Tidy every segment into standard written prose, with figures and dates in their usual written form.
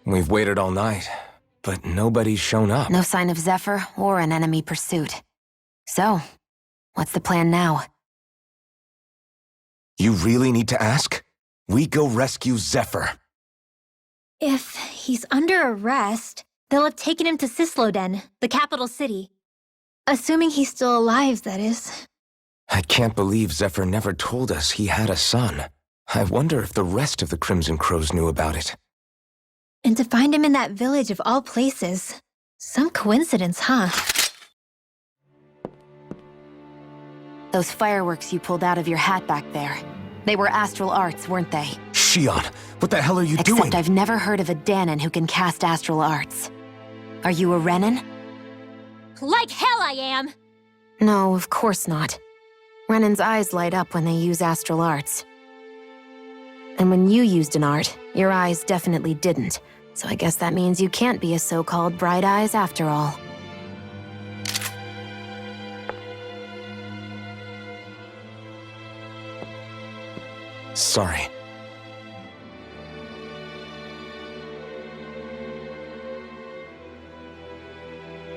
We've waited all night, but nobody's shown up. No sign of Zephyr or an enemy pursuit. So, what's the plan now? You really need to ask? We go rescue Zephyr. If he's under arrest, they'll have taken him to Cyslodia, the capital city. Assuming he's still alive, that is. I can't believe Zephyr never told us he had a son. I wonder if the rest of the Crimson Crows knew about it. And to find him in that village of all places. Some coincidence, huh? Those fireworks you pulled out of your hat back there. They were astral arts, weren't they? Shion, what the hell are you doing? Except I've never heard of a Danon who can cast astral arts. Are you a Renin? Like hell I am! No, of course not. Renin's eyes light up when they use astral arts. And when you used an art, your eyes definitely didn't. So I guess that means you can't be a so-called bright eyes after all. Sorry.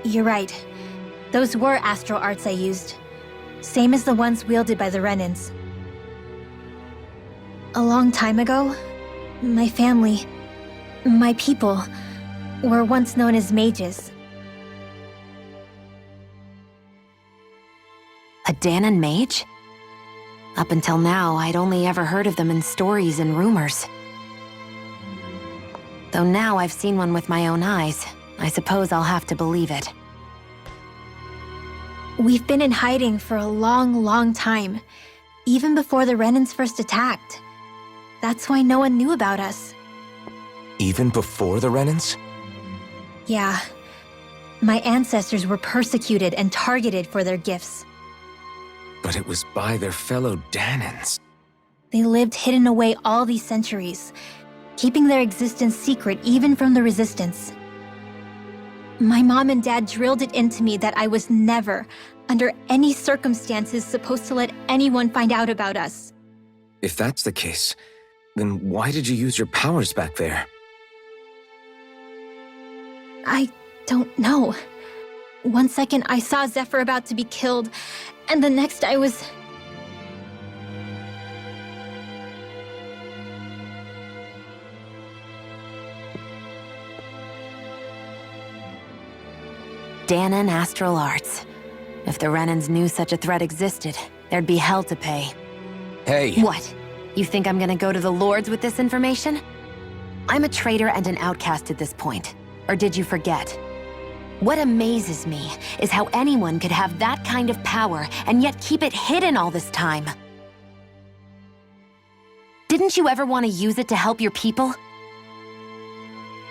You're right. Those were astral arts I used. Same as the ones wielded by the Renins. A long time ago, my family, my people, were once known as mages. A Danon mage? Up until now, I'd only ever heard of them in stories and rumors. Though now I've seen one with my own eyes, I suppose I'll have to believe it. We've been in hiding for a long, long time, even before the Renins first attacked. That's why no one knew about us. Even before the Renins? Yeah. My ancestors were persecuted and targeted for their gifts. But it was by their fellow Danons. They lived hidden away all these centuries, keeping their existence secret even from the Resistance. My mom and dad drilled it into me that I was never, under any circumstances, supposed to let anyone find out about us. If that's the case, then why did you use your powers back there? I don't know. One second I saw Zephyr about to be killed, and the next I was... Danon astral arts. If the Renins knew such a threat existed, there'd be hell to pay. Hey! What? You think I'm gonna go to the Lords with this information? I'm a traitor and an outcast at this point. Or did you forget? What amazes me is how anyone could have that kind of power and yet keep it hidden all this time. Didn't you ever want to use it to help your people?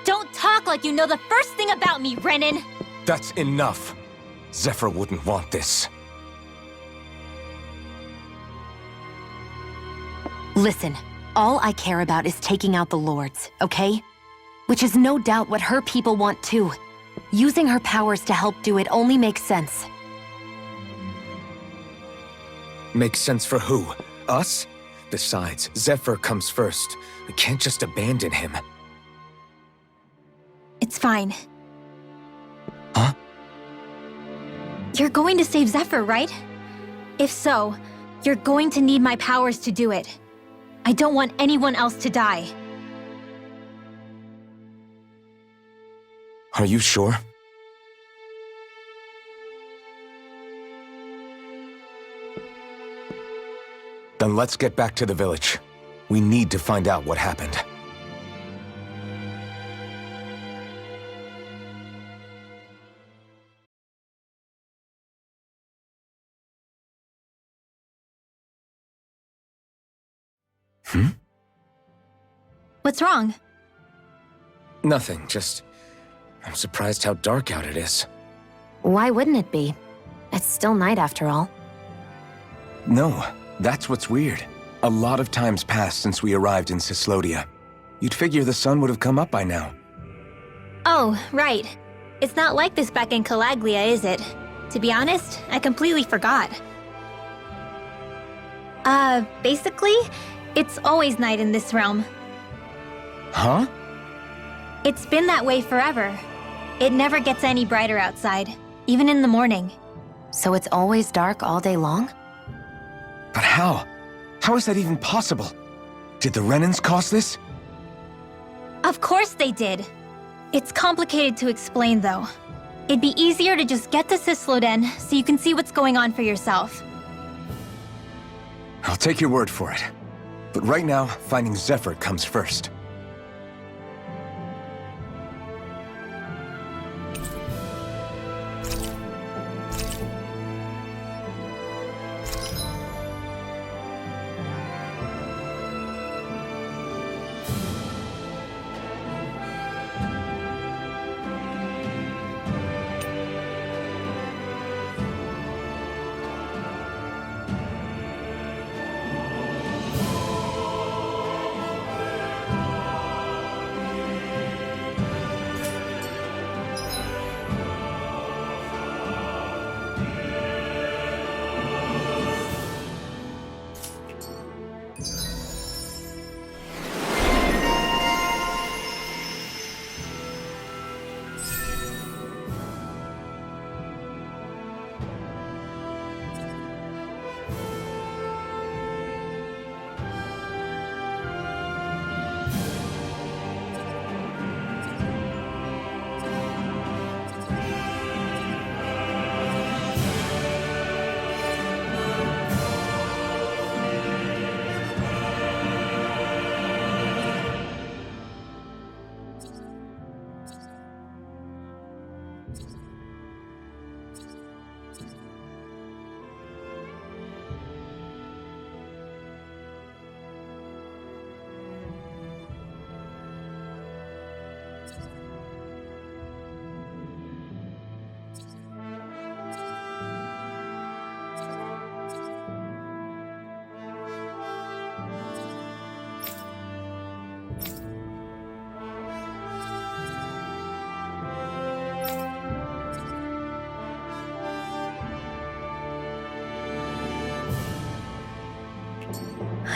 Don't talk like you know the first thing about me, Renin! That's enough. Zephyr wouldn't want this. Listen, all I care about is taking out the Lords, okay? Which is no doubt what her people want too. Using her powers to help do it only makes sense. Makes sense for who? Us? Besides, Zephyr comes first. We can't just abandon him. It's fine. Huh? You're going to save Zephyr, right? If so, you're going to need my powers to do it. I don't want anyone else to die. Are you sure? Then let's get back to the village. We need to find out what happened. What's wrong? Nothing, just... I'm surprised how dark out it is. Why wouldn't it be? It's still night after all. No, that's what's weird. A lot of time's passed since we arrived in Cyslodia. You'd figure the sun would have come up by now. Oh, right. It's not like this back in Calaglia, is it? To be honest, I completely forgot. Basically, it's always night in this realm. Huh? It's been that way forever. It never gets any brighter outside, even in the morning. So it's always dark all day long? But how? How is that even possible? Did the Renans cause this? Of course they did. It's complicated to explain, though. It'd be easier to just get to Cyslodia so you can see what's going on for yourself. I'll take your word for it. But right now, finding Zephyr comes first.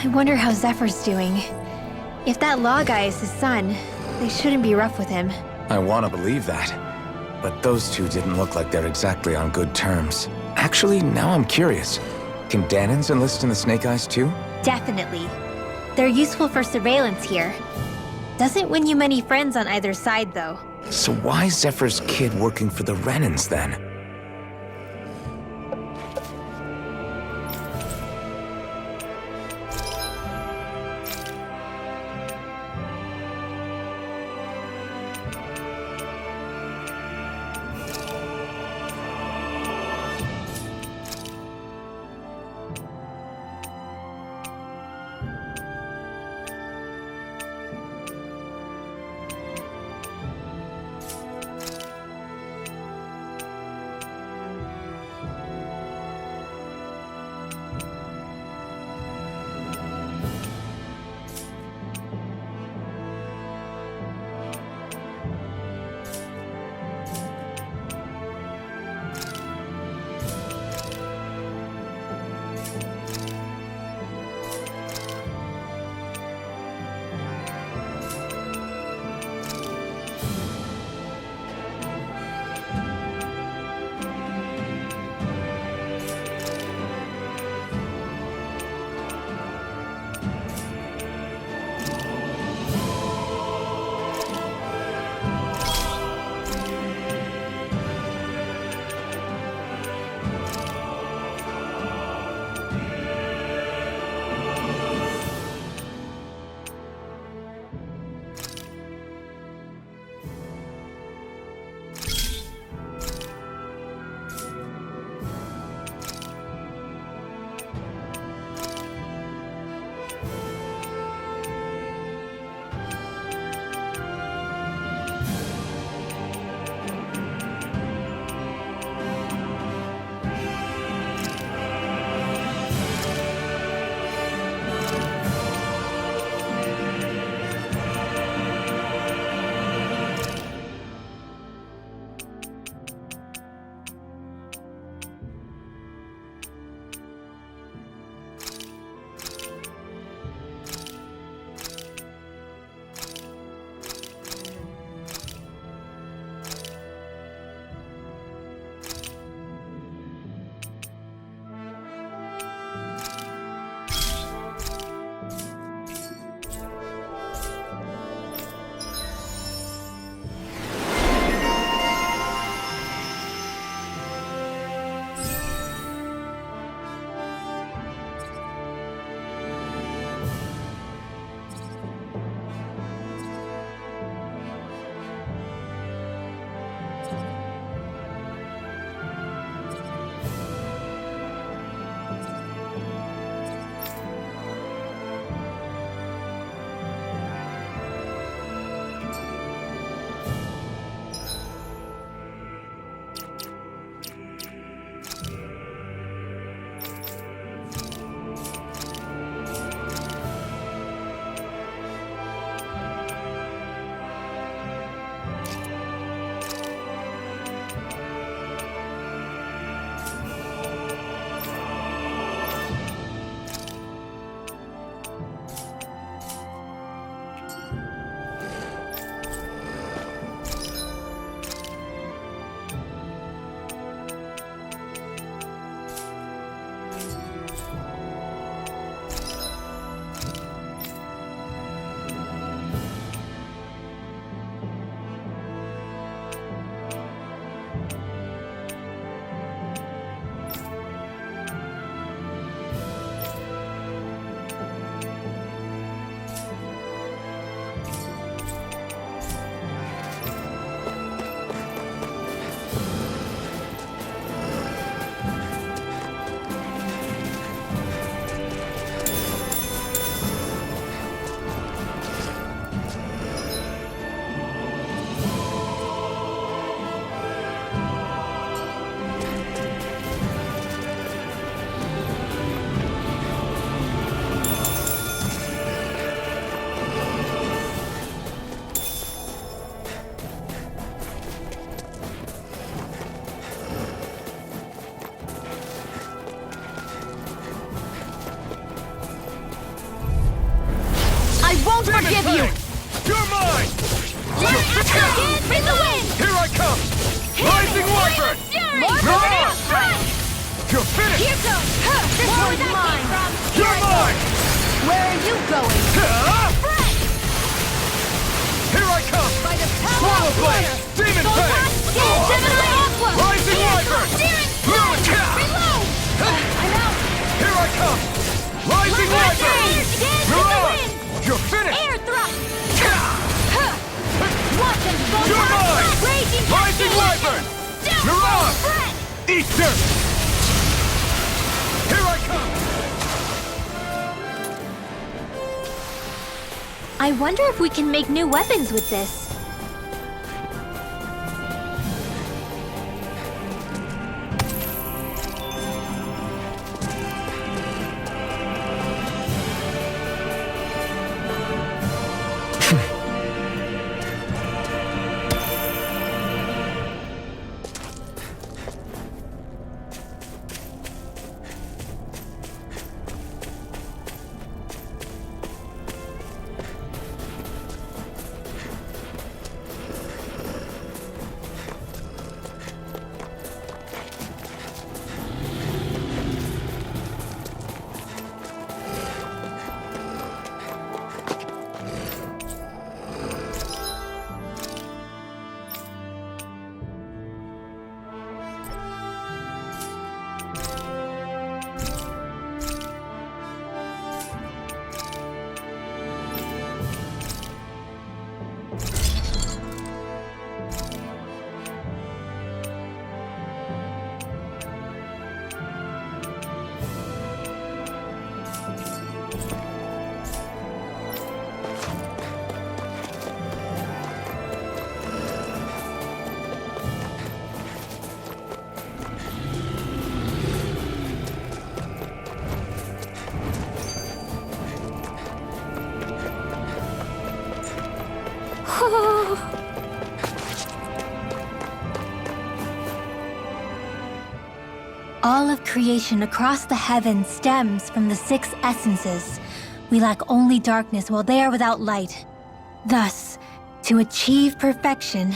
I wonder how Zephyr's doing. If that law guy is his son, they shouldn't be rough with him. I want to believe that. But those two didn't look like they're exactly on good terms. Actually, now I'm curious. Can Danans enlist in the Snake Eyes too? Definitely. They're useful for surveillance here. Doesn't win you many friends on either side, though. So why is Zephyr's kid working for the Renans then? Kids in the wind! Here I come! Rising Wyvern! You're You're finished! Here goes! This one's mine! You're mine! Where are you going? Here I come! By the power Swallow of Blade! water! Demon Fang! Gemini Aqua! Rising Wyvern! Reload! I'm out! Here I come! Rising Wyvern! Mirage! You're finished! Air thrust! Watch and go! You're mine! Raging Rising Wyvern! Mirage! Eat dirt! Here I come! I wonder if we can make new weapons with this. All of creation across the heavens stems from the 6 essences. We lack only darkness while they are without light. Thus, to achieve perfection,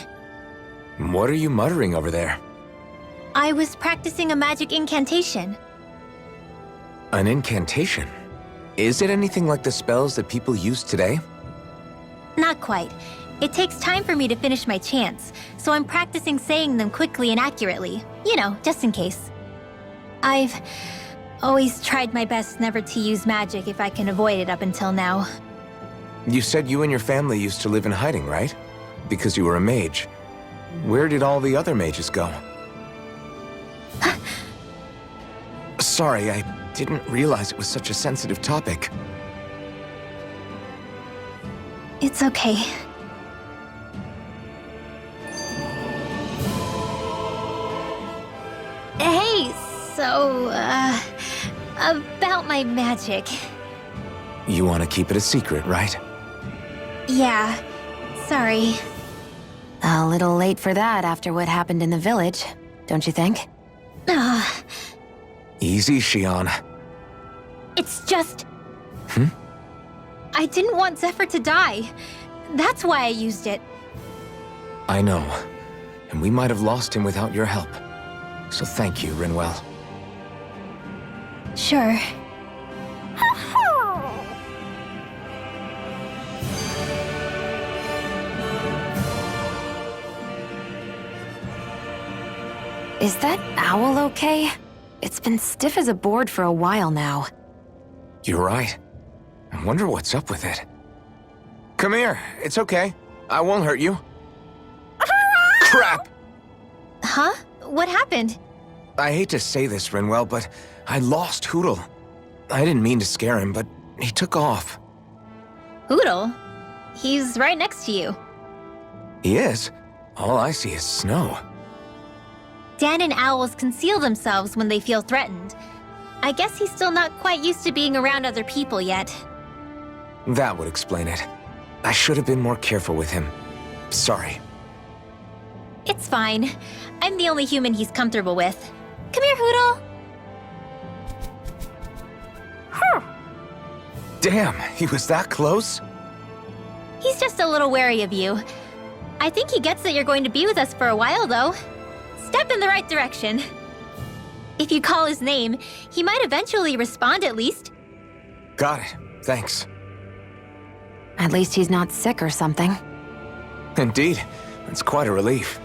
What are you muttering over there? I was practicing a magic incantation. An incantation? Is it anything like the spells that people use today? Not quite. It takes time for me to finish my chants, so I'm practicing saying them quickly and accurately. You know, just in case. I've always tried my best never to use magic if I can avoid it up until now. You said you and your family used to live in hiding, right? Because you were a mage. Where did all the other mages go? Sorry, I didn't realize it was such a sensitive topic. It's okay. Hey, so, about my magic. You want to keep it a secret, right? Yeah, sorry. A little late for that after what happened in the village, don't you think? Easy, Shion. It's just... I didn't want Zephyr to die. That's why I used it. I know. And we might have lost him without your help. So thank you, Rinwell. Sure. Is that owl okay? It's been stiff as a board for a while now. You're right. I wonder what's up with it. Come here. It's okay. I won't hurt you. Crap! Huh? What happened? I hate to say this, Rinwell, but I lost Hootle. I didn't mean to scare him, but he took off. Hootle? He's right next to you. He is. All I see is snow. Dan and owls conceal themselves when they feel threatened. I guess he's still not quite used to being around other people yet. That would explain it. I should have been more careful with him. Sorry. It's fine. I'm the only human he's comfortable with. Come here, Hootle. Damn, he was that close? He's just a little wary of you. I think he gets that you're going to be with us for a while, though. Step in the right direction. If you call his name, he might eventually respond at least. Got it. Thanks. At least he's not sick or something. Indeed. It's quite a relief.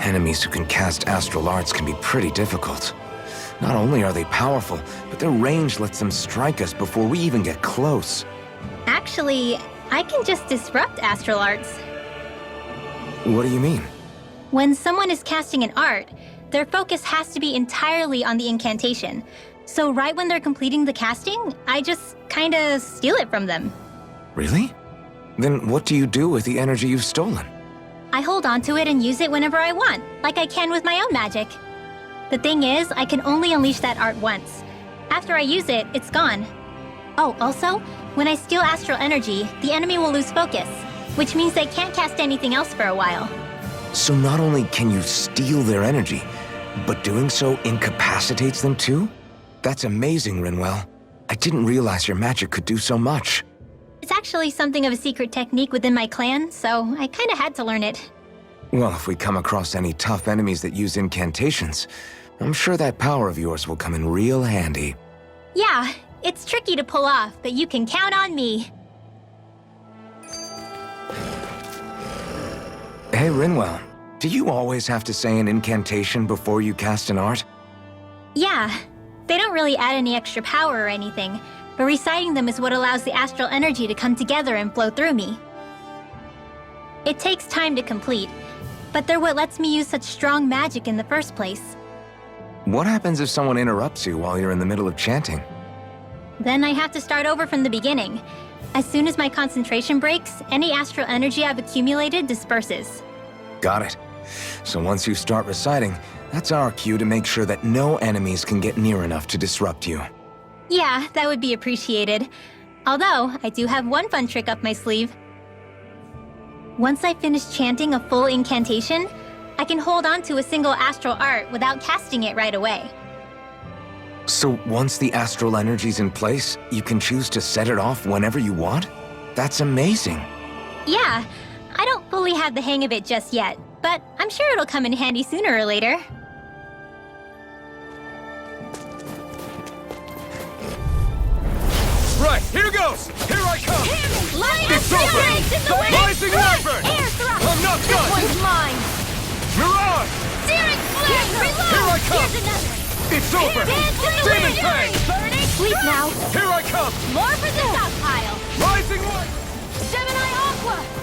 Enemies who can cast astral arts can be pretty difficult. Not only are they powerful, but their range lets them strike us before we even get close. Actually, I can just disrupt astral arts. What do you mean? When someone is casting an art, their focus has to be entirely on the incantation. So right when they're completing the casting, I just kinda steal it from them. Really? Then what do you do with the energy you've stolen? I hold on to it and use it whenever I want, like I can with my own magic. The thing is, I can only unleash that art once. After I use it, it's gone. Oh, also, when I steal astral energy, the enemy will lose focus, which means they can't cast anything else for a while. So not only can you steal their energy, but doing so incapacitates them too? That's amazing, Rinwell. I didn't realize your magic could do so much. It's actually something of a secret technique within my clan, so I kinda had to learn it. Well, if we come across any tough enemies that use incantations, I'm sure that power of yours will come in real handy. Yeah, it's tricky to pull off, but you can count on me. Hey, Rinwell, do you always have to say an incantation before you cast an art? Yeah, they don't really add any extra power or anything, but reciting them is what allows the astral energy to come together and flow through me. It takes time to complete, but they're what lets me use such strong magic in the first place. What happens if someone interrupts you while you're in the middle of chanting? Then I have to start over from the beginning. As soon as my concentration breaks, any astral energy I've accumulated disperses. Got it. So once you start reciting, that's our cue to make sure that no enemies can get near enough to disrupt you. Yeah, that would be appreciated. Although, I do have one fun trick up my sleeve. Once I finish chanting a full incantation, I can hold on to a single astral art without casting it right away. So once the astral energy's in place, you can choose to set it off whenever you want? That's amazing. Yeah, I don't fully have the hang of it just yet, but I'm sure it'll come in handy sooner or later. Right, here goes! Here I come! It's over! Rising Wyvern! Air thrust! I'm not done! One's mine! Mirage! Searing flame! Reload! Here I come! Here's another! It's over! Demon Fang! Burning! Sleep now! Here I come! More for the stockpile! Rising Wyvern! Gemini Aqua!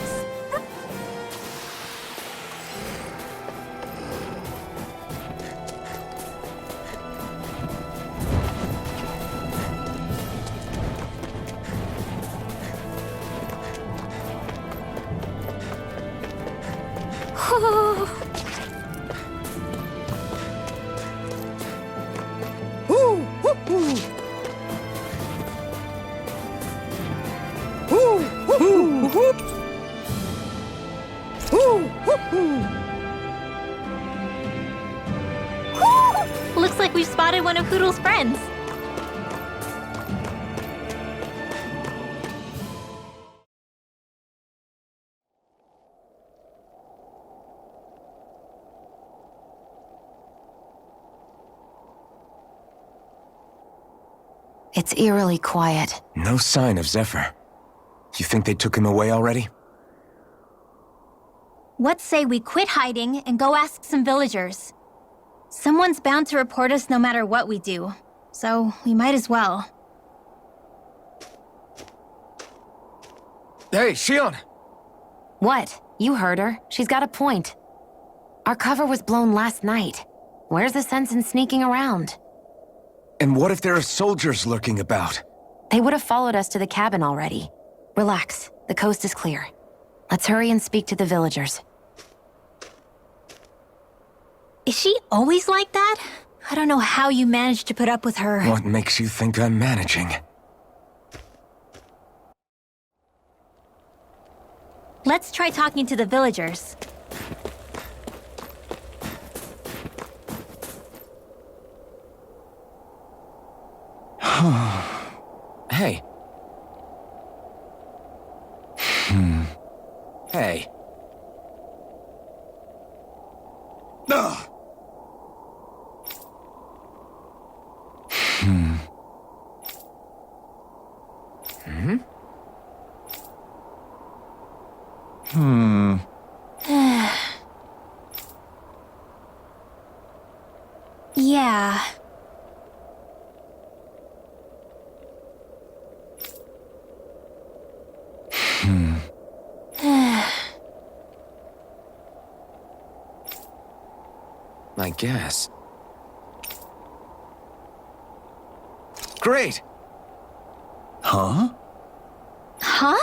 we've spotted one of Poodle's friends. It's eerily quiet. No sign of Zephyr. You think they took him away already? What say we quit hiding and go ask some villagers? Someone's bound to report us no matter what we do, so we might as well. Hey, Shion! What? You heard her. She's got a point. Our cover was blown last night. Where's the sense in sneaking around? And what if there are soldiers lurking about? They would have followed us to the cabin already. Relax. The coast is clear. Let's hurry and speak to the villagers. Is she always like that? I don't know how you managed to put up with her. What makes you think I'm managing? Let's try talking to the villagers. Hey. Hey. Ugh. Yeah. I guess. Great! Huh? Huh?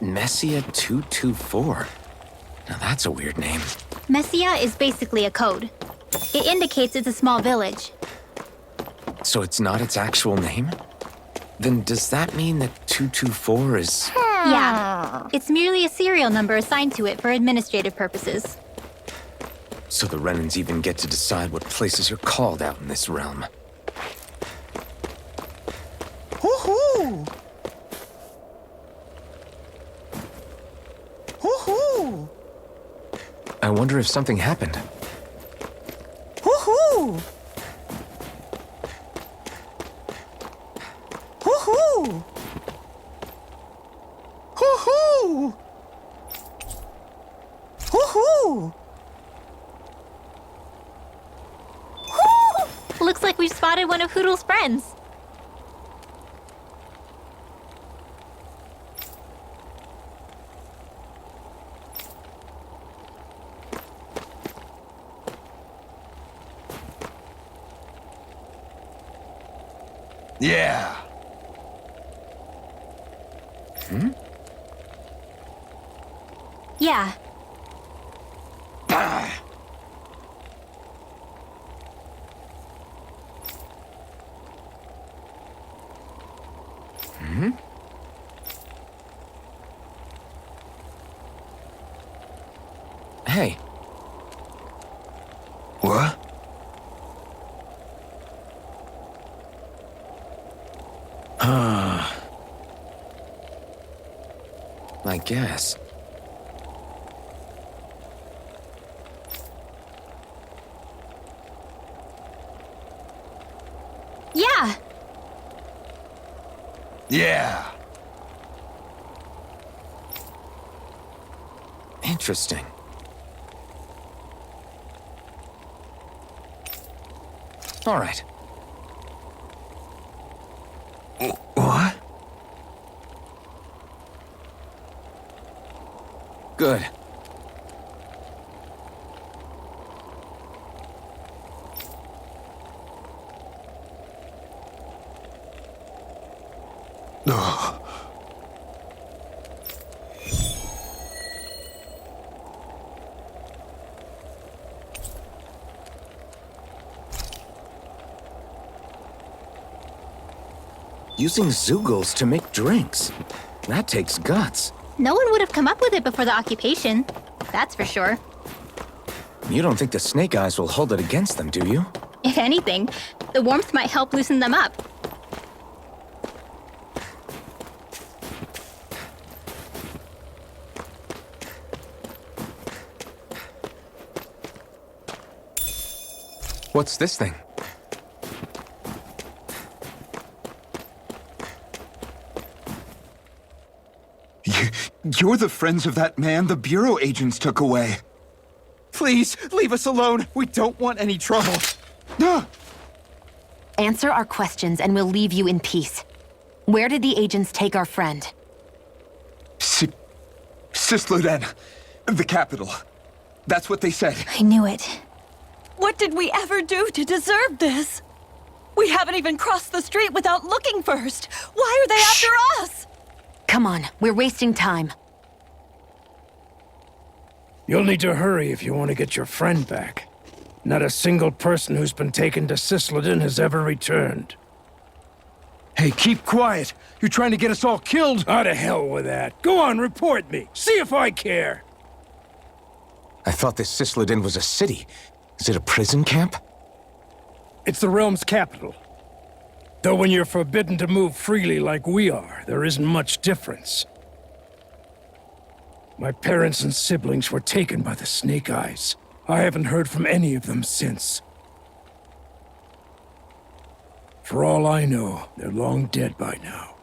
Messia 224. Now that's a weird name. Messia is basically a code. It indicates it's a small village. So it's not its actual name? Then does that mean that 224 is... Yeah. It's merely a serial number assigned to it for administrative purposes. So the Renans even get to decide what places are called out in this realm. Hoo-hoo! Hoo-hoo! I wonder if something happened. Hoo-hoo! Hoo-hoo! Hoo-hoo! Hoo-hoo! Looks like we've spotted one of Hoodle's friends. Yeah. Yeah. Ah. Hey. What? I guess. Yeah. Yeah. Interesting. All right. Good. Using Zeugles to make drinks. That takes guts. No one would have come up with it before the occupation. That's for sure. You don't think the Snake Eyes will hold it against them, do you? If anything, the warmth might help loosen them up. What's this thing? You're the friends of that man the Bureau agents took away. Please, leave us alone. We don't want any trouble. Answer our questions and we'll leave you in peace. Where did the agents take our friend? Cyslodia, the capital. That's what they said. I knew it. What did we ever do to deserve this? We haven't even crossed the street without looking first. Why are they after us? Come on, we're wasting time. You'll need to hurry if you want to get your friend back. Not a single person who's been taken to Cyslodia has ever returned. Hey, keep quiet. You're trying to get us all killed? Ah, to hell with that. Go on, report me. See if I care. I thought this Cyslodia was a city. Is it a prison camp? It's the realm's capital. Though when you're forbidden to move freely like we are, there isn't much difference. My parents and siblings were taken by the Snake Eyes. I haven't heard from any of them since. For all I know, they're long dead by now.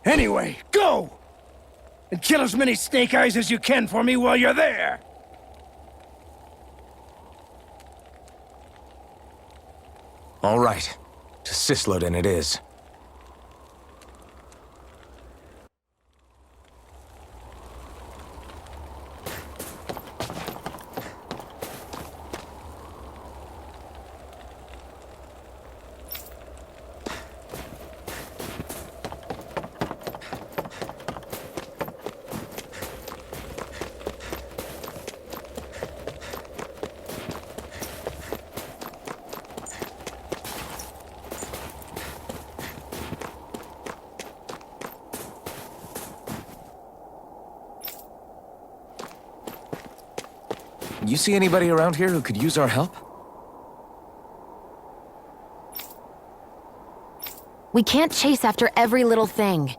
Anyway, go! And kill as many Snake Eyes as you can for me while you're there! All right. To Cyslodia it is. You see anybody around here who could use our help? We can't chase after every little thing.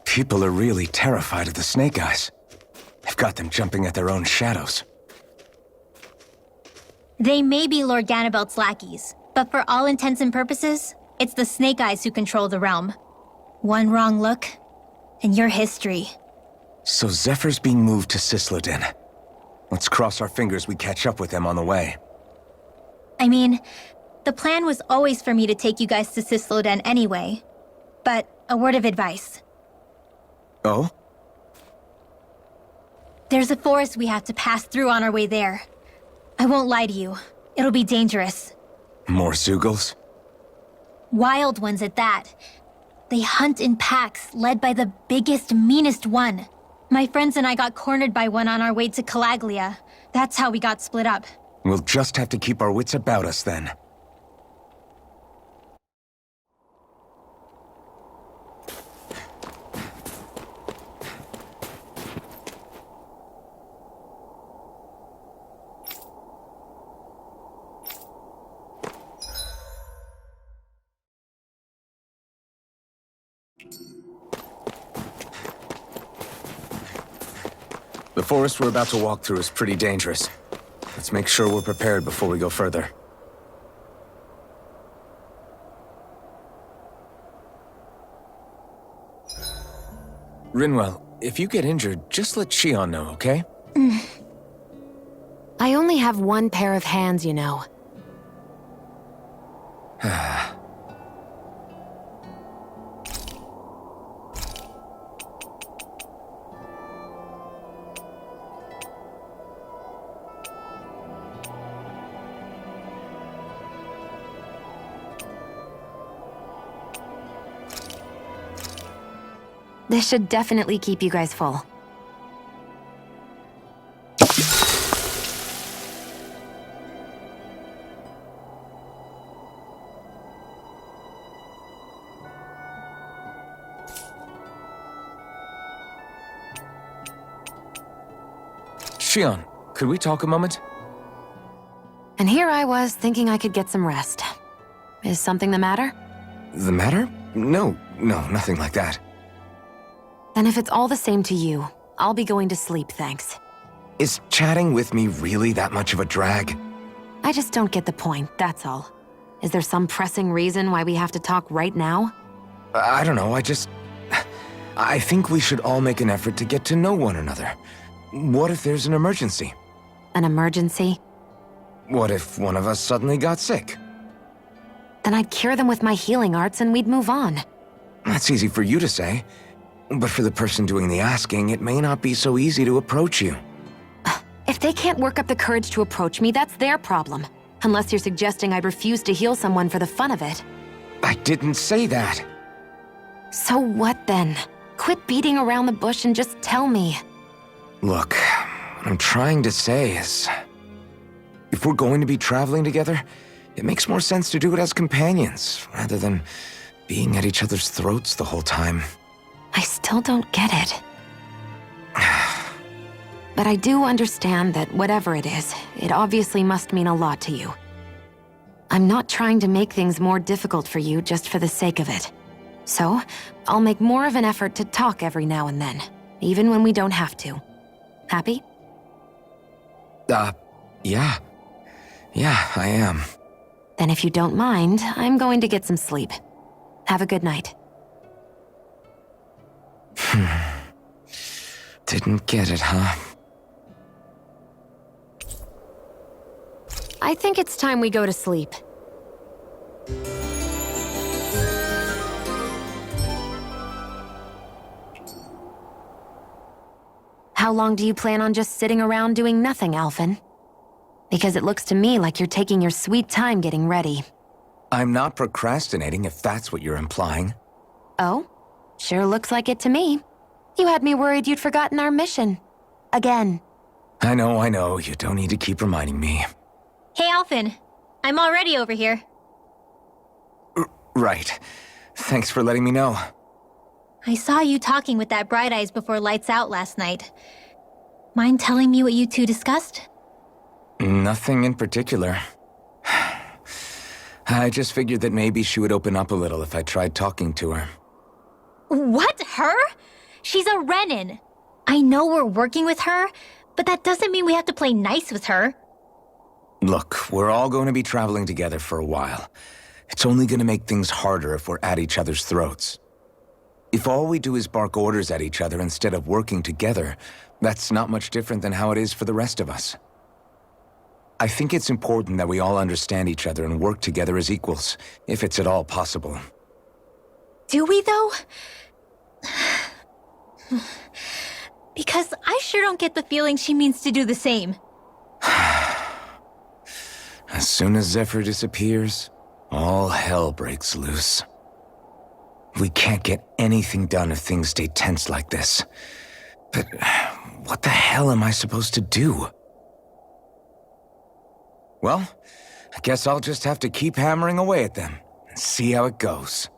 People are really terrified of the Snake Eyes. They've got them jumping at their own shadows. They may be Lord Ganabelt's lackeys, but for all intents and purposes, it's the Snake Eyes who control the realm. One wrong look, and your history. So Zephyr's being moved to Cyslodia. Let's cross our fingers we catch up with them on the way. I mean, the plan was always for me to take you guys to Cyslodia anyway. But a word of advice. Oh? There's a forest we have to pass through on our way there. I won't lie to you. It'll be dangerous. More Zeugles? Wild ones at that. They hunt in packs, led by the biggest, meanest one. My friends and I got cornered by one on our way to Calaglia. That's how we got split up. We'll just have to keep our wits about us then. The forest we're about to walk through is pretty dangerous. Let's make sure we're prepared before we go further. Rinwell, if you get injured, just let Shion know, okay? I only have one pair of hands, you know. This should definitely keep you guys full. Shion, could we talk a moment? And here I was thinking I could get some rest. Is something the matter? The matter? No, nothing like that. Then if it's all the same to you, I'll be going to sleep, thanks. Is chatting with me really that much of a drag? I just don't get the point, that's all. Is there some pressing reason why we have to talk right now? I don't know, I think we should all make an effort to get to know one another. What if there's an emergency? An emergency? What if one of us suddenly got sick? Then I'd cure them with my healing arts and we'd move on. That's easy for you to say. But for the person doing the asking, it may not be so easy to approach you. If they can't work up the courage to approach me, that's their problem. Unless you're suggesting I refuse to heal someone for the fun of it. I didn't say that. So what then? Quit beating around the bush and just tell me. Look, what I'm trying to say is... if we're going to be traveling together, it makes more sense to do it as companions, rather than being at each other's throats the whole time. I still don't get it. But I do understand that whatever it is, it obviously must mean a lot to you. I'm not trying to make things more difficult for you just for the sake of it. So, I'll make more of an effort to talk every now and then, even when we don't have to. Happy? Yeah. Yeah, I am. Then if you don't mind, I'm going to get some sleep. Have a good night. Didn't get it, huh? I think it's time we go to sleep. How long do you plan on just sitting around doing nothing, Alphen? Because it looks to me like you're taking your sweet time getting ready. I'm not procrastinating, if that's what you're implying. Oh? Sure looks like it to me. You had me worried you'd forgotten our mission. Again. I know, you don't need to keep reminding me. Hey, Alphen. I'm already over here. Right. Thanks for letting me know. I saw you talking with that Bright Eyes before lights out last night. Mind telling me what you two discussed? Nothing in particular. I just figured that maybe she would open up a little if I tried talking to her. What? Her? She's a Renin. I know we're working with her, but that doesn't mean we have to play nice with her. Look, we're all going to be traveling together for a while. It's only going to make things harder if we're at each other's throats. If all we do is bark orders at each other instead of working together, that's not much different than how it is for the rest of us. I think it's important that we all understand each other and work together as equals, if it's at all possible. Do we, though? Because I sure don't get the feeling she means to do the same. As soon as Zephyr disappears, all hell breaks loose. We can't get anything done if things stay tense like this. But what the hell am I supposed to do? Well, I guess I'll just have to keep hammering away at them and see how it goes.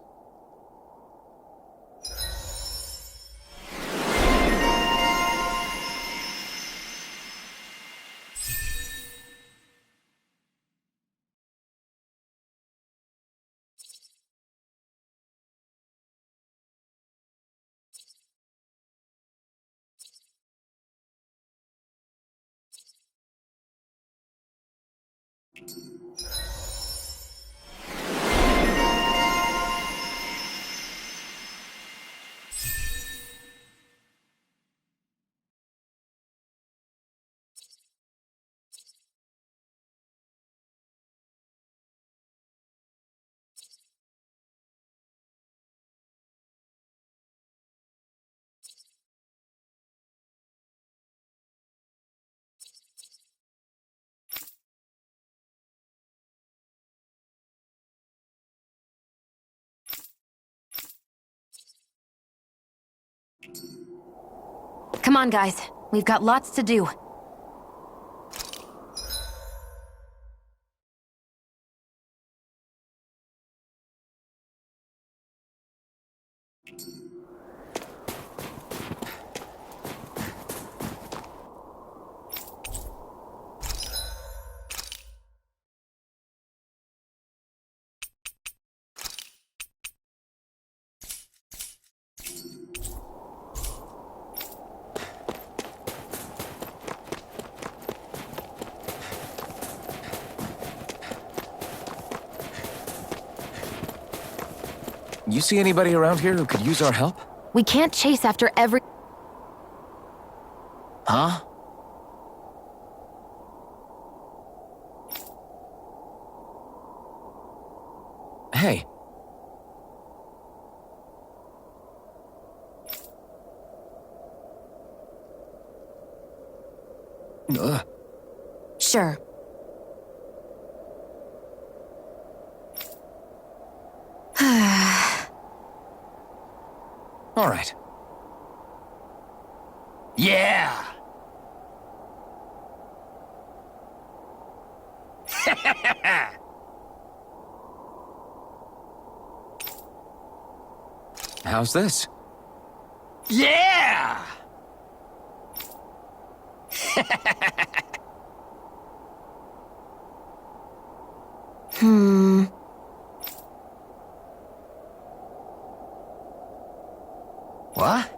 Come on, guys. We've got lots to do. You see anybody around here who could use our help? We can't chase after every... Huh? Hey. Sure. All right. Yeah! How's this? Yeah! What?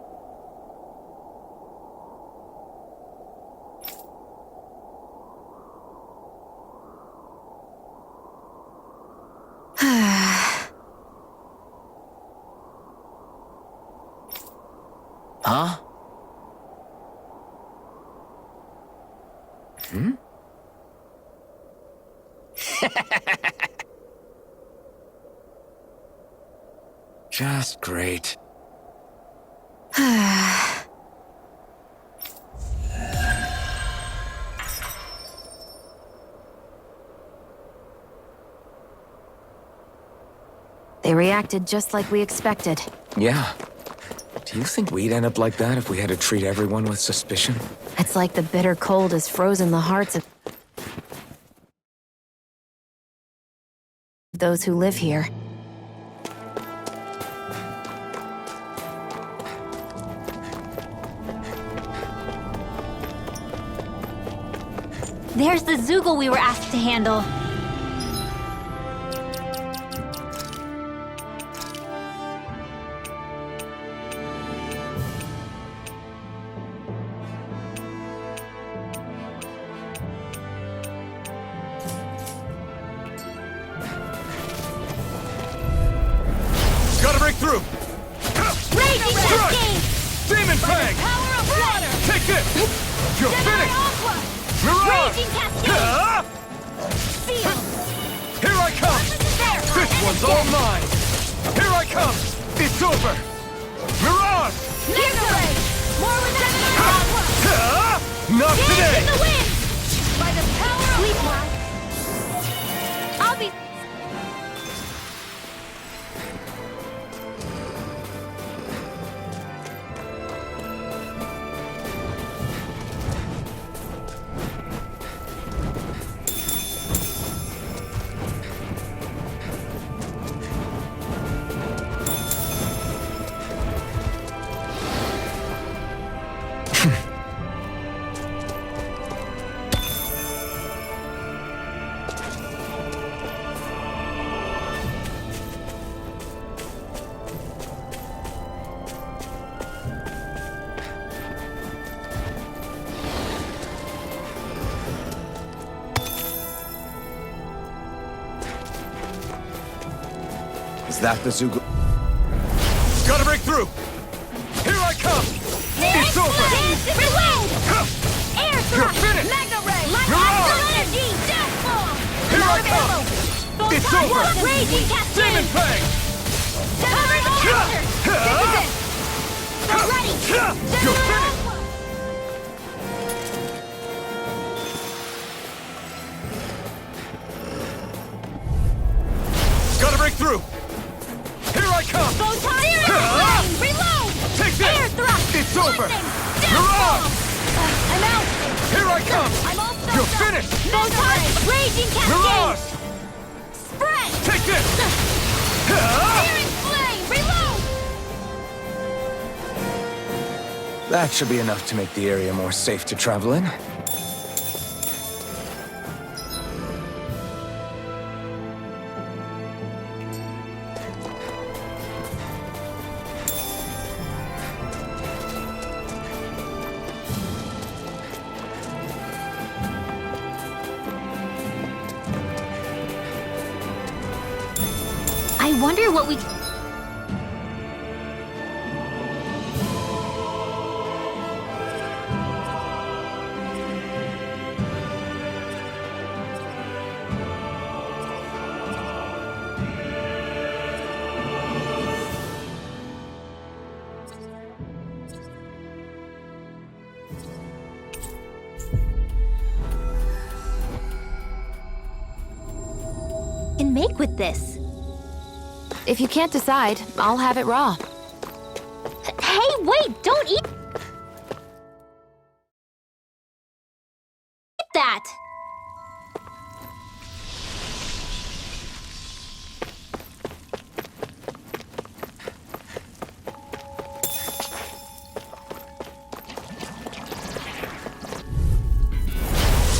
Huh? Just great. They reacted just like we expected. Yeah. Do you think we'd end up like that if we had to treat everyone with suspicion? It's like the bitter cold has frozen the hearts of those who live here. There's the Zoogle we were asked to handle. Gotta break through! Raging Cascade! Demon Fang! Power of water! Take this! You're finished! Aqua! Mirage! Raging Cascade! Ah! Seal! Here I come! There! This one's all mine! Here I come! It's over! Mirage! Laser Ray! More with that Aqua! Ah! Not Dance today! in the wind! By the power of Sleep well. I'll be... Is that the Zugo? Gotta break through! Here I come! It's over! Reload! Air You're thrust! finished! Mega ray! Light Mirage! astral energy! Death bomb! Here I come! It's over! Raging Demon cascade! Fang! Severed monster! This is it! They're ready! You're finished! Gotta break through! Here I come! Flame! Reload! Take this! Air thrust! It's over! Lightning! Death Mirage! bomb! I'm out! Here I come! I'm all stuffed You're up. finished! Raging cascade! Mirage! Spread! Take this! Searing flame! Reload! That should be enough to make the area more safe to travel in. I wonder what we... can make with this. If you can't decide, I'll have it raw. Hey, wait! Don't eat that!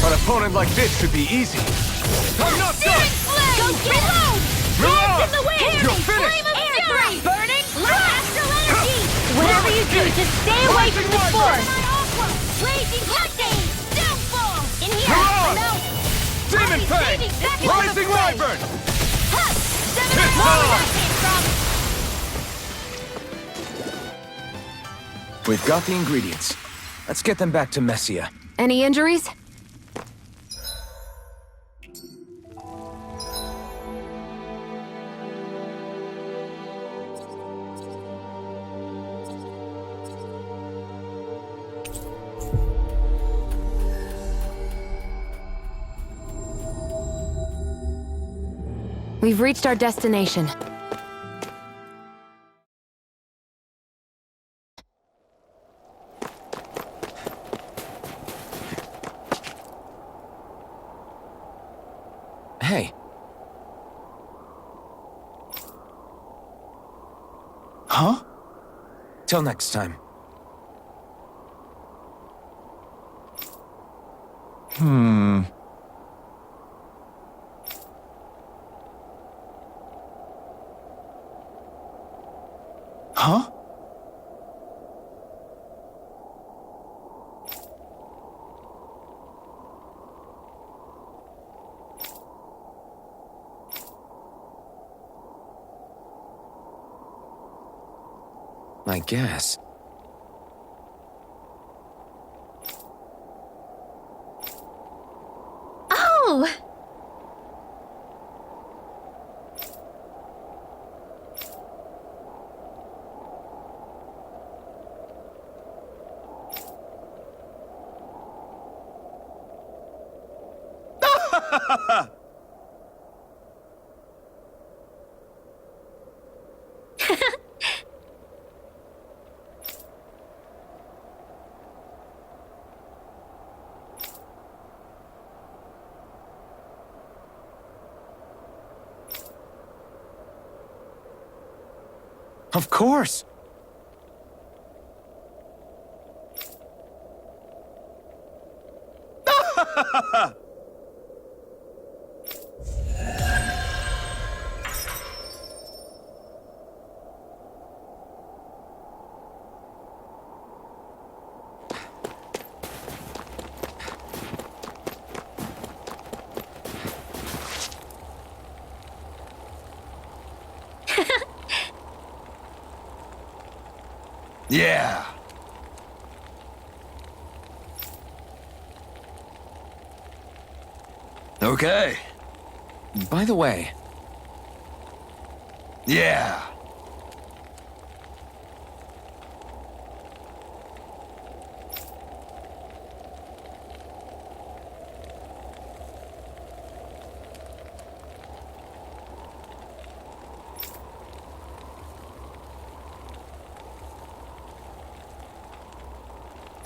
An opponent like this should be easy. I'm not done! Go get reload! Mirage! In the wind! You're finished! Flame of fury! Burning! Light astral energy! Whatever you do, just stay away from the force! Raging cascade! Downfall! In here! Mirage! I'm out! Demon Fang! Rising Wyvern! Seven Hit more where hard! that came from! We've got the ingredients. Let's get them back to Messia. Any injuries? We've reached our destination. Hey. Huh? Till next time. Huh? I guess. Oh! Of course. Yeah. Okay. By the way, Yeah.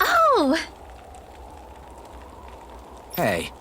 Oh! hey,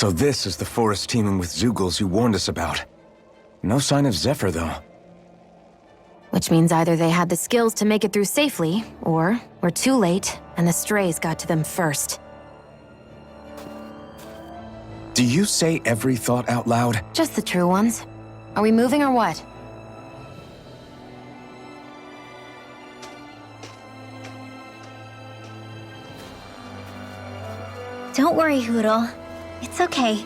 so this is the forest teeming with Zeugles you warned us about. No sign of Zephyr, though. Which means either they had the skills to make it through safely, or were too late, and the strays got to them first. Do you say every thought out loud? Just the true ones. Are we moving or what? Don't worry, Hoodle. It's okay.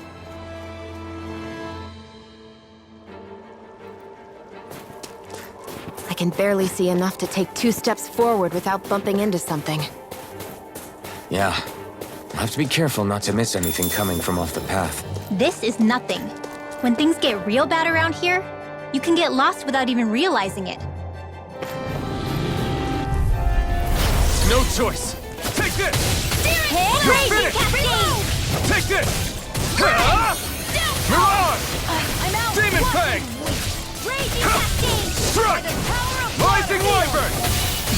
I can barely see enough to take 2 steps forward without bumping into something. Yeah. I'll have to be careful not to miss anything coming from off the path. This is nothing. When things get real bad around here, you can get lost without even realizing it. No choice. Take this! Hit You're Crazy finished! Cascade! Take this! Mirage! I'm out! Demon Fang! Raging Cascade! Strike! Rising Wyvern!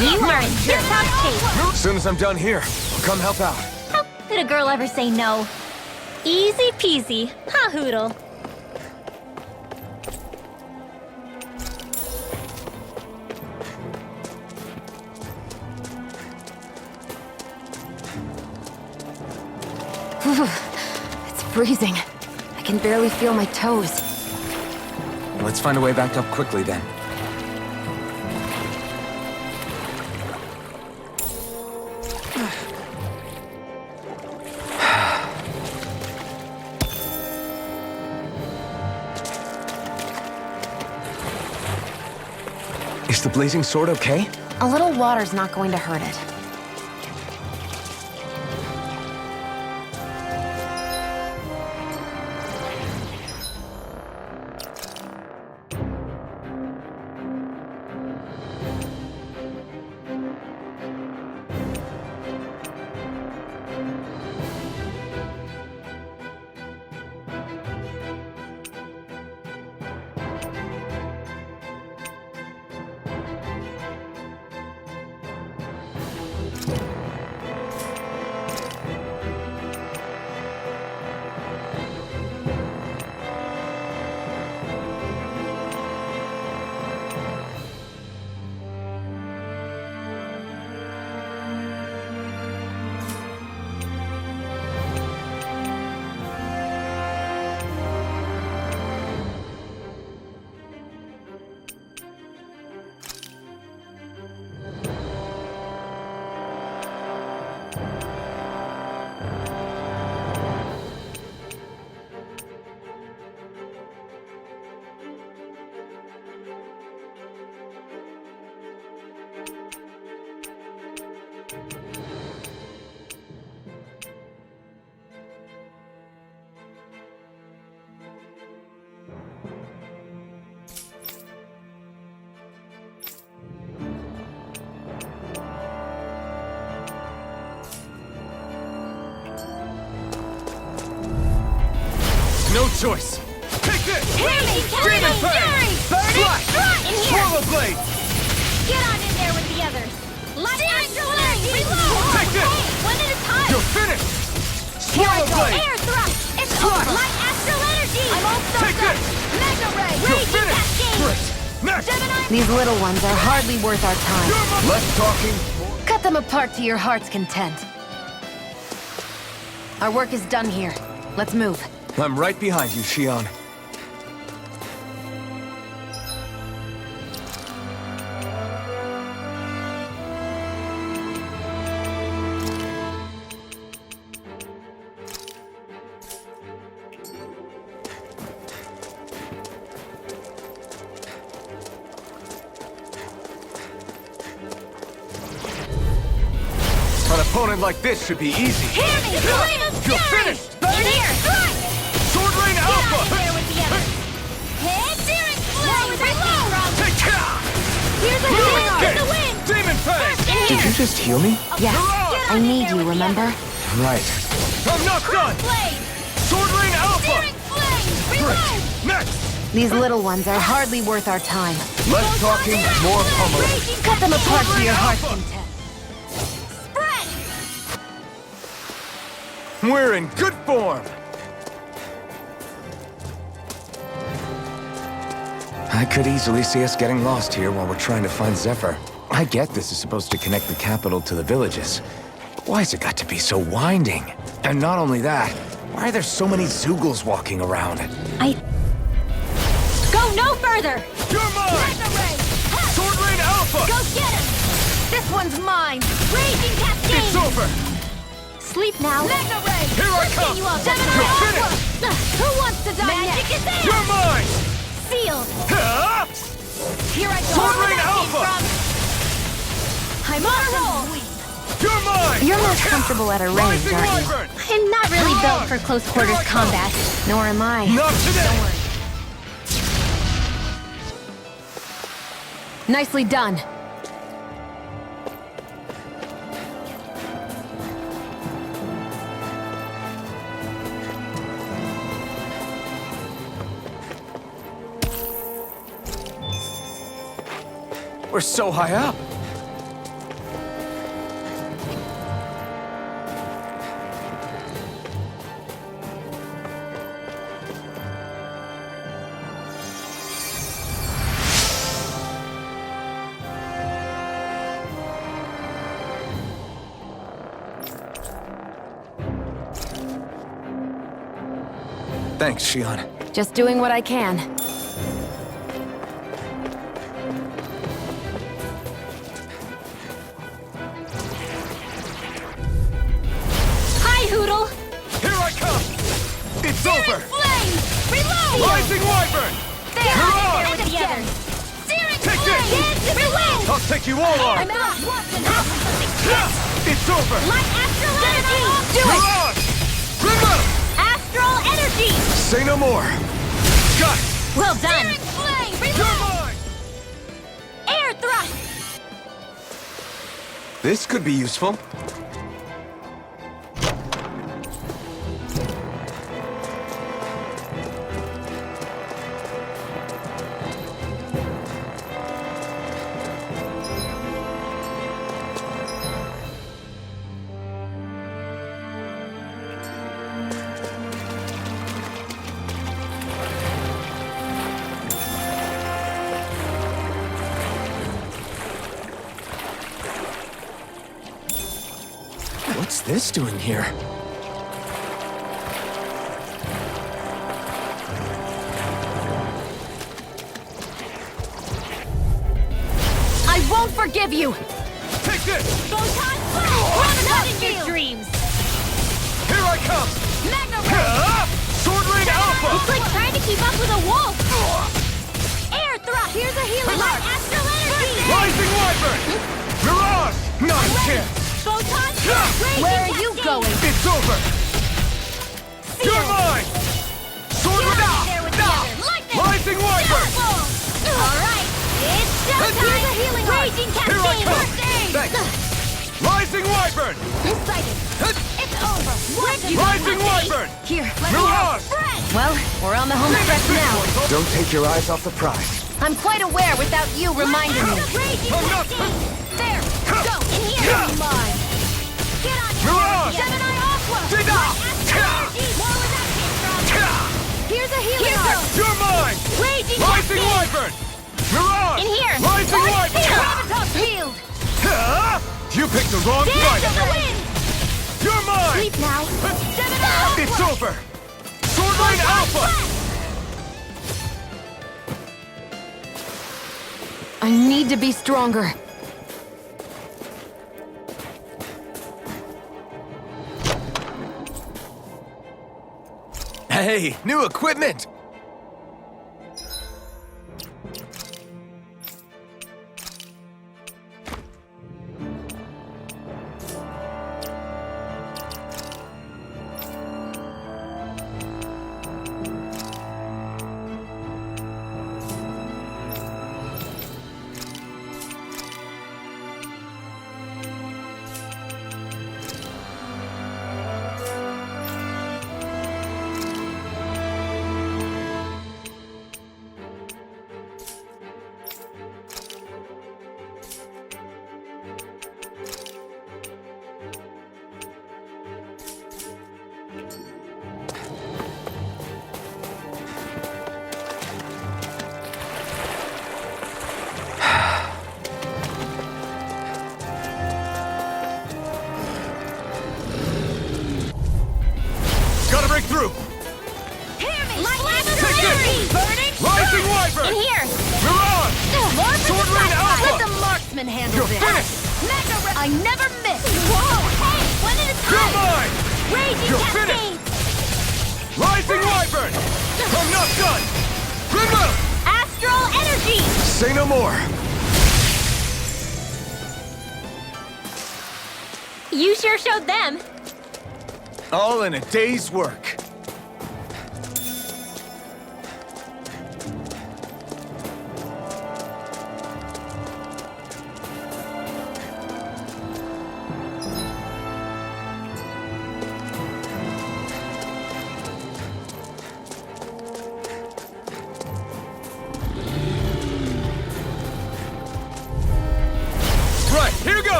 You are in tip-top shape. As soon as I'm done here, I'll come help out. How could a girl ever say no? Easy peasy. Ha hoodle. It's freezing. I can barely feel my toes. Let's find a way back up quickly then. Is the blazing sword okay? A little water's not going to hurt it. No choice! Take this! Demon Fang! Slash! In here! Swallow Blade! Get on in there with the others. Light astral energy! Reload! Take this! One at a time! You're finished! Here I Swallow go! Blade! Air thrust! It's Slash! over! Light astral energy! I'm all Take stuffed up! this! Mega ray! You're Raging finished! cascade! Great! Next! Gemini! These little ones are hardly worth our time. Less talking. Cut them apart to your heart's content. Our work is done here. Let's move. I'm right behind you, Shion. An opponent like this should be easy. Hear me! Flame of You're fury! finished! In here! Strike! Sword Rain Get on in Alpha! there with the others! Hit! Searing flame! Reload! Take care! Here's a Moving wind! on! Here's a wind! Demon Fang! In Did here! you just heal me? Yes. Mirage! I need you, remember? Right. I'm not done! Blade! Sword Rain Alpha! Searing flame! Reload! Next! These little ones are hardly worth our time. Less talking, more pummeling. Cut them apart to your heart's content. Spread! We're in good form! I could easily see us getting lost here while we're trying to find Zephyr. I get this is supposed to connect the capital to the villages. Why's it got to be so winding? And not only that, why are there so many Zoogles walking around? Go no further! You're mine! Mega ray! Ha! Sword Rain Alpha! Go get him! This one's mine! Raging cascade! It's over! Sleep now! Mega ray! Here I Lifting come! you up! You're Gemini finished! Alpha! Who wants to die Magic next? is in! You're mine! Sealed! Huh? Here I go! Sword Where Rain that came Alpha! from. I'm on a roll! You're mine! You're not comfortable at a range, Rising aren't you? Wyvern! I'm not really built for Mirage! close quarters Here I come! combat. Nor am I. Not today! Nicely done. We're so high up. Thanks, Shion. Just doing what I can. Hi, Hoodle! Here I come! It's over! Flame! Reload! Rising Wyvern! There! Mirage! With the other! Searing Take flame! this! Reload! I'll take you all on! I'm out! Watson! Have something! It's over! Light astral energy! Do it! Mirage! Remote! Astral energy! Say no more! Got it! Well done! Searing flame! You're Reload! mine! Air thrust! This could be useful. What's this doing here? I won't forgive you! Take this! Photon flame! Not in your dreams! Here I come! Magna ray! Sword Rain Alpha! It's like trying to keep up with a wolf! Air thrust! Here's a healing light astral energy! Rising Wyvern! Mirage! Not a chance! Photon Where are you going? It's over! You're mine! Sword with Rising Wyvern! Alright, it's showtime! Here's a healing raging Here I cascade! come! First aid! Thanks! Rising Wyvern! Excited! It's over! Rising Wyvern! Here, let me Mirage! Well, we're on the home stretch now. Don't take your eyes off the prize. I'm quite aware without you reminding me. Raging I'm not- cascade! There! Go! In here! Mine. Get on your Mirage! Gemini Aqua! Dig up! Astral energy! More where that came from! Here's a healing arm! You're mine! Raging Rising cascade! Wyvern! Mirage! In here! Rising Wyvern! Gravitas field! You picked the wrong Dance fight! of the wind! You're mine! Sleep now! Gemini Aqua! It's over! Sword Rain Alpha! I need to be stronger. Hey, new equipment! Gotta break through! Hear me! Light Take this! burning! Rising Wyvern! In here! Mirage! More Sword Rain Alpha! Let the marksman handle You're this. finished! Mega ray! I never miss. Whoa! Hey! One at a You're time! mine! Raging You're cascade! Rising Wyvern! I'm not done! Remote! Astral energy! Say no more! You sure showed them. All in a day's work.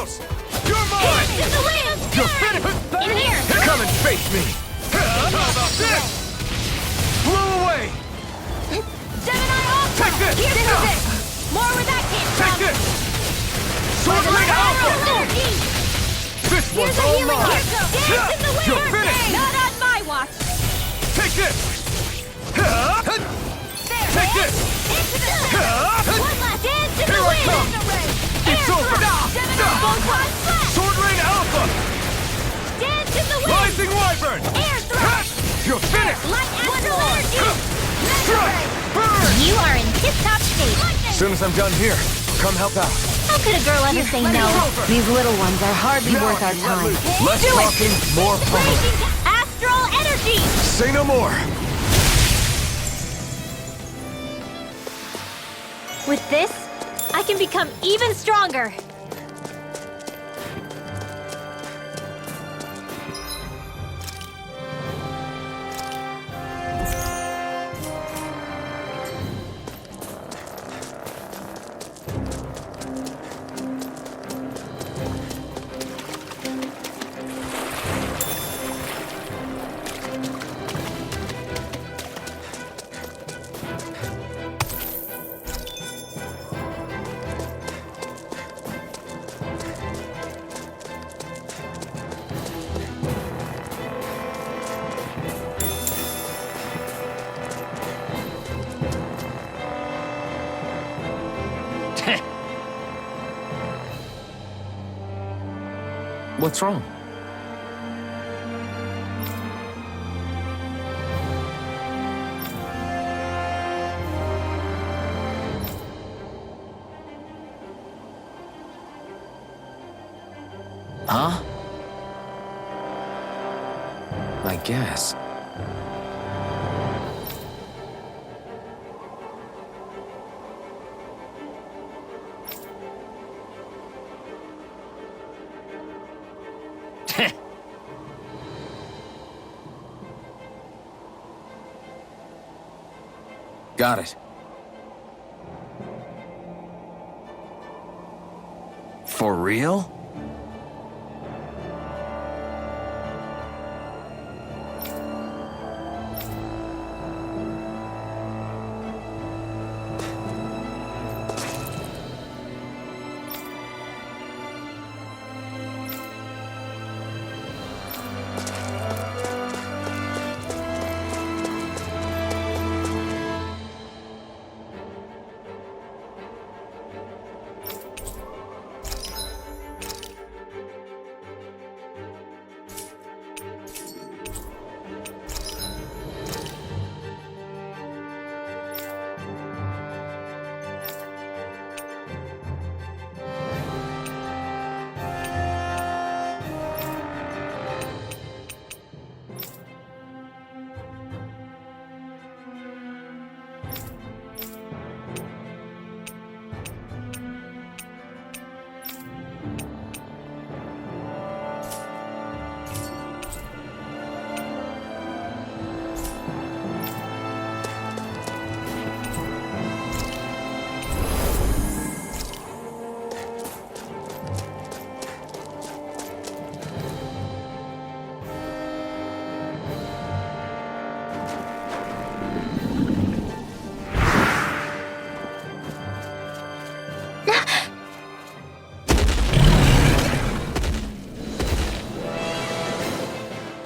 close! You're mine! In the wind! You're finished! In here! Come and face me! How about this? Blow away! Gemini Alpha! Take this! This is it! More where that came from! Take this! Sword Ring Alpha! This Here's one's a all healing mine! here! Dance in the wind! You're finished! Not on my watch! Take this! There! Take this! Into the center! One last! Dance in Here the I wind! come! It's over! Gemini Photon Slash! Sword Ring Alpha! Dance in the wind! Rising Wyvern! Air thrust! You're finished! Light astral energy! Strike! Burn! You are in tip-top shape. As soon as I'm done here, come help out. How could a girl ever say no? These little ones are hardly Now worth I our can let time. loose. Less talking, more pummeling. Raging astral energy! Say no more. With this, I can become even stronger. What's wrong? Huh? I guess. Got it. For real?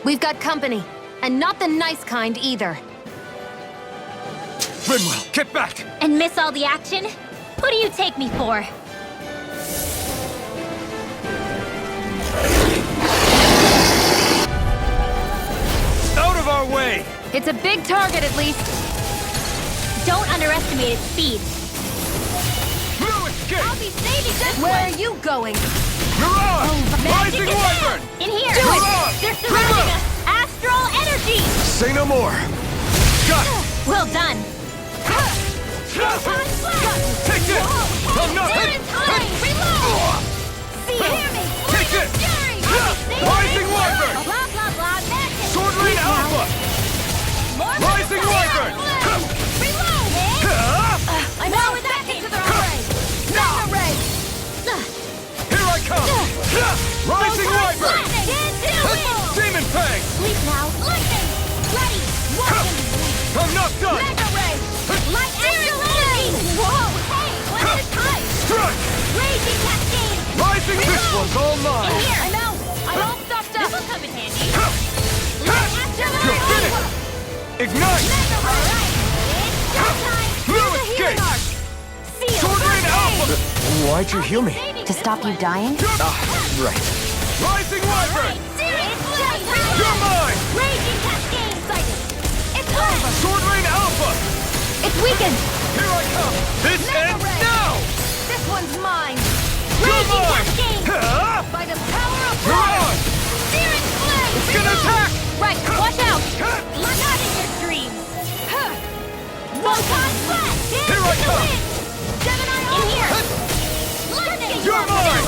We've got company, and not the nice kind either. Rimwell, get back! And miss all the action? Who do you take me for? Out of our way! It's a big target, at least. Don't underestimate its speed. No escape! I'll be saving this Where one! are you going? Mirage! Magic Rising is Wyvern! in here! Do it! They're surrounding us! Astral energy! Say no more! Got it! Well done! Take this! I'm not... There is time! Reload! See it! Hear me! Take this! Rising Wyvern! Blah, blah, blah, magic! Sword Ring Alpha! More Rising Wyvern! Reload! I know where that came from! Now! Here I come! Rising Wyvern! Demon Fang! Sleep now. Listen. Ready. Walk. I'm not done! Mega Ray. Light Astral Energy. Whoa. Hey. One at a time. Strike! Raging Cascade. Rising! This one's all mine! In here. I'm out. I'm all stopped up. This'll come in handy. Light Astral You're Energy. finished! Ignite! Mega Ray. It's showtime. No Here's a escape! healing arc. Seal. Sword Rain Alpha! Why'd you heal me? To stop you dying? Right. Rising Wyvern! It's showtime. You're mine! Raging Cascade. Sighted. It's over. Sword Rain Alpha! It's weakened! Here I come! This ends Ray. now! This one's mine. You're Raging mine! Cascade. Huh? By the power of You're water. on! Searing Flame. It's gonna attack! Right, watch out. Huh? Not in your dreams. Huh. Photon Blast. Here I come. Gemini in here. Lightning. You're mine.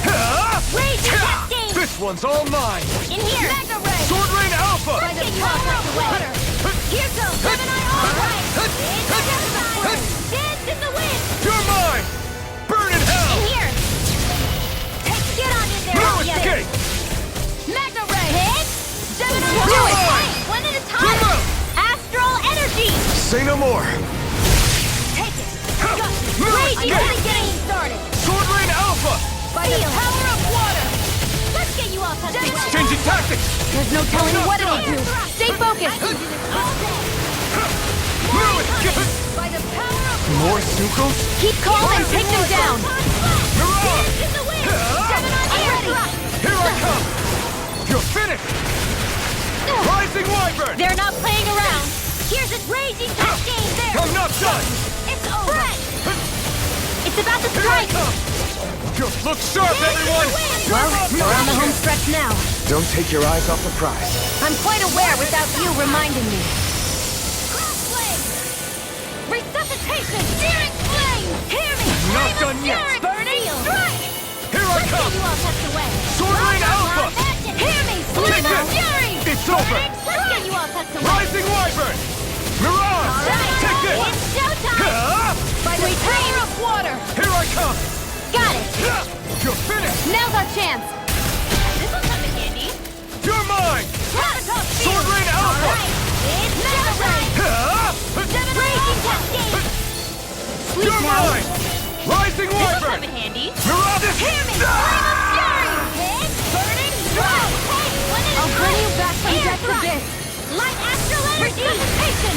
Huh? Raging Cascade. This one's all mine! In here. Mega Ray. Sword Rain Alpha! By the power of water. Here goes Gemini all right. It's Gemini. Dance in the wind. You're mine! Burn in hell! In here. Get on in there. No all yet. escape! Mega Ray. Hit. Gemini. Do Do it. it. One at a time. Come on. Astral Energy. Say no more! Take it. Huh. Go. No Raging escape! only getting started. Sword Rain Alpha! By the power of water. Let's get you all touched up. Exchanging tactics! There's no telling what it'll do. Stay focused! All day. No escape! By the power of More Sukos? Keep calm and take them down! Mirage! Dance in the wind. Huh? Gemini, I'm ready. Here I come! You're finished! Rising Wyvern! They're not playing around. Here's its raging cascade there. I'm not done! It's over. It's about to Here I strike. come! You look sharp, everyone! Well, we're on the home stretch now. Don't take your eyes off the prize. I'm quite aware without you reminding me. Crossblade. Resuscitation. Searing flame. Hear me. Not Flame of done yet. fury. Burning strike. Here I Let's come! get you all tucked away. Sword Rain Alpha! Hear me. Take Flame of this. fury. It's over! Let's get you all tucked away. Rising Wyvern! Mirage! All right. Take this! It's showtime. Huh? By the power of water. Here I come! Got it. You're finished! Now's our chance! This'll come in handy. You're mine! Sword Rain Alpha! It's Mega Ray. Huh? Raging Cascade. Sleep You're now! mine! Rising Wyvern! handy. Mirage! Hear me. Flame of fury. Hit. Burning strike. Hey, one at a I'll time. bring you back from Air death's thrust. abyss! Light astral energy. Resuscitation.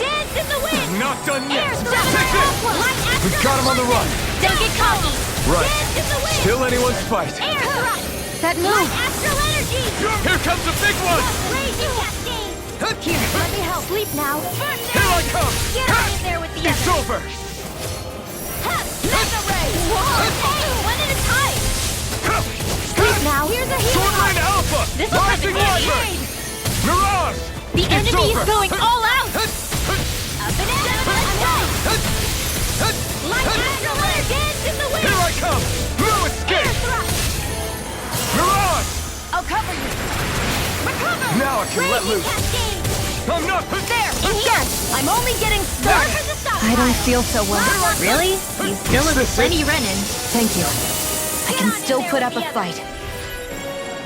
Dance in the wind. Not done Air yet! thrust. Take this! Light astral We've got him on the run! Don't get cocky. Right. Dance in the wind. Still anyone's fight! Air thrust. That Light move! astral energy. Here comes the big one! Raging cascade. Here, let me help. Sleep now. First Here I come! Get on in there with the It's others. over! Mega Ray. Whoa. Hey, one at a time. Sleep now. Here's a Sword healing Rain arc. Alpha! This'll come Rising in handy. Wyvern! Mirage! The It's enemy is over. going all out. Up and down. Light astral energy. Dance in the wind. Here I come! No Air escape! thrust. Mirage! I'll cover you. Recover. Now I can let Raging loose. cascade. I'm not... There, in here. I'm only getting started. Where's the stop I don't sign? feel so well. Really? You still have This plenty it? running. Thank you. I Get can on in still there put with up a the fight.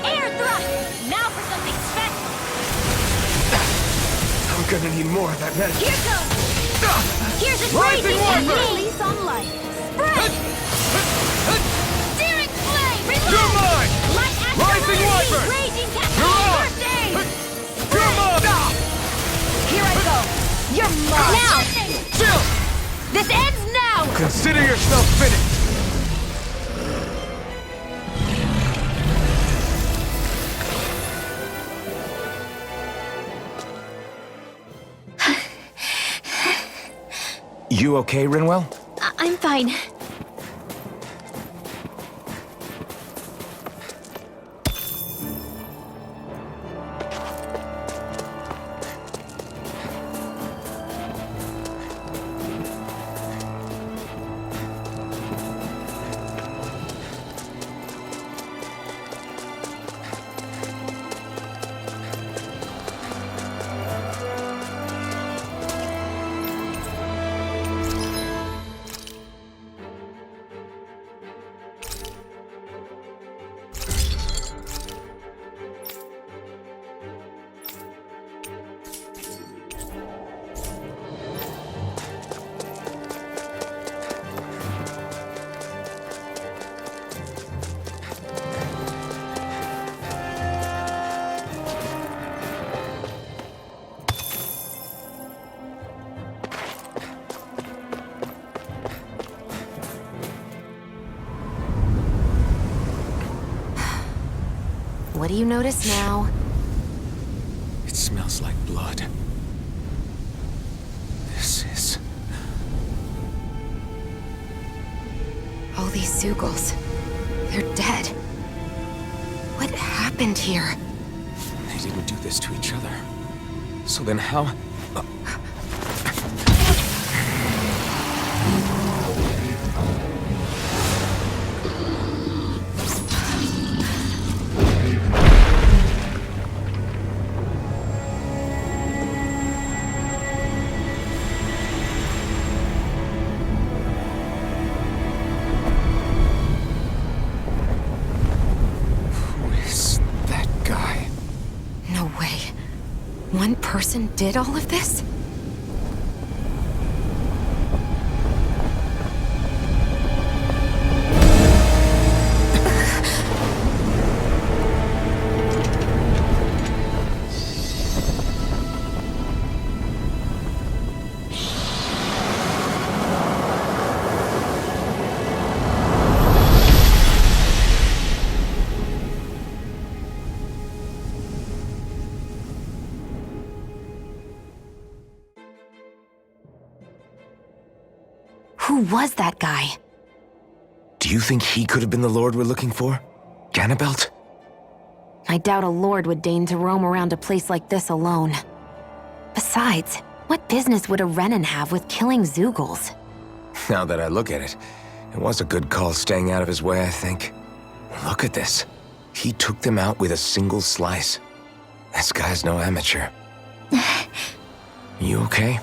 Air thrust. Now for something special. I'm gonna need more of that medicine. Here goes. Here's a Rising raging Wyvern. cascade. Release on light. Spread. Searing flame. Reload. You're mine! Light astral Rising energy. Wyvern. Raging cascade. Mirage. First aid. You're mine! Here I go! You're mine! Now. Chill! This ends now! Consider yourself finished! You okay, Rinwell? I'm fine. What do you notice now? It smells like blood. This is... All these Zeugles. They're dead. What happened here? They didn't do this to each other. So then how... One person did all of this? Who was that guy? Do you think he could have been the Lord we're looking for? Ganabelt? I doubt a lord would deign to roam around a place like this alone. Besides, what business would a Renan have with killing Zeugles? Now that I look at it, it was a good call staying out of his way, I think. Look at this. He took them out with a single slice. This guy's no amateur. You okay?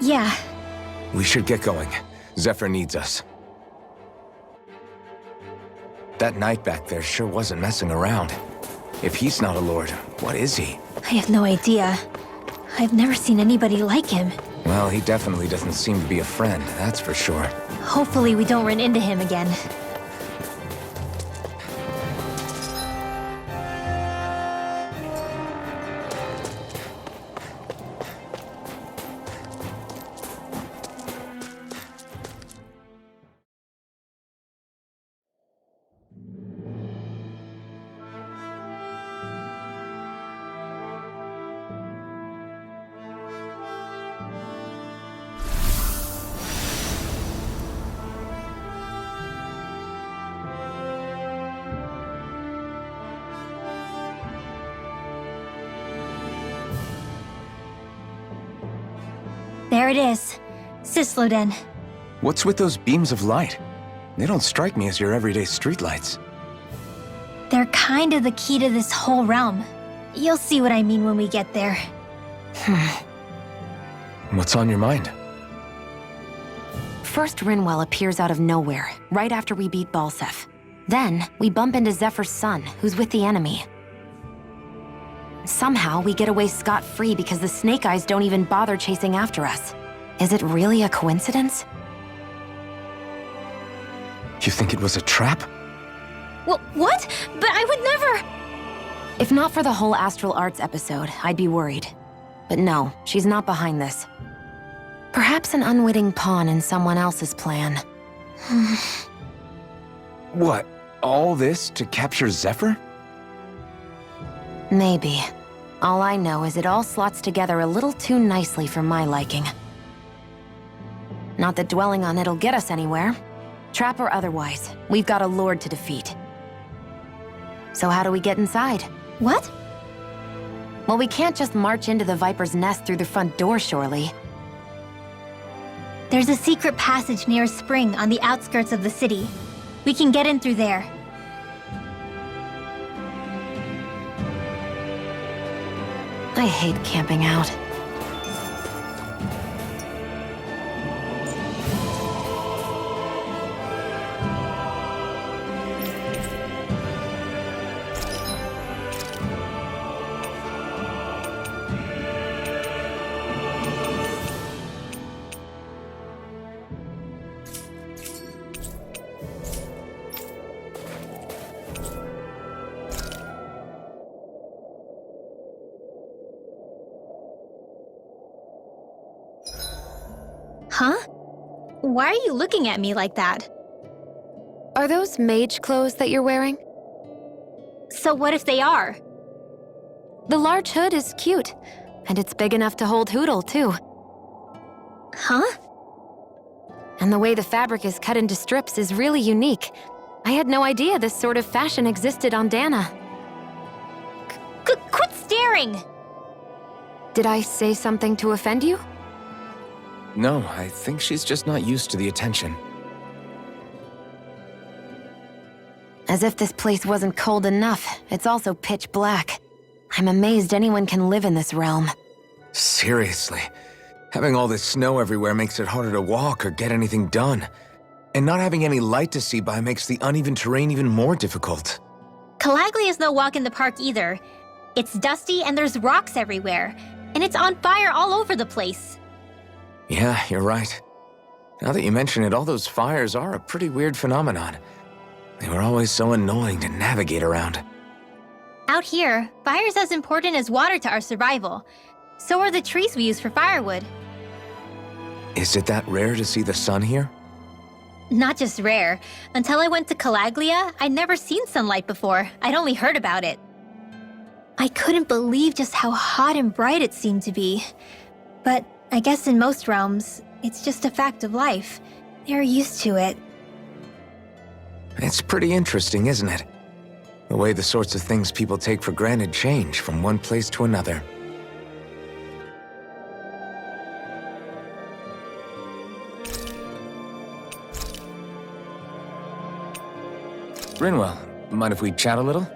Yeah. We should get going. Zephyr needs us. That knight back there sure wasn't messing around. If he's not a lord, what is he? I have no idea. I've never seen anybody like him. Well, he definitely doesn't seem to be a friend, that's for sure. Hopefully we don't run into him again. There it is. Cyslodia. What's with those beams of light? They don't strike me as your everyday streetlights. They're kind of the key to this whole realm. You'll see what I mean when we get there. What's on your mind? First, Rinwell appears out of nowhere, right after we beat Balseph. Then, we bump into Zephyr's son, who's with the enemy. Somehow, we get away scot-free because the Snake Eyes don't even bother chasing after us. Is it really a coincidence? You think it was a trap? What? But I would never... If not for the whole Astral Arts episode, I'd be worried. But no, she's not behind this. Perhaps an unwitting pawn in someone else's plan. What? All this to capture Zephyr? Maybe. All I know is it all slots together a little too nicely for my liking. Not that dwelling on it'll get us anywhere. Trap or otherwise, we've got a lord to defeat. So how do we get inside? What? Well, we can't just march into the Viper's nest through the front door, surely. There's a secret passage near a spring on the outskirts of the city. We can get in through there. I hate camping out. Huh? Why are you looking at me like that? Are those mage clothes that you're wearing? So what if they are? The large hood is cute, and it's big enough to hold Hootle, too. Huh? And the way the fabric is cut into strips is really unique. I had no idea this sort of fashion existed on Dana. Quit staring! Did I say something to offend you? No, I think she's just not used to the attention. As if this place wasn't cold enough, it's also pitch black. I'm amazed anyone can live in this realm. Seriously. Having all this snow everywhere makes it harder to walk or get anything done. And not having any light to see by makes the uneven terrain even more difficult. Calaglia is no walk in the park either. It's dusty and there's rocks everywhere. And it's on fire all over the place. Yeah, you're right. Now that you mention it, all those fires are a pretty weird phenomenon. They were always so annoying to navigate around. Out here, fire's as important as water to our survival. So are the trees we use for firewood. Is it that rare to see the sun here? Not just rare. Until I went to Calaglia, I'd never seen sunlight before. I'd only heard about it. I couldn't believe just how hot and bright it seemed to be. But I guess in most realms, it's just a fact of life. They're used to it. It's pretty interesting, isn't it? The way the sorts of things people take for granted change from one place to another. Rinwell, mind if we chat a little?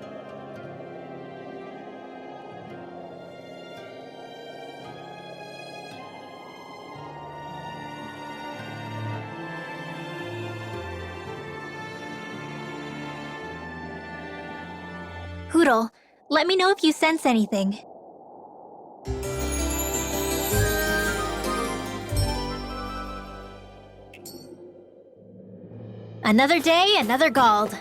Hootle, let me know if you sense anything. Another day, another Gald.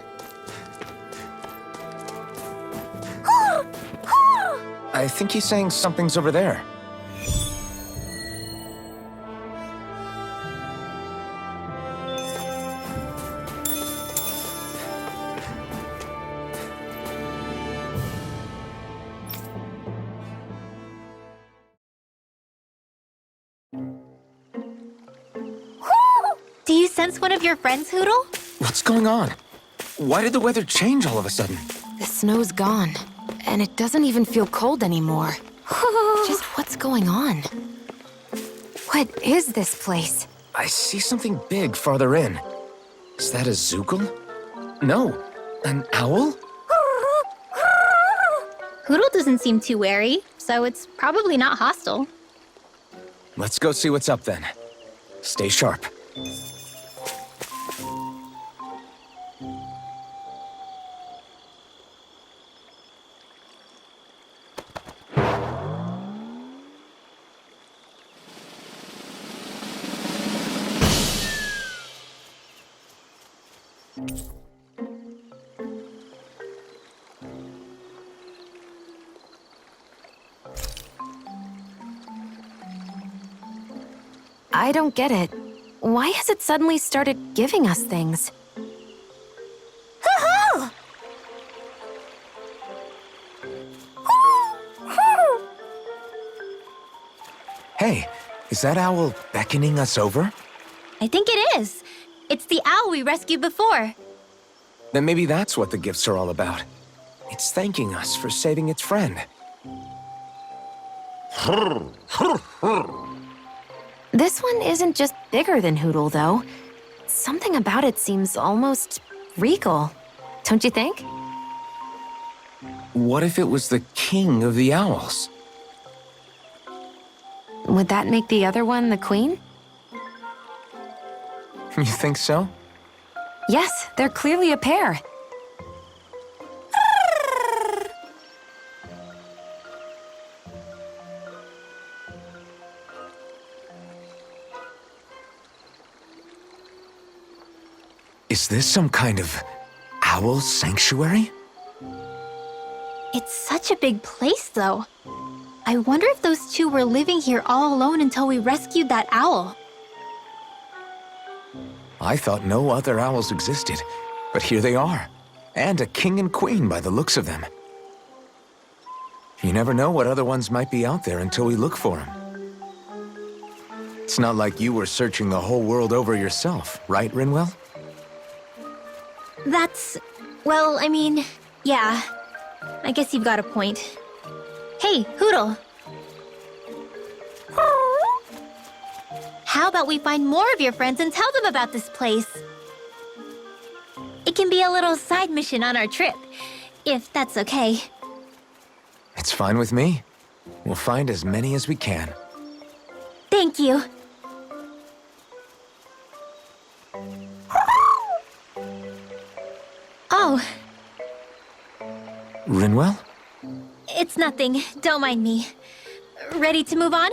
I think he's saying something's over there. Do you sense one of your friends, Hootle? What's going on? Why did the weather change all of a sudden? The snow's gone, and it doesn't even feel cold anymore. Just what's going on? What is this place? I see something big farther in. Is that a Zookle? No, an owl? Hootle doesn't seem too wary, so it's probably not hostile. Let's go see what's up then. Stay sharp. I don't get it. Why has it suddenly started giving us things? Hey, is that owl beckoning us over? I think it is. It's the owl we rescued before. Then maybe that's what the gifts are all about. It's thanking us for saving its friend. This one isn't just bigger than Hootle, though. Something about it seems almost regal. Don't you think? What if it was the king of the owls? Would that make the other one the queen? You think so? Yes, they're clearly a pair. Is this some kind of owl sanctuary? It's such a big place, though. I wonder if those two were living here all alone until we rescued that owl. I thought no other owls existed, but here they are. And a king and queen by the looks of them. You never know what other ones might be out there until we look for them. It's not like you were searching the whole world over yourself, right, Rinwell? That's... well, I mean, yeah. I guess you've got a point. Hey, Hoodle! How about we find more of your friends and tell them about this place? It can be a little side mission on our trip, if that's okay. It's fine with me. We'll find as many as we can. Thank you. Oh, Rinwell? it's nothing. Don't mind me. Ready to move on?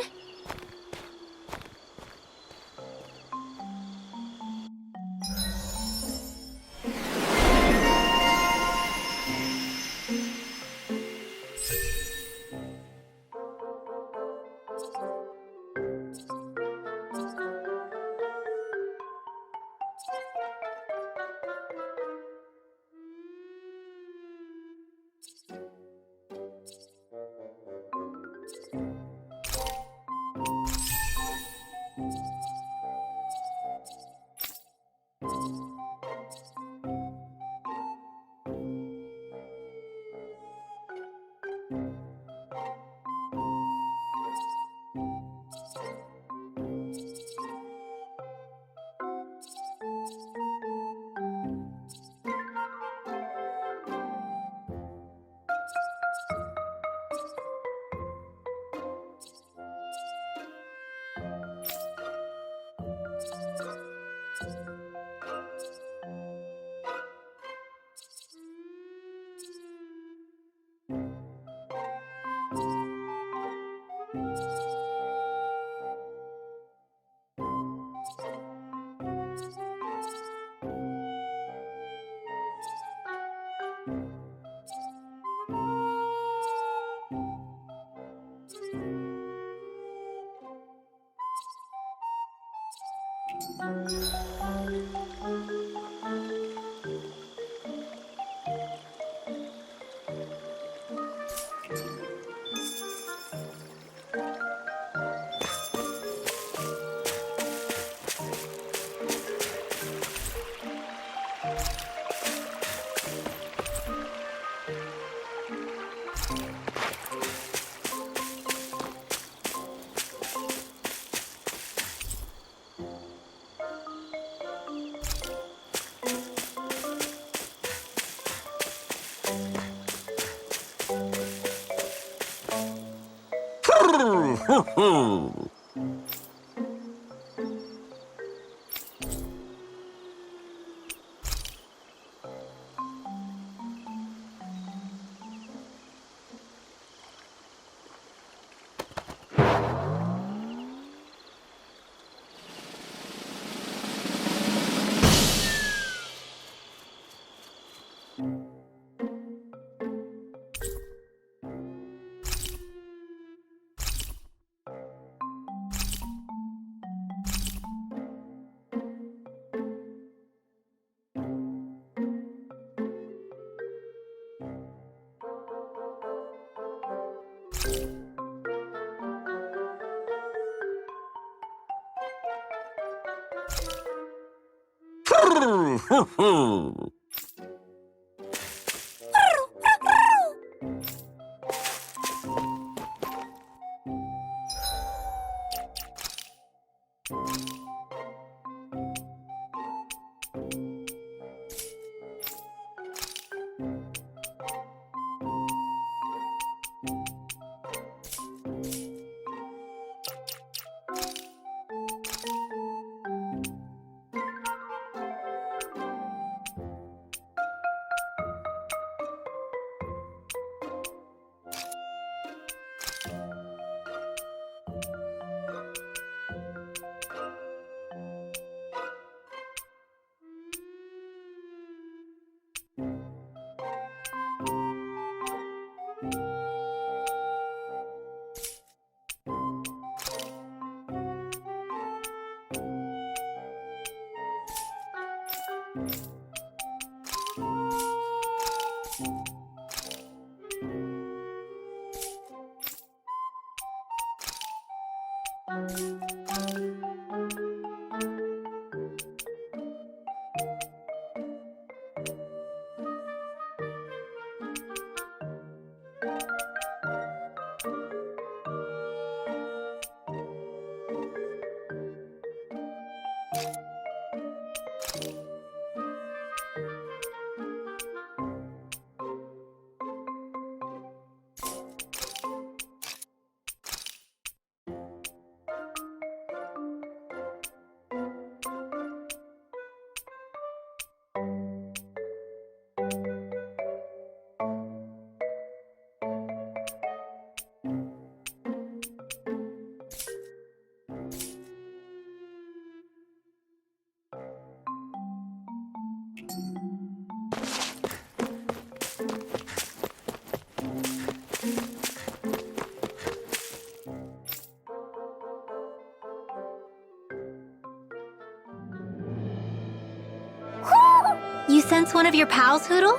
You sense one of your pals, Hoodle?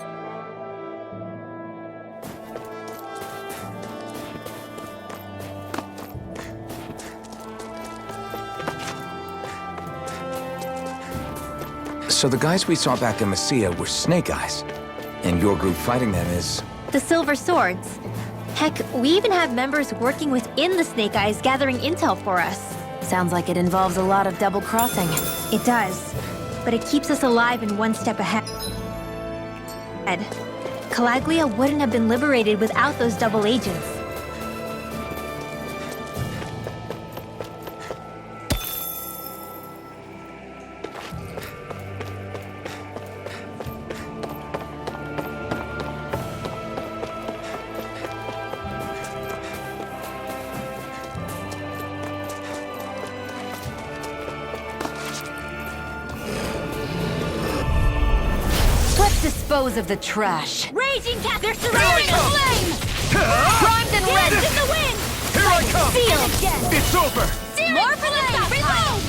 So the guys we saw back in Messia were Snake Eyes, and your group fighting them is... The Silver Swords. Heck, we even have members working within the Snake Eyes gathering intel for us. Sounds like it involves a lot of double-crossing. It does, but it keeps us alive and one step ahead. Calaglia wouldn't have been liberated without those double agents. Let's dispose of the trash. Raging Cat! They're surrounding the flame! Primed and ready! In the wind! Here I come! Sealed! It's over! More flame! Reload!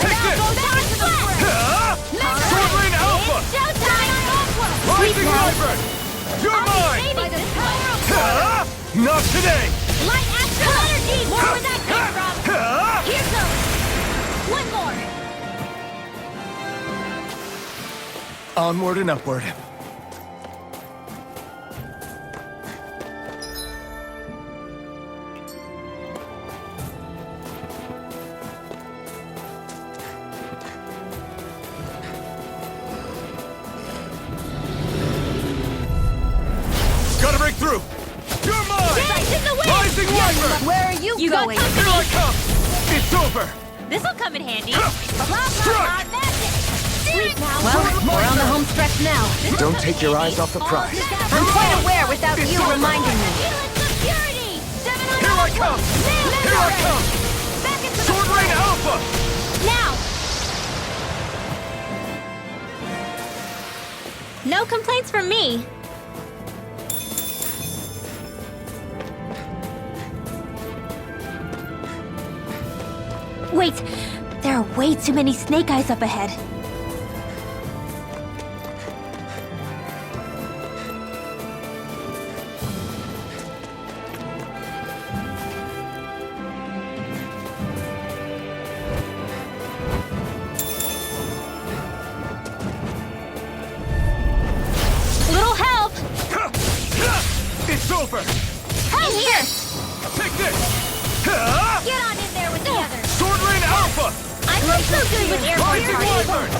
Take this! Sword Rain Alpha! Showtime! Rising Wyvern! You're mine! Not today! Light Astral Energy! More where that came from! Here goes! One more! Onward and upward. Gotta break through! You're mine! In the wind! Rising Wyvern! Where are you You got going? company. Here I come! It's over! This'll come in handy. Strike! Well, we're on the home stretch now. Don't take your eyes off the prize. I'm quite aware without you reminding me. Here I come! Here I come! Sword Rain Alpha! Now! No complaints from me. Wait, there are way too many Snake Eyes up ahead. Little help! It's over! I'm here! Take this! Get on in there with the others! Sword Rain Alpha! I'm not so good with airborne Rising targets. Wyvern!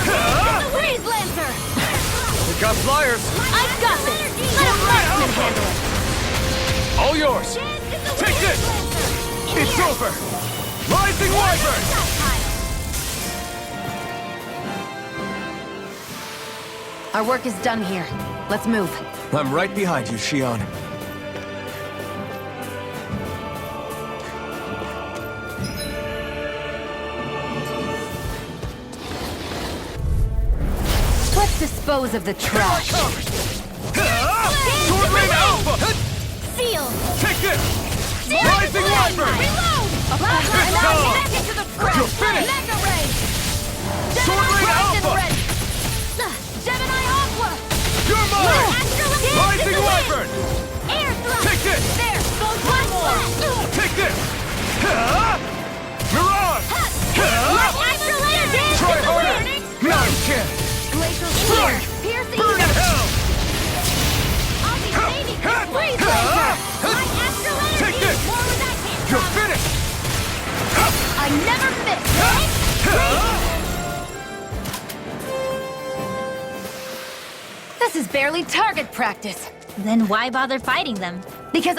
The Breeze Lancer! We got flyers! I've got this! Let a marksman handle it! All yours! Take this! It's over! Rising Wyvern! Our work is done here. Let's move. I'm right behind you, Shion. Let's dispose of the trash. Sword Rain Alpha! Seal! Take this! Rising Wyvern! Reload! It's gone! Back into the front! You're finished! Mega Ray! Sword Rain Alpha! Gemini Aqua! You're mine! Astral Rising Wyvern! Air thrust! Take this! There! Goes one more! Take this! Mirage! Astral Energy! Try harder! Nine chance! Glacial Sword! Piercing! Burn in hell! I'll be saving this Breeze Laser! My Astral Energy! Take this! More where that came You're from! finished! I never miss! Breeze This is barely target practice. Then why bother fighting them? Because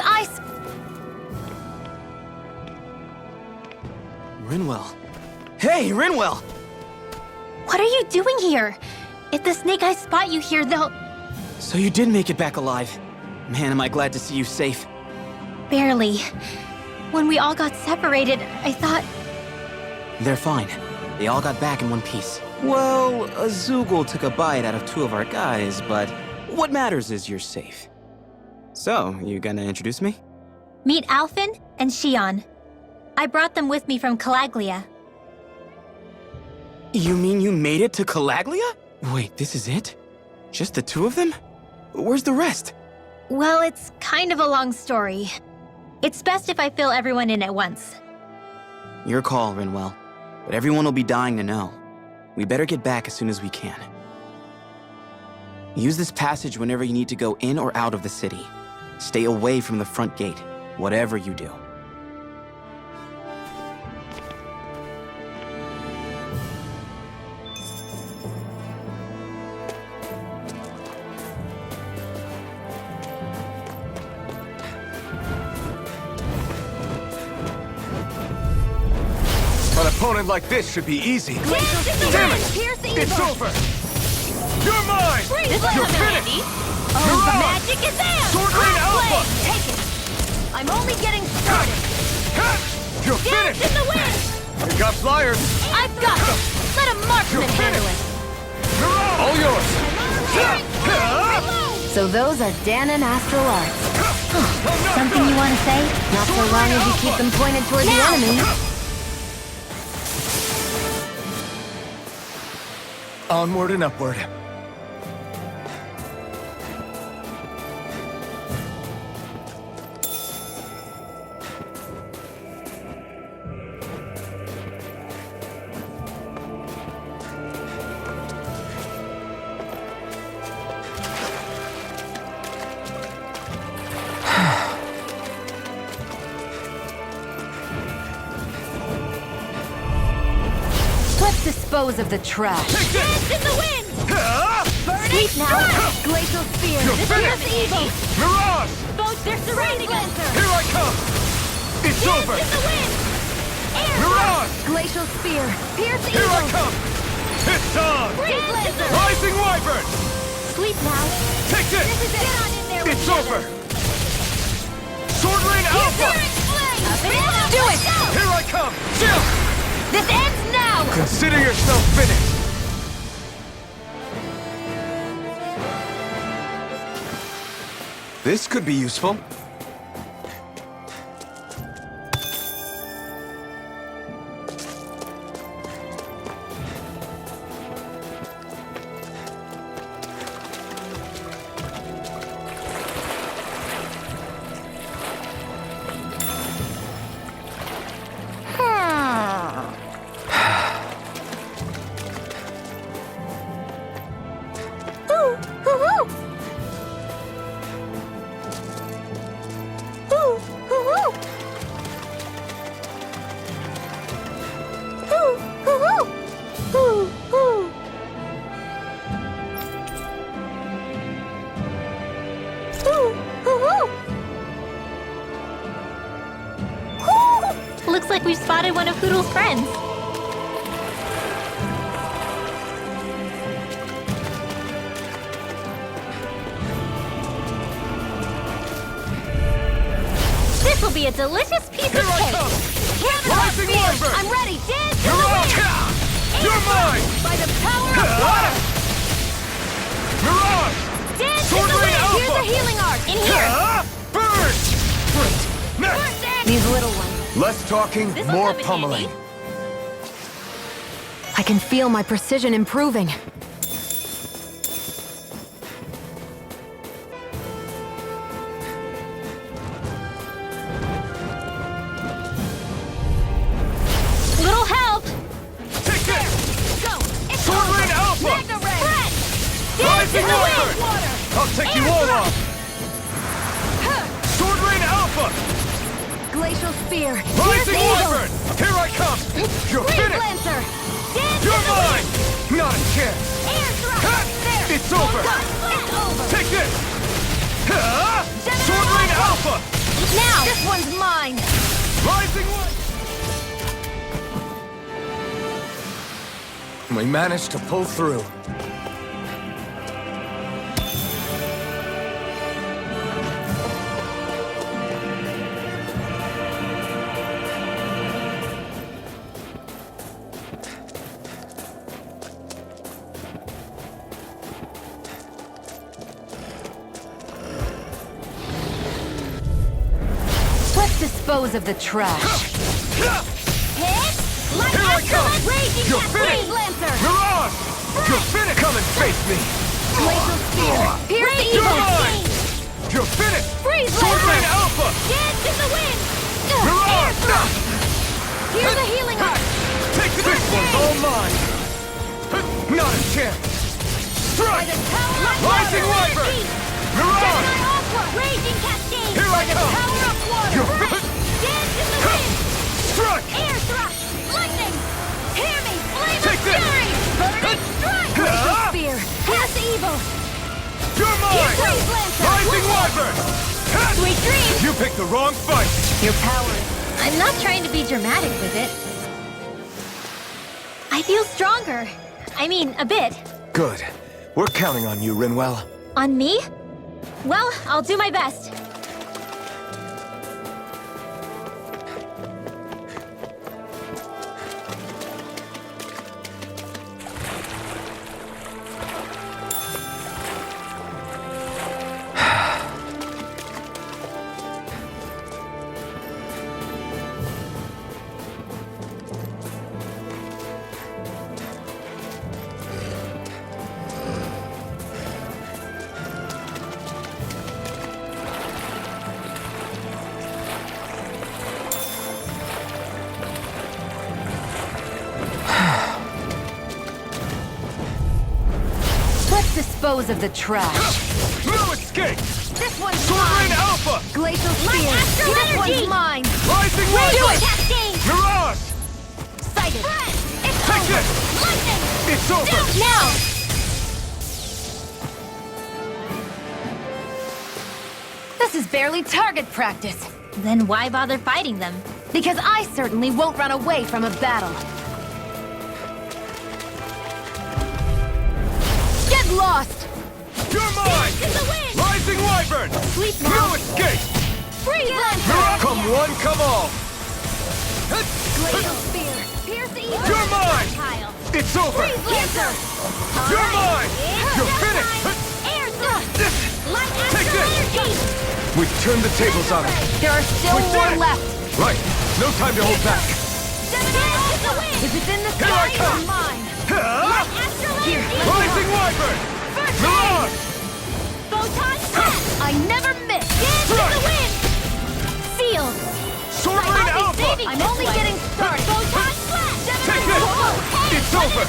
Rinwell. Hey, Rinwell! What are you doing here? If the Snake Eyes spot you here, they'll... So you did make it back alive. Man, am I glad to see you safe. Barely. When we all got separated, I thought... They're fine. They all got back in one piece. Well, a Zoogle took a bite out of 2 of our guys, but what matters is you're safe. So, you gonna introduce me? Meet Alphen and Shion. I brought them with me from Calaglia. You mean you made it to Calaglia? Wait, this is it? Just the 2 of them? Where's the rest? Well, it's kind of a long story. It's best if I fill everyone in at once. Your call, Rinwell. But everyone will be dying to know. We better get back as soon as we can. Use this passage whenever you need to go in or out of the city. Stay away from the front gate, whatever you do. An opponent like this should be easy. Damn it! It's over! You're mine! You're finished! Mirage! magic is there! Sword Rain Alpha! Take it! I'm only getting started! You're Dance finished! in the wind! You got flyers! I've got this! Let a marksman You're handle finished! it! All yours! So those are Dan and Astral Arts. Something you want to say? Not so long as you keep them pointed toward the enemy. Onward and upward. Let's dispose of the trash. Dance in the wind! Burning Sleep now. strike! Glacial Spear. You're This finished! is evil. Mirage! Both they're surrounding us! Here I come! It's Dance over! in the wind! Air Mirage! Glacial Spear. Pierce Here I evil. come! It's on! Dance in the wind! Rising Wyvern! Sleep now. Take this! This is it! Get on in there with It's the over! others. Sword Rain Alpha! Endurance flame! Do it! Here I come! Chill! This ends now! Consider yourself finished! This could be useful. Looks like we've spotted one of Hoodle's friends. This will be a delicious piece Here of I cake. come! Hear the Rising spear. Wyvern! I'm ready. Dance in the Mirage! wind. You're mine! By the power of water. Mirage! Dance Sword in the Rain wind. Alpha! Here's a healing art. In here. Burn! Next! These little ones. Less talking, This'll more come in pummeling. handy. I can feel my precision improving. Little help! Take this! Go! It's Sword over! Rain Alpha! Mega Ray! Rising Wyvern! Water! I'll take you all on! Sword Rain Alpha! Glacial Spear. Rising Pierce evil. Wyvern! Here I come! You're Blade finished! Lancer. Dance You're in the mine! wind! Not a chance! Air drop! Ha! There! It's over! It's over! Take this! Sword Rain Alpha! Now! This one's mine! Rising Light! We managed to pull through. Let's dispose of the trash. Hit! Light Here I come! Raging You're Cascade finished! Lancer! Mirage! You're finished! Come and face me! Glacial Spear! Pierce the You're evil! mine! You're finished! Freeze Sword Rain Lancer! Alpha! Dance in the wind! Mirage! Here's a healing arm! Take this one's all mine! Not a chance! Strike! Rising Wyvern! Mirage! Raging Cascade! Here I come! Power of water! You're Dance in the wind! Strike! Air thrust! Lightning! Hear me! Flame Take of this! fury! Burning strike! Glacial Spear! Pass evil! You're mine! Freeze Lancer! Rising Wyvern! Sweet dreams! You picked the wrong fight! Your power. I'm not trying to be dramatic with it. I feel stronger. I mean, a bit. Good. We're counting on you, Rinwell. On me? Well, I'll do my best. Let's dispose of the trash. No escape! This one's Sword Rain mine! Alpha! Glacial Spear! Astral This Energy! one's mine! Rising Do it, Wyvern! Cascade! Mirage! Sighted! It's Take over! this! Lightning! It's over! Down now! This is barely target practice. Then why bother fighting them? Because I certainly won't run away from a battle. Get lost! You're mine! In the wind! Rising Wyvern! Sleep No now! escape! Freeze Lancer! Mirage! Come one, come all! Glacial Spear! Pierce the evil! You're mine! Pile! It's over! Freeze Lancer! You're mine! You're That's finished! mine. Air thrust! Light Take astral this! energy! We've turned the tables on him. There are still We did more it! left. Right! No time to hold back! Dance in the wind! If it's in the Here I sky, come! it's mine. Ha! Astral Here. energy! Rising Wyvern! First Mirage! Photon blast! I never miss. Dance in the Strike! wind! Sealed! Sword Rain I'll be Alpha! saving I'm this only one. getting started. Photon blast! Take this! It's over!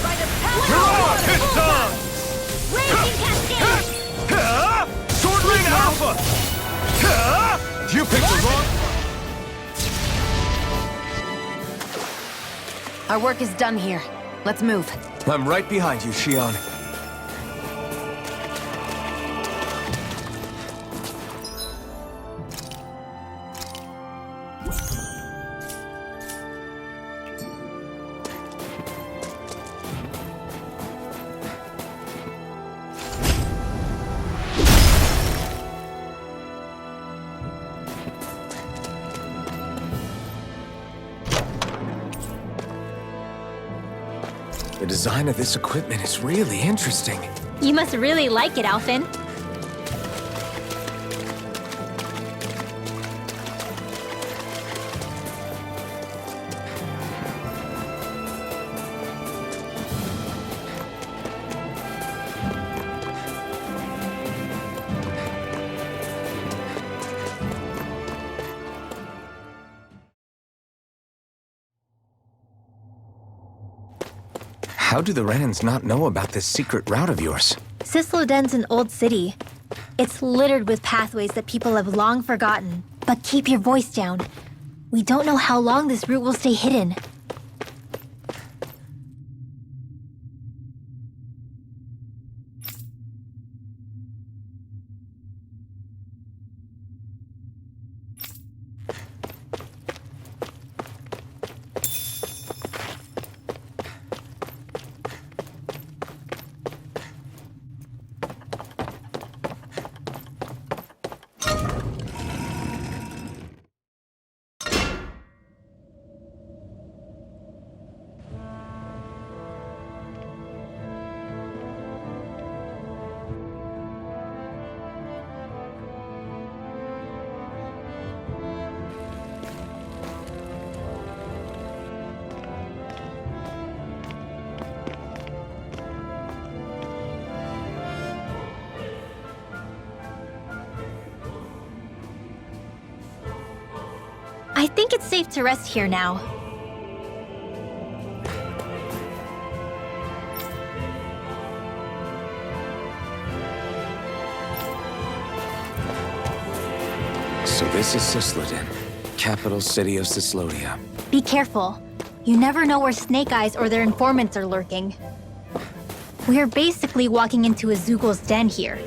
By the power Mirage! of It's on! Raging Cascade! Ha! Sword Rain Alpha! Ha! You picked the wrong... Our work is done here. Let's move. I'm right behind you, Shion. The design of this equipment is really interesting. You must really like it, Alphen. How do the Renans not know about this secret route of yours? Cyslodia's an old city. It's littered with pathways that people have long forgotten. But keep your voice down. We don't know how long this route will stay hidden. I think it's safe to rest here now. So this is Cyslodia, capital city of Cyslodia. Be careful. You never know where Snake Eyes or their informants are lurking. We're basically walking into a Zoogl's den here.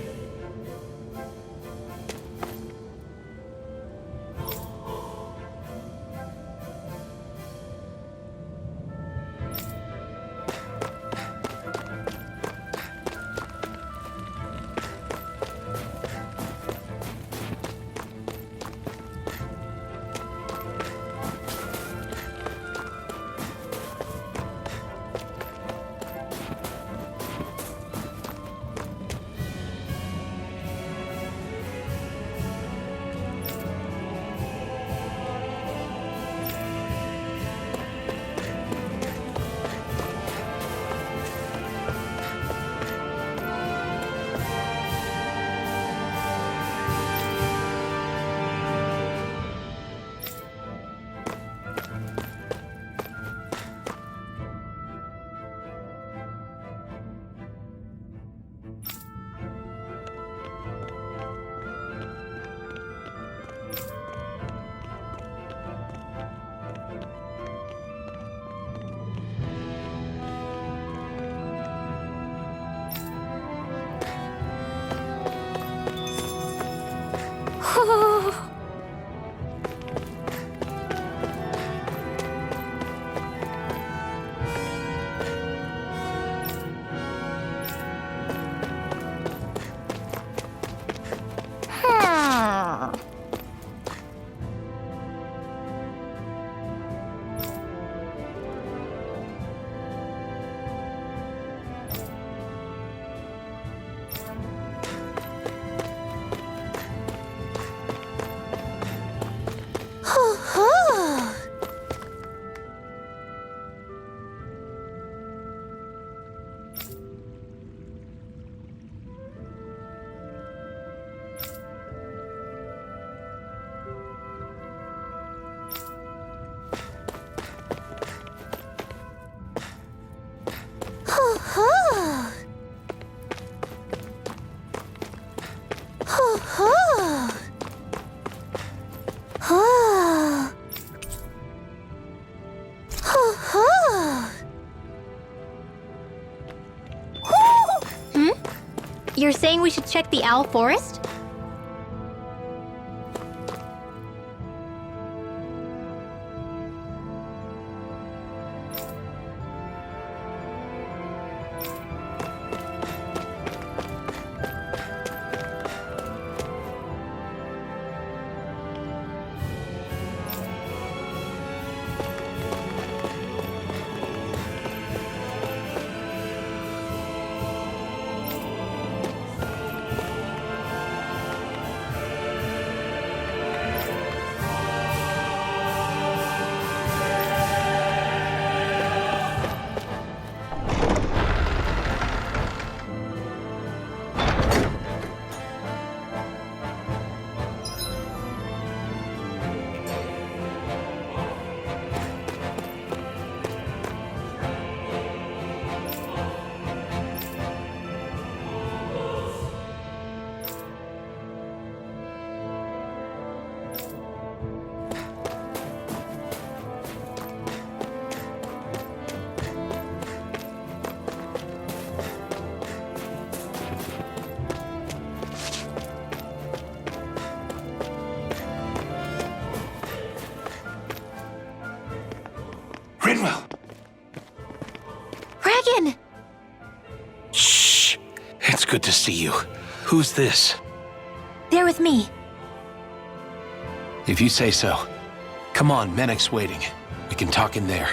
You're saying we should check the Owl Forest? Rinwell! Regan! Shh! It's good to see you. Who's this? They're with me. If you say so. Come on, Menek's waiting. We can talk in there.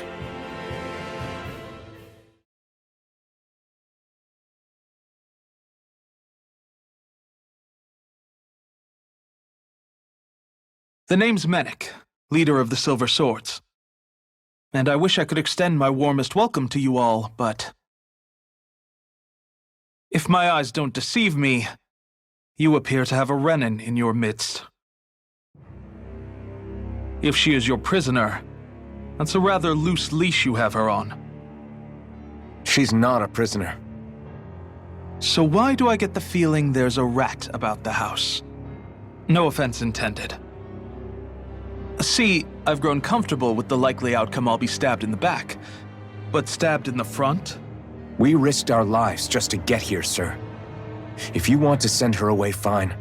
The name's Menek, leader of the Silver Swords. And I wish I could extend my warmest welcome to you all, but if my eyes don't deceive me, you appear to have a Renin in your midst. If she is your prisoner, that's a rather loose leash you have her on. She's not a prisoner. So why do I get the feeling there's a rat about the house? No offense intended. See, I've grown comfortable with the likely outcome I'll be stabbed in the back. But stabbed in the front? We risked our lives just to get here, sir. If you want to send her away, fine.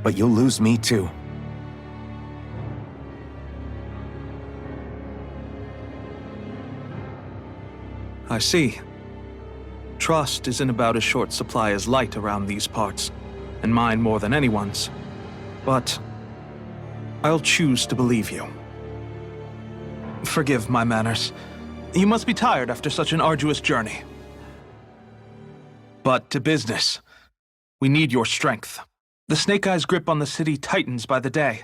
But you'll lose me too. I see. Trust isn't about as short supply as light around these parts, and mine more than anyone's. But I'll choose to believe you. Forgive my manners. You must be tired after such an arduous journey. But to business. We need your strength. The Snake Eyes' grip on the city tightens by the day.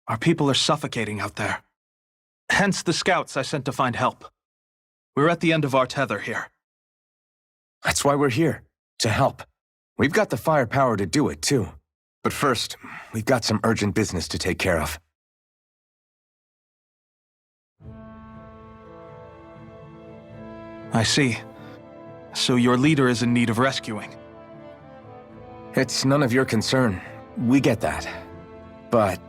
Our people are suffocating out there. Hence the scouts I sent to find help. We're at the end of our tether here. That's why we're here, to help. We've got the firepower to do it, too. But first, we've got some urgent business to take care of. I see. So your leader is in need of rescuing. It's none of your concern. We get that. But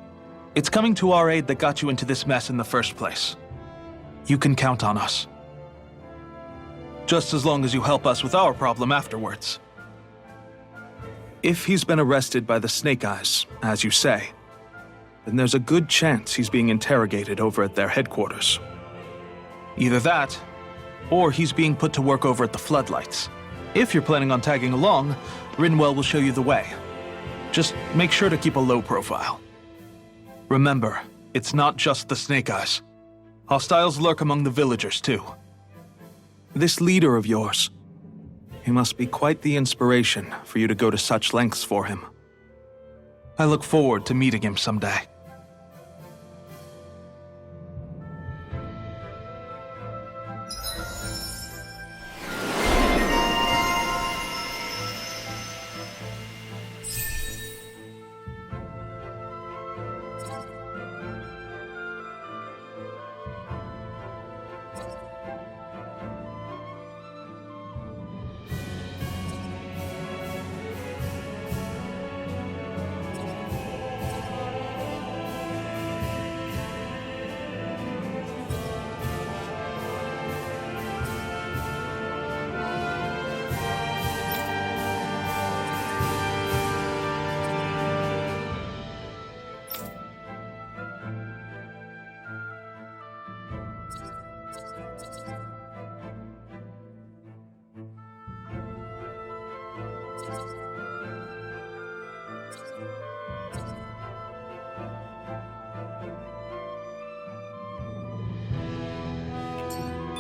It's coming to our aid that got you into this mess in the first place. You can count on us. Just as long as you help us with our problem afterwards. If he's been arrested by the Snake Eyes, as you say, then there's a good chance he's being interrogated over at their headquarters. Either that, or he's being put to work over at the Floodlights. If you're planning on tagging along, Rinwell will show you the way. Just make sure to keep a low profile. Remember, it's not just the Snake Eyes. Hostiles lurk among the villagers, too. This leader of yours, he must be quite the inspiration for you to go to such lengths for him. I look forward to meeting him someday.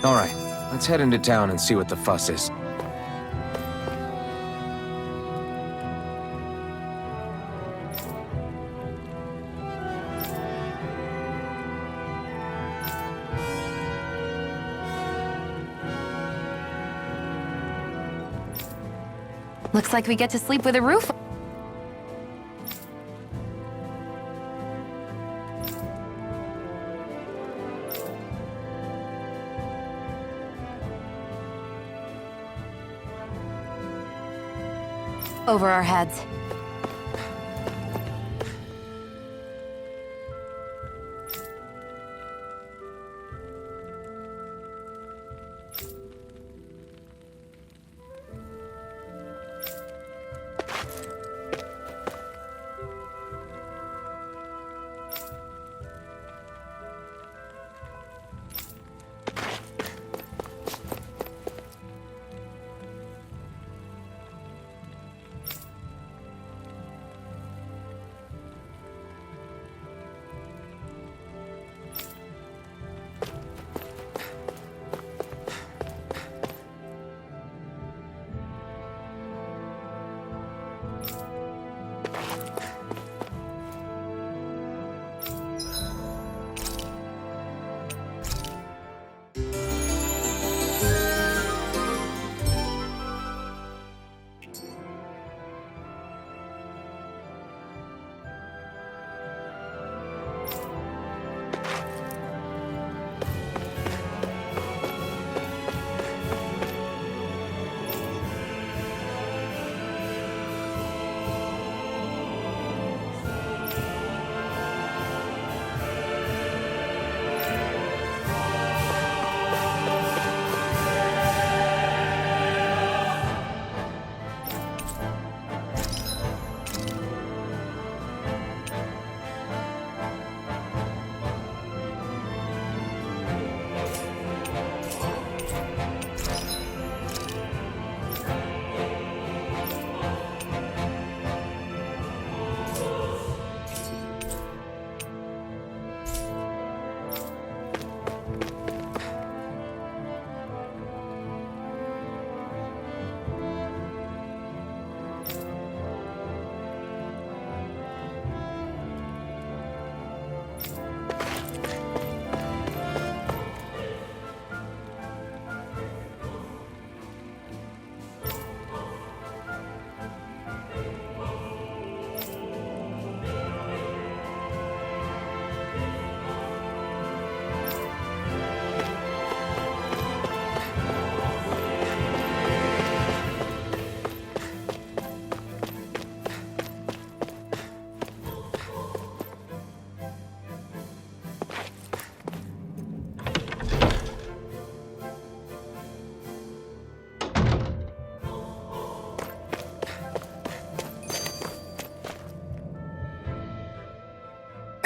all right, let's head into town and see what the fuss is. Looks like we get to sleep with a roof. Over our heads.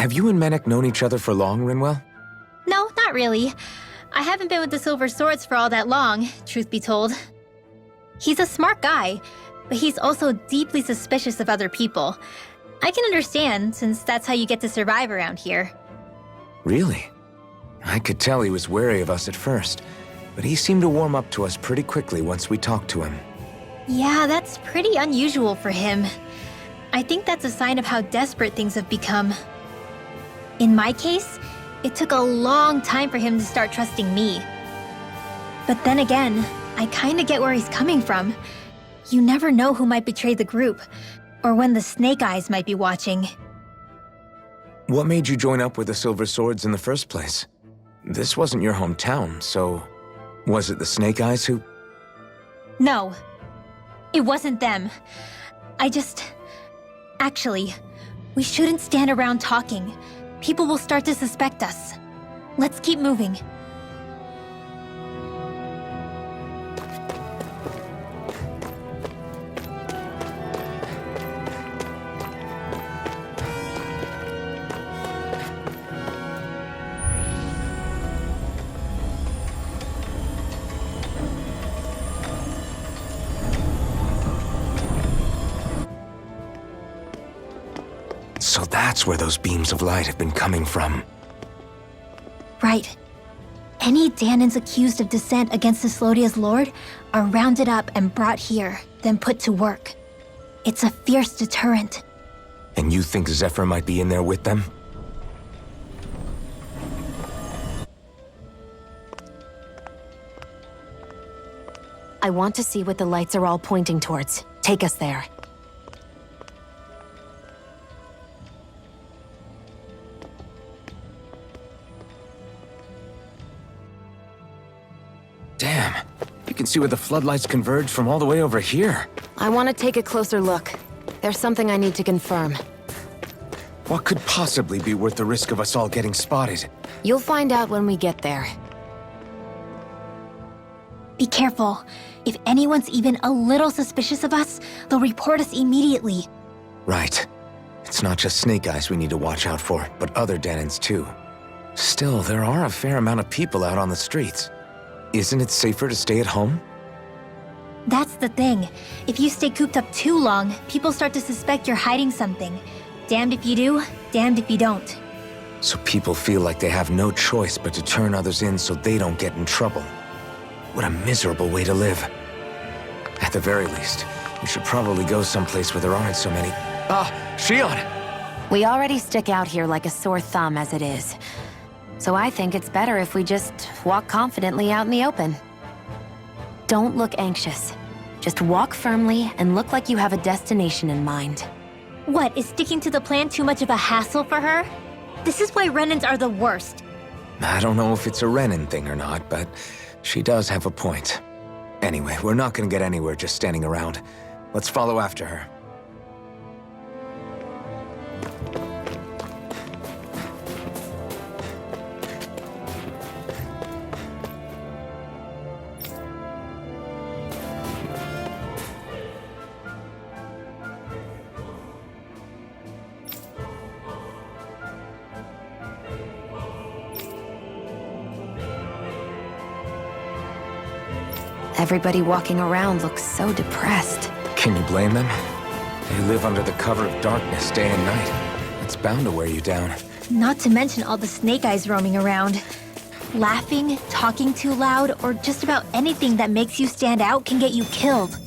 Have you and Menek known each other for long, Rinwell? No, not really. I haven't been with the Silver Swords for all that long, truth be told. He's a smart guy, but he's also deeply suspicious of other people. I can understand, since that's how you get to survive around here. Really? I could tell he was wary of us at first, but he seemed to warm up to us pretty quickly once we talked to him. Yeah, that's pretty unusual for him. I think that's a sign of how desperate things have become. In my case, it took a long time for him to start trusting me. But then again, I kinda get where he's coming from. You never know who might betray the group, or when the Snake Eyes might be watching. What made you join up with the Silver Swords in the first place? This wasn't your hometown, so... Was it the Snake Eyes who... No, it wasn't them. Actually, we shouldn't stand around talking. People will start to suspect us. Let's keep moving. So that's where those beams of light have been coming from. Right. Any Danans accused of dissent against Cyslodia's lord are rounded up and brought here, then put to work. It's a fierce deterrent. And you think Zephyr might be in there with them? I want to see what the lights are all pointing towards. Take us there. Damn. You can see where the floodlights converge from all the way over here. I want to take a closer look. There's something I need to confirm. What could possibly be worth the risk of us all getting spotted? You'll find out when we get there. Be careful. If anyone's even a little suspicious of us, they'll report us immediately. Right. It's not just Snake Eyes we need to watch out for, but other Danans too. Still, there are a fair amount of people out on the streets. Isn't it safer to stay at home? That's the thing. If you stay cooped up too long, people start to suspect you're hiding something. Damned if you do, damned if you don't. So people feel like they have no choice but to turn others in so they don't get in trouble. What a miserable way to live. At the very least, we should probably go someplace where there aren't so many... Shion! We already stick out here like a sore thumb as it is. So I think it's better if we just walk confidently out in the open. Don't look anxious. Just walk firmly and look like you have a destination in mind. What, is sticking to the plan too much of a hassle for her? This is why Renans are the worst. I don't know if it's a Renan thing or not, but she does have a point. Anyway, we're not gonna get anywhere just standing around. Let's follow after her. Everybody walking around looks so depressed. Can you blame them? They live under the cover of darkness day and night. It's bound to wear you down. Not to mention all the Snake Eyes roaming around. Laughing, talking too loud, or just about anything that makes you stand out can get you killed.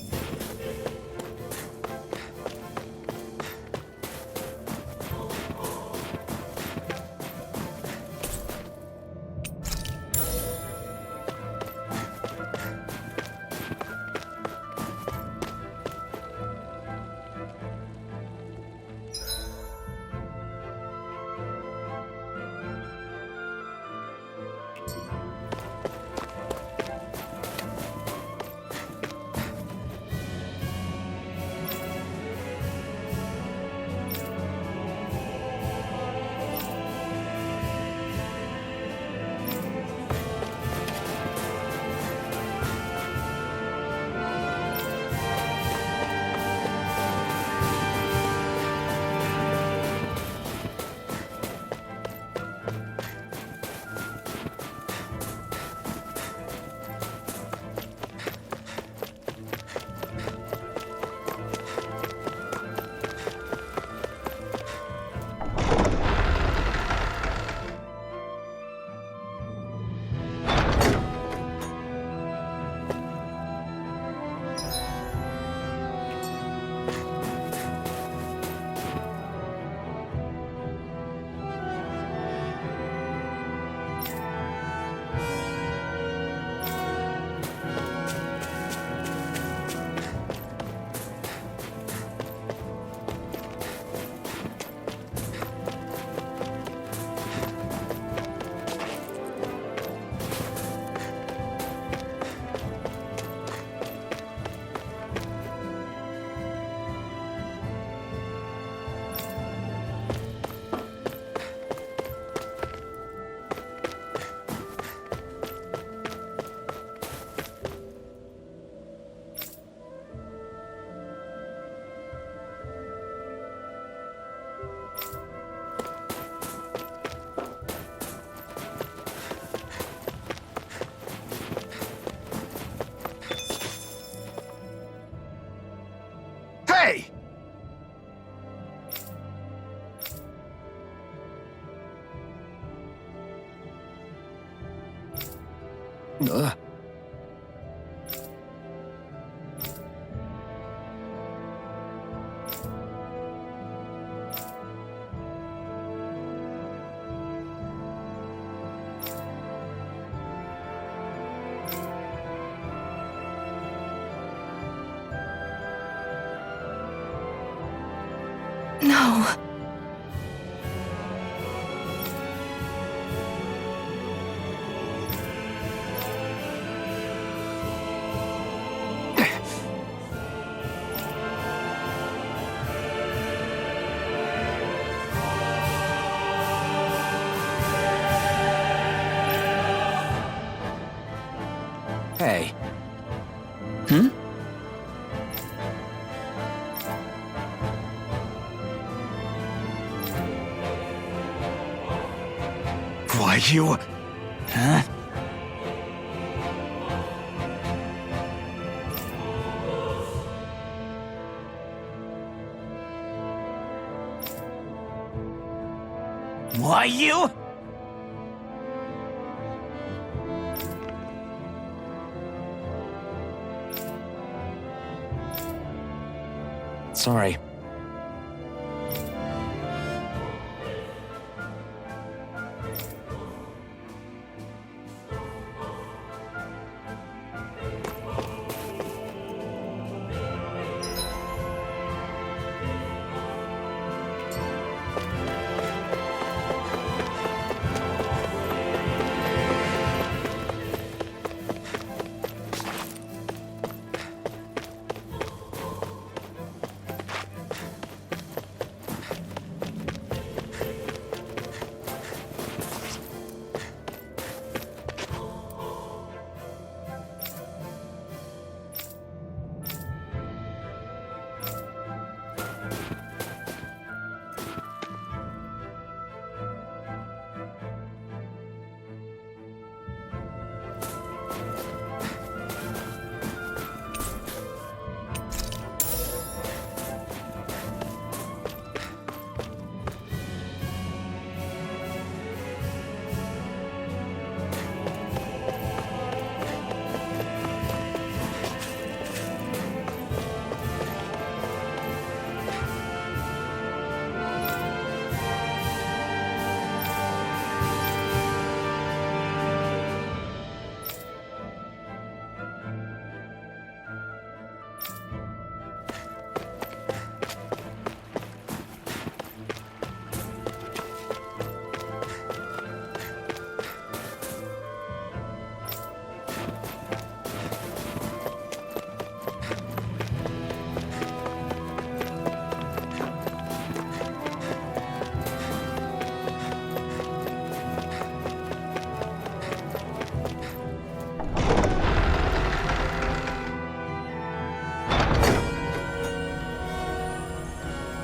Hey! No. Hey. Why, you... Huh? Why, you... Sorry.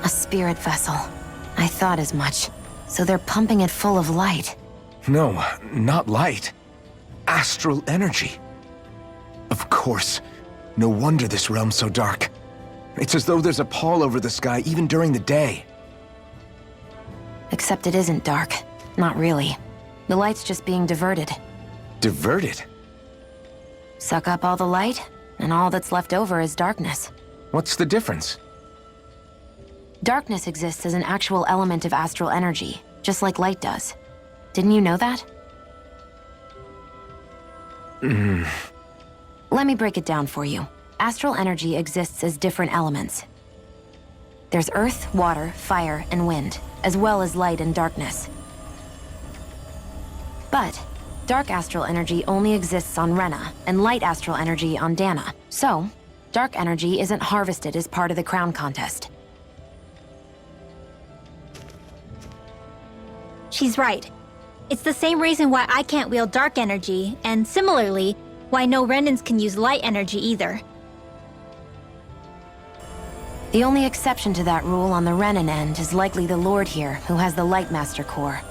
A spirit vessel. I thought as much. So they're pumping it full of light. No, not light. Astral energy. Of course. No wonder this realm's so dark. It's as though there's a pall over the sky even during the day. Except it isn't dark. Not really. The light's just being diverted. Diverted? Suck up all the light, and all that's left over is darkness. What's the difference? Darkness exists as an actual element of astral energy, just like light does. Didn't you know that? Let me break it down for you. Astral energy exists as different elements. There's earth, water, fire, and wind, as well as light and darkness. But dark astral energy only exists on Rena, and light astral energy on Dana. So, dark energy isn't harvested as part of the crown contest. She's right. It's the same reason why I can't wield dark energy, and similarly, why no Renans can use light energy either. The only exception to that rule on the Renan end is likely the Lord here, who has the Light Master core.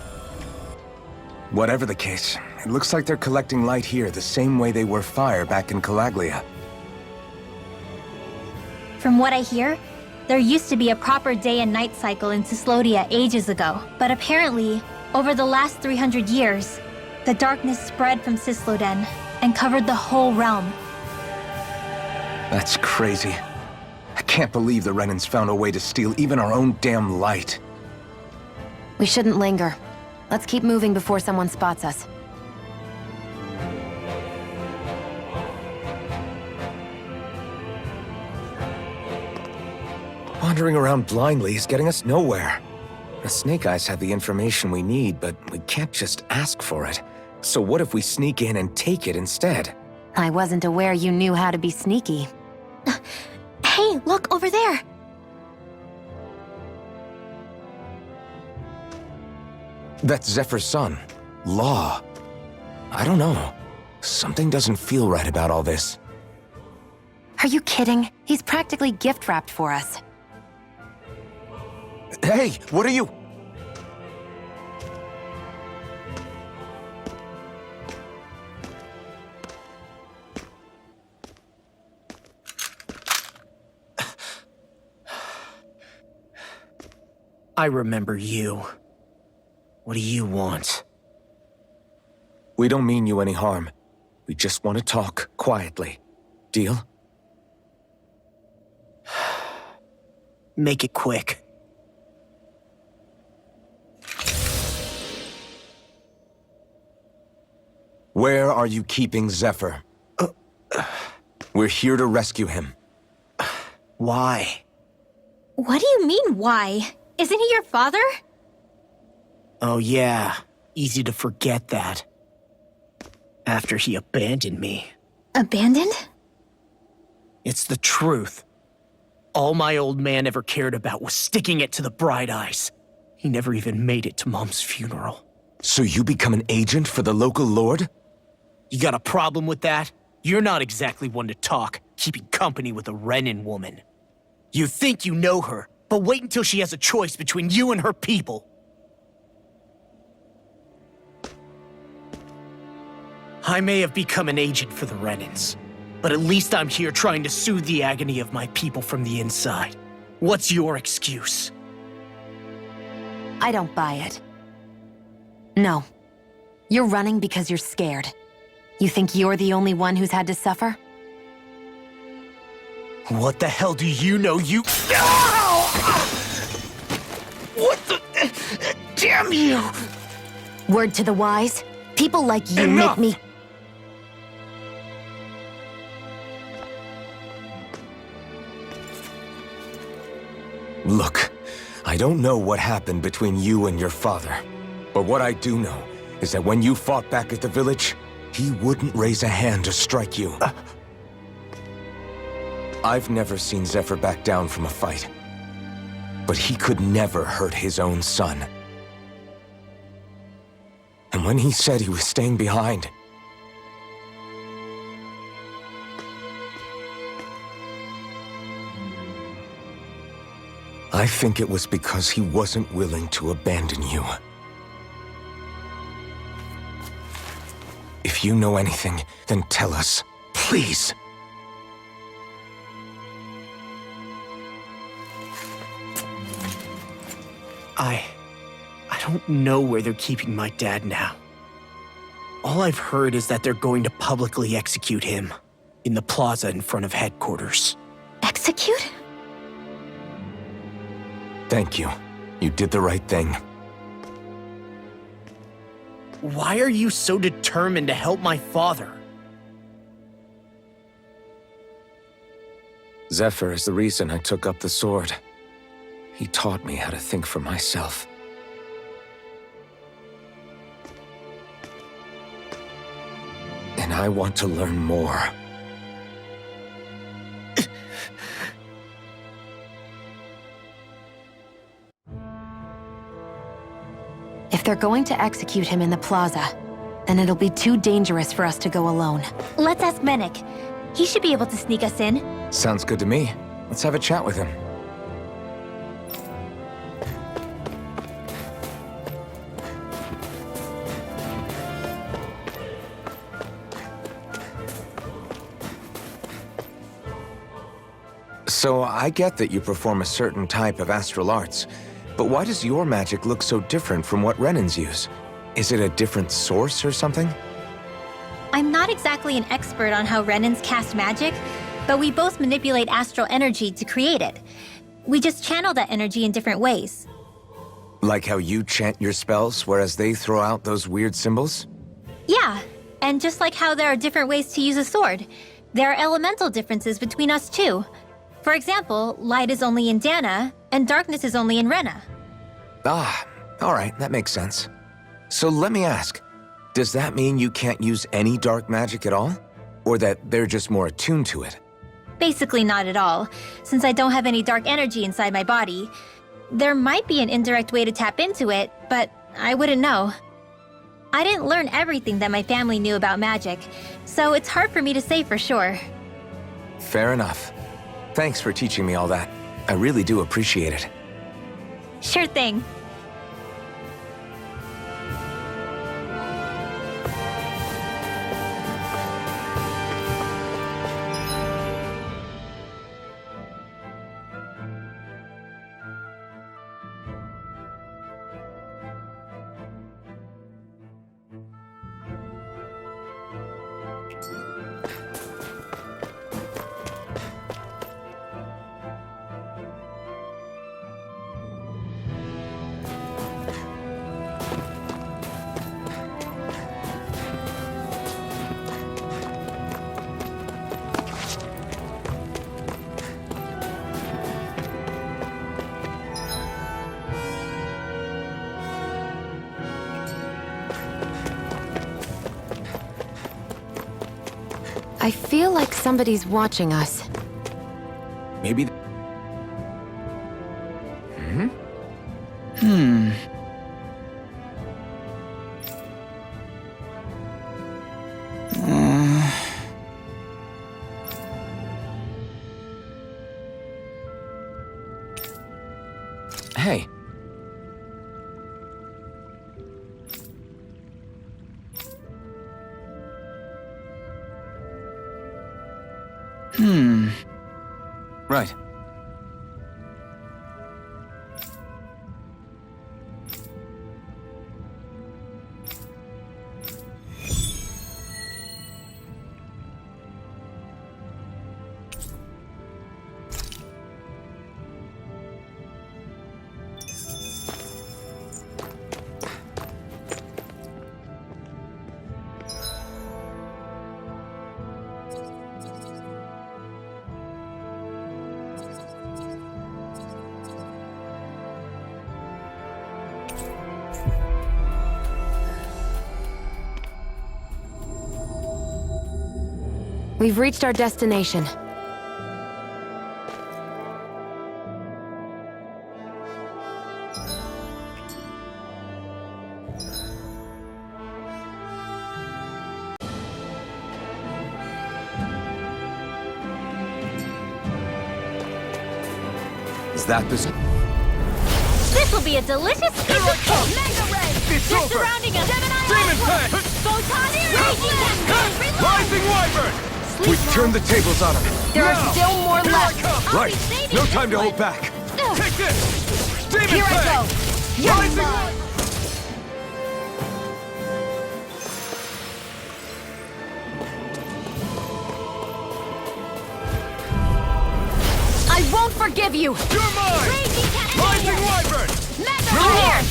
Whatever the case, it looks like they're collecting light here the same way they were fire back in Calaglia. From what I hear, There used to be a proper day and night cycle in Cyslodia ages ago, but apparently, over the last 300 years, the darkness spread from Cysloden and covered the whole realm. That's crazy. I can't believe the Renans found a way to steal even our own damn light. We shouldn't linger. Let's keep moving before someone spots us. Wandering around blindly is getting us nowhere. The Snake Eyes have the information we need, but we can't just ask for it. So what if we sneak in and take it instead? I wasn't aware you knew how to be sneaky. Hey, look over there! That's Zephyr's son, Law. I don't know. Something doesn't feel right about all this. Are you kidding? He's practically gift-wrapped for us. Hey, what are you? I remember you. What do you want? We don't mean you any harm. We just want to talk quietly. Deal? Make it quick. Where are you keeping Zephyr? We're here to rescue him. Why? What do you mean, why? Isn't he your father? Oh yeah, easy to forget that. After he abandoned me. Abandoned? It's the truth. All my old man ever cared about was sticking it to the Bright Eyes. He never even made it to Mom's funeral. So you become an agent for the local lord? You got a problem with that? You're not exactly one to talk, keeping company with a Renan woman. You think you know her, but wait until she has a choice between you and her people. I may have become an agent for the Renans, but at least I'm here trying to soothe the agony of my people from the inside. What's your excuse? I don't buy it. No. You're running because you're scared. You think you're the only one who's had to suffer? What the hell do you know, you— What the— Damn you! Word to the wise, people like you Enough! make me— Look, I don't know what happened between you and your father. But what I do know is that when you fought back at the village, he wouldn't raise a hand to strike you. I've never seen Zephyr back down from a fight. But he could never hurt his own son. And when he said he was staying behind, I think it was because he wasn't willing to abandon you. If you know anything, then tell us, please. I don't know where they're keeping my dad now. All I've heard is that they're going to publicly execute him in the plaza in front of headquarters. Execute? Thank you. You did the right thing. Why are you so determined to help my father? Zephyr is the reason I took up the sword. He taught me how to think for myself. And I want to learn more. If they're going to execute him in the plaza, then it'll be too dangerous for us to go alone. Let's ask Menik. He should be able to sneak us in. Sounds good to me. Let's have a chat with him. So I get that you perform a certain type of astral arts, but why does your magic look so different from what Renan's use? Is it a different source or something? I'm not exactly an expert on how Renans cast magic, but we both manipulate astral energy to create it. We just channel that energy in different ways. Like how you chant your spells, whereas they throw out those weird symbols? Yeah, and just like how there are different ways to use a sword, there are elemental differences between us too. For example, light is only in Dana, and darkness is only in Rena. Ah, alright, that makes sense. So let me ask, does that mean you can't use any dark magic at all? Or that they're just more attuned to it? Basically not at all, since I don't have any dark energy inside my body. There might be an indirect way to tap into it, but I wouldn't know. I didn't learn everything that my family knew about magic, so it's hard for me to say for sure. Fair enough. Thanks for teaching me all that. I really do appreciate it. Sure thing. I feel like somebody's watching us. Maybe... Hey. Right. We've reached our destination. Is that this? This will be a delicious piece of cake! Mega Ray! It's They're over! surrounding us! Demon Pen! Photon Raging Rising Wyvern! We've turned the tables on him. There are Now! still more Here left. I come! Right. saving No this time to one. hold back. Take this! Demon Here I Pen! go. You're Rising mine. I won't forgive you. You're mine! Rising Wyvern! Mega You're here. on!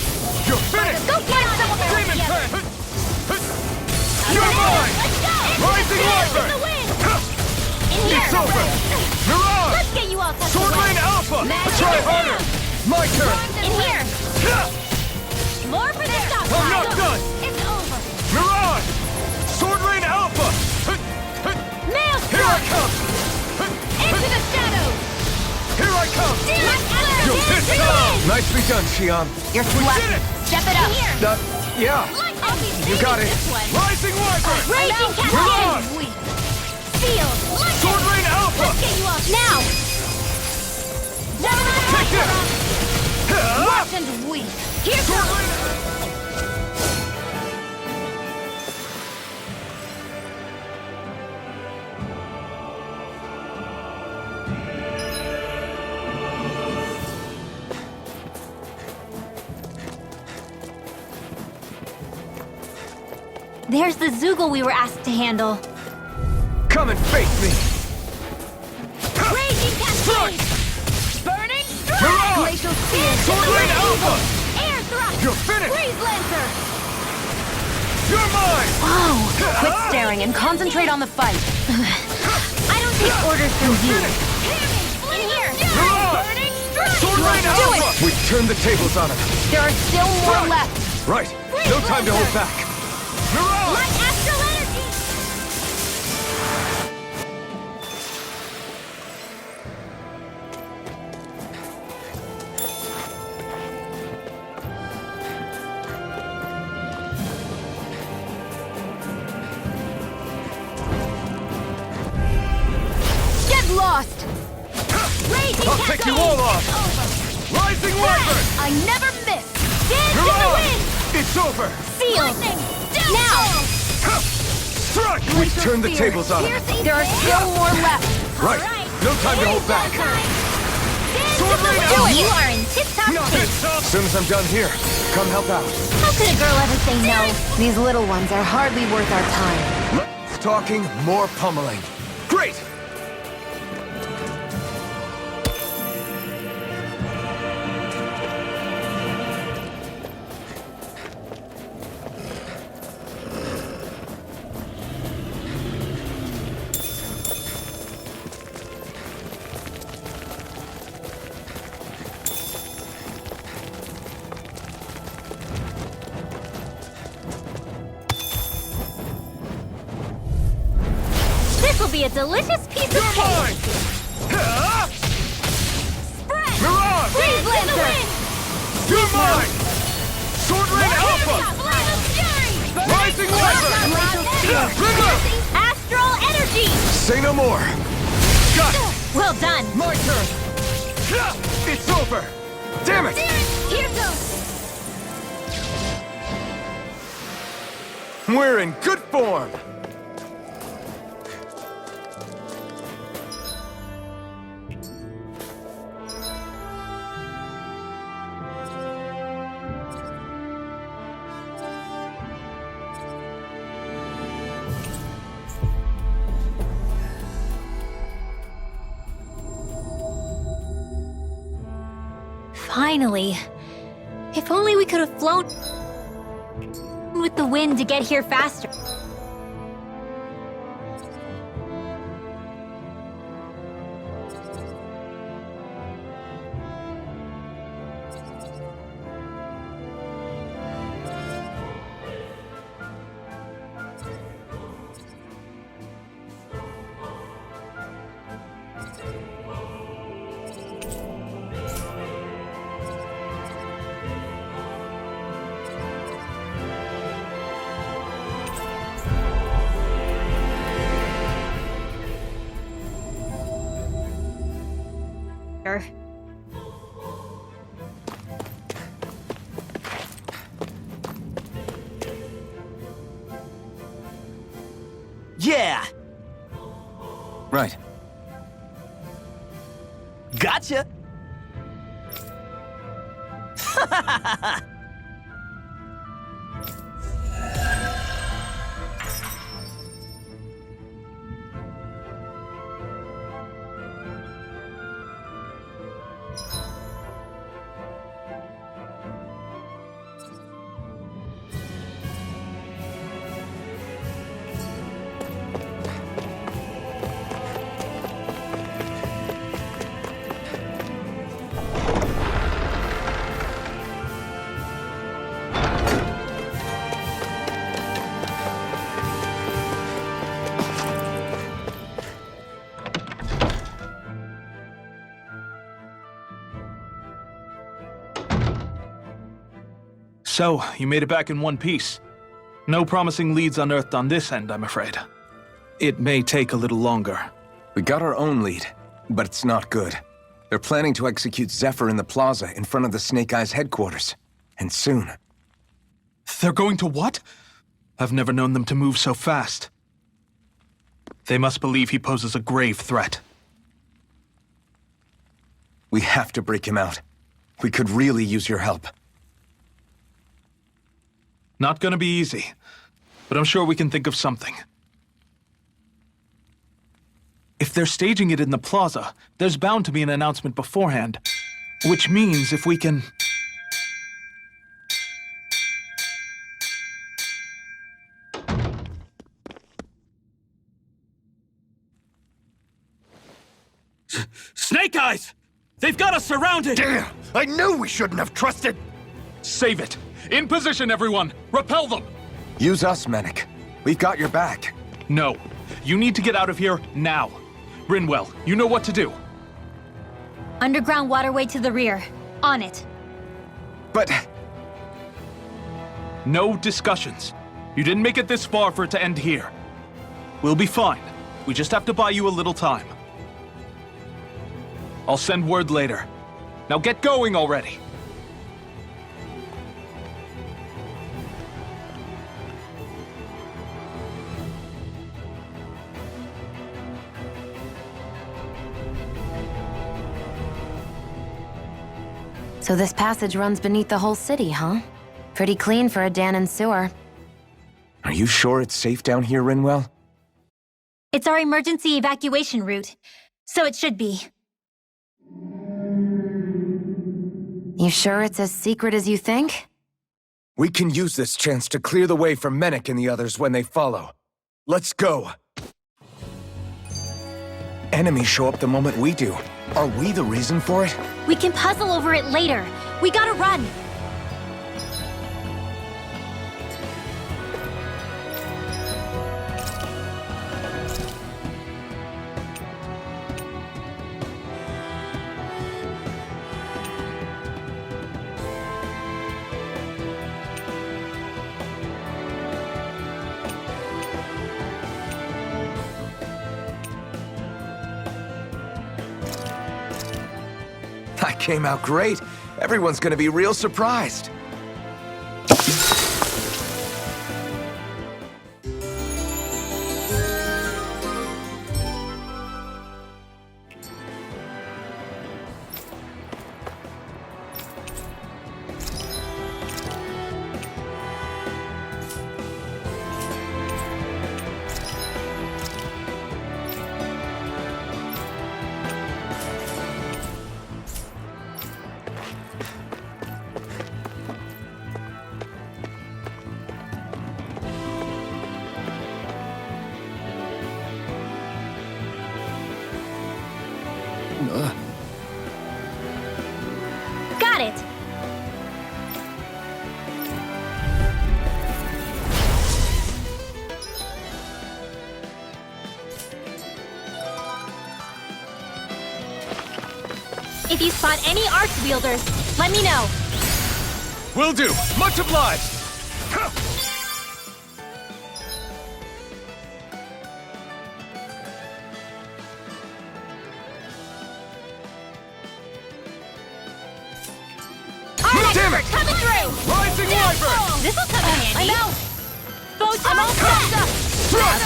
You're finished! Go find some of Demon them. Pen! You're mine! Rising Wyvern! It's over! Mirage! Let's get you all tucked Sword away. Lane Alpha! Magic Try is harder! My turn! In here! More for the stockpile! I'm not done! It's over! Mirage! Sword Lane Alpha! Maelstrom! Here I come! Into the shadows! Here I come! You pissed off! Nicely done, Xion. You're We left. did it! Step it up. Yeah. I'll be You got it. this one. Rising Wyvern! Raging Mirage! Captain! Field! Sword Lane Alpha! Let's get you off now! Take this! Watch and weep! Here Sword comes! Lane... There's the Zoogle we were asked to handle. Come and face me! Raging Cascade! Burning Strike! Mirage! Glacial Spear! Sword Rain Alpha! Air Thrust! You're finished! Freeze Lancer! You're mine! Whoa! Quit staring and concentrate on the fight. I don't take orders from you. In here! Mirage! Burning Strike! Sword Rain Do it! Alpha! We've turned the tables on him. There are still more left. Right. No time to hold back. Mirage! My astral energy! Get lost! Raging I'll take you all off! Rising Wyvern! I never miss! Dance in the Mirage! wind! It's over! Sealed! Now! Strike! We've turned the tables on him. There are still more left. Right. No time to hold back. Sword Rain Do Alpha! it! You are in tip-top Not shape. this up! As soon as I'm done here, come help out. How could a girl ever say no? These little ones are hardly worth our time. Less talking, more pummeling. Great! This will be a delicious piece of You're cake. mine! Ah! Spread! Mirage! Freeze Lancer! You're mine! Sword Rain Alpha! Flame of Fury! Rising Wyvern! River! Astral energy! Say no more! Got it! Well done. My turn! It's over! Damn it! Here goes. We're in good form! Finally. If only we could have flown with the wind to get here faster. Yeah! Right. Gotcha! So, you made it back in one piece. No promising leads unearthed on this end, I'm afraid. It may take a little longer. We got our own lead, but it's not good. They're planning to execute Zephyr in the plaza in front of the Snake Eyes headquarters. And soon. They're going to what? I've never known them to move so fast. They must believe he poses a grave threat. We have to break him out. We could really use your help. Not gonna be easy. but I'm sure we can think of something. If they're staging it in the plaza, there's bound to be an announcement beforehand. Which means if we can... Snake Eyes! They've got us surrounded! Damn! I knew we shouldn't have trusted! Save it! In position, everyone! Repel them! Use us, Mennick. We've got your back. No. You need to get out of here now. Rinwell, you know what to do. Underground waterway to the rear. On it. But... No discussions. You didn't make it this far for it to end here. We'll be fine. We just have to buy you a little time. I'll send word later. Now get going already! So this passage runs beneath the whole city, huh? Pretty clean for a Danon sewer. Are you sure it's safe down here, Rinwell? It's our emergency evacuation route, so it should be. You sure it's as secret as you think? We can use this chance to clear the way for Mennick and the others when they follow. Let's go! Enemies show up the moment we do. Are we the reason for it? We can puzzle over it later. We gotta run. I came out great. Everyone's gonna be real surprised. Got it! If you spot any arch wielders, let me know. Will do! Much obliged! Damn it! Coming through! Rising Wyvern! This'll come in handy. I'm out! I'm all set!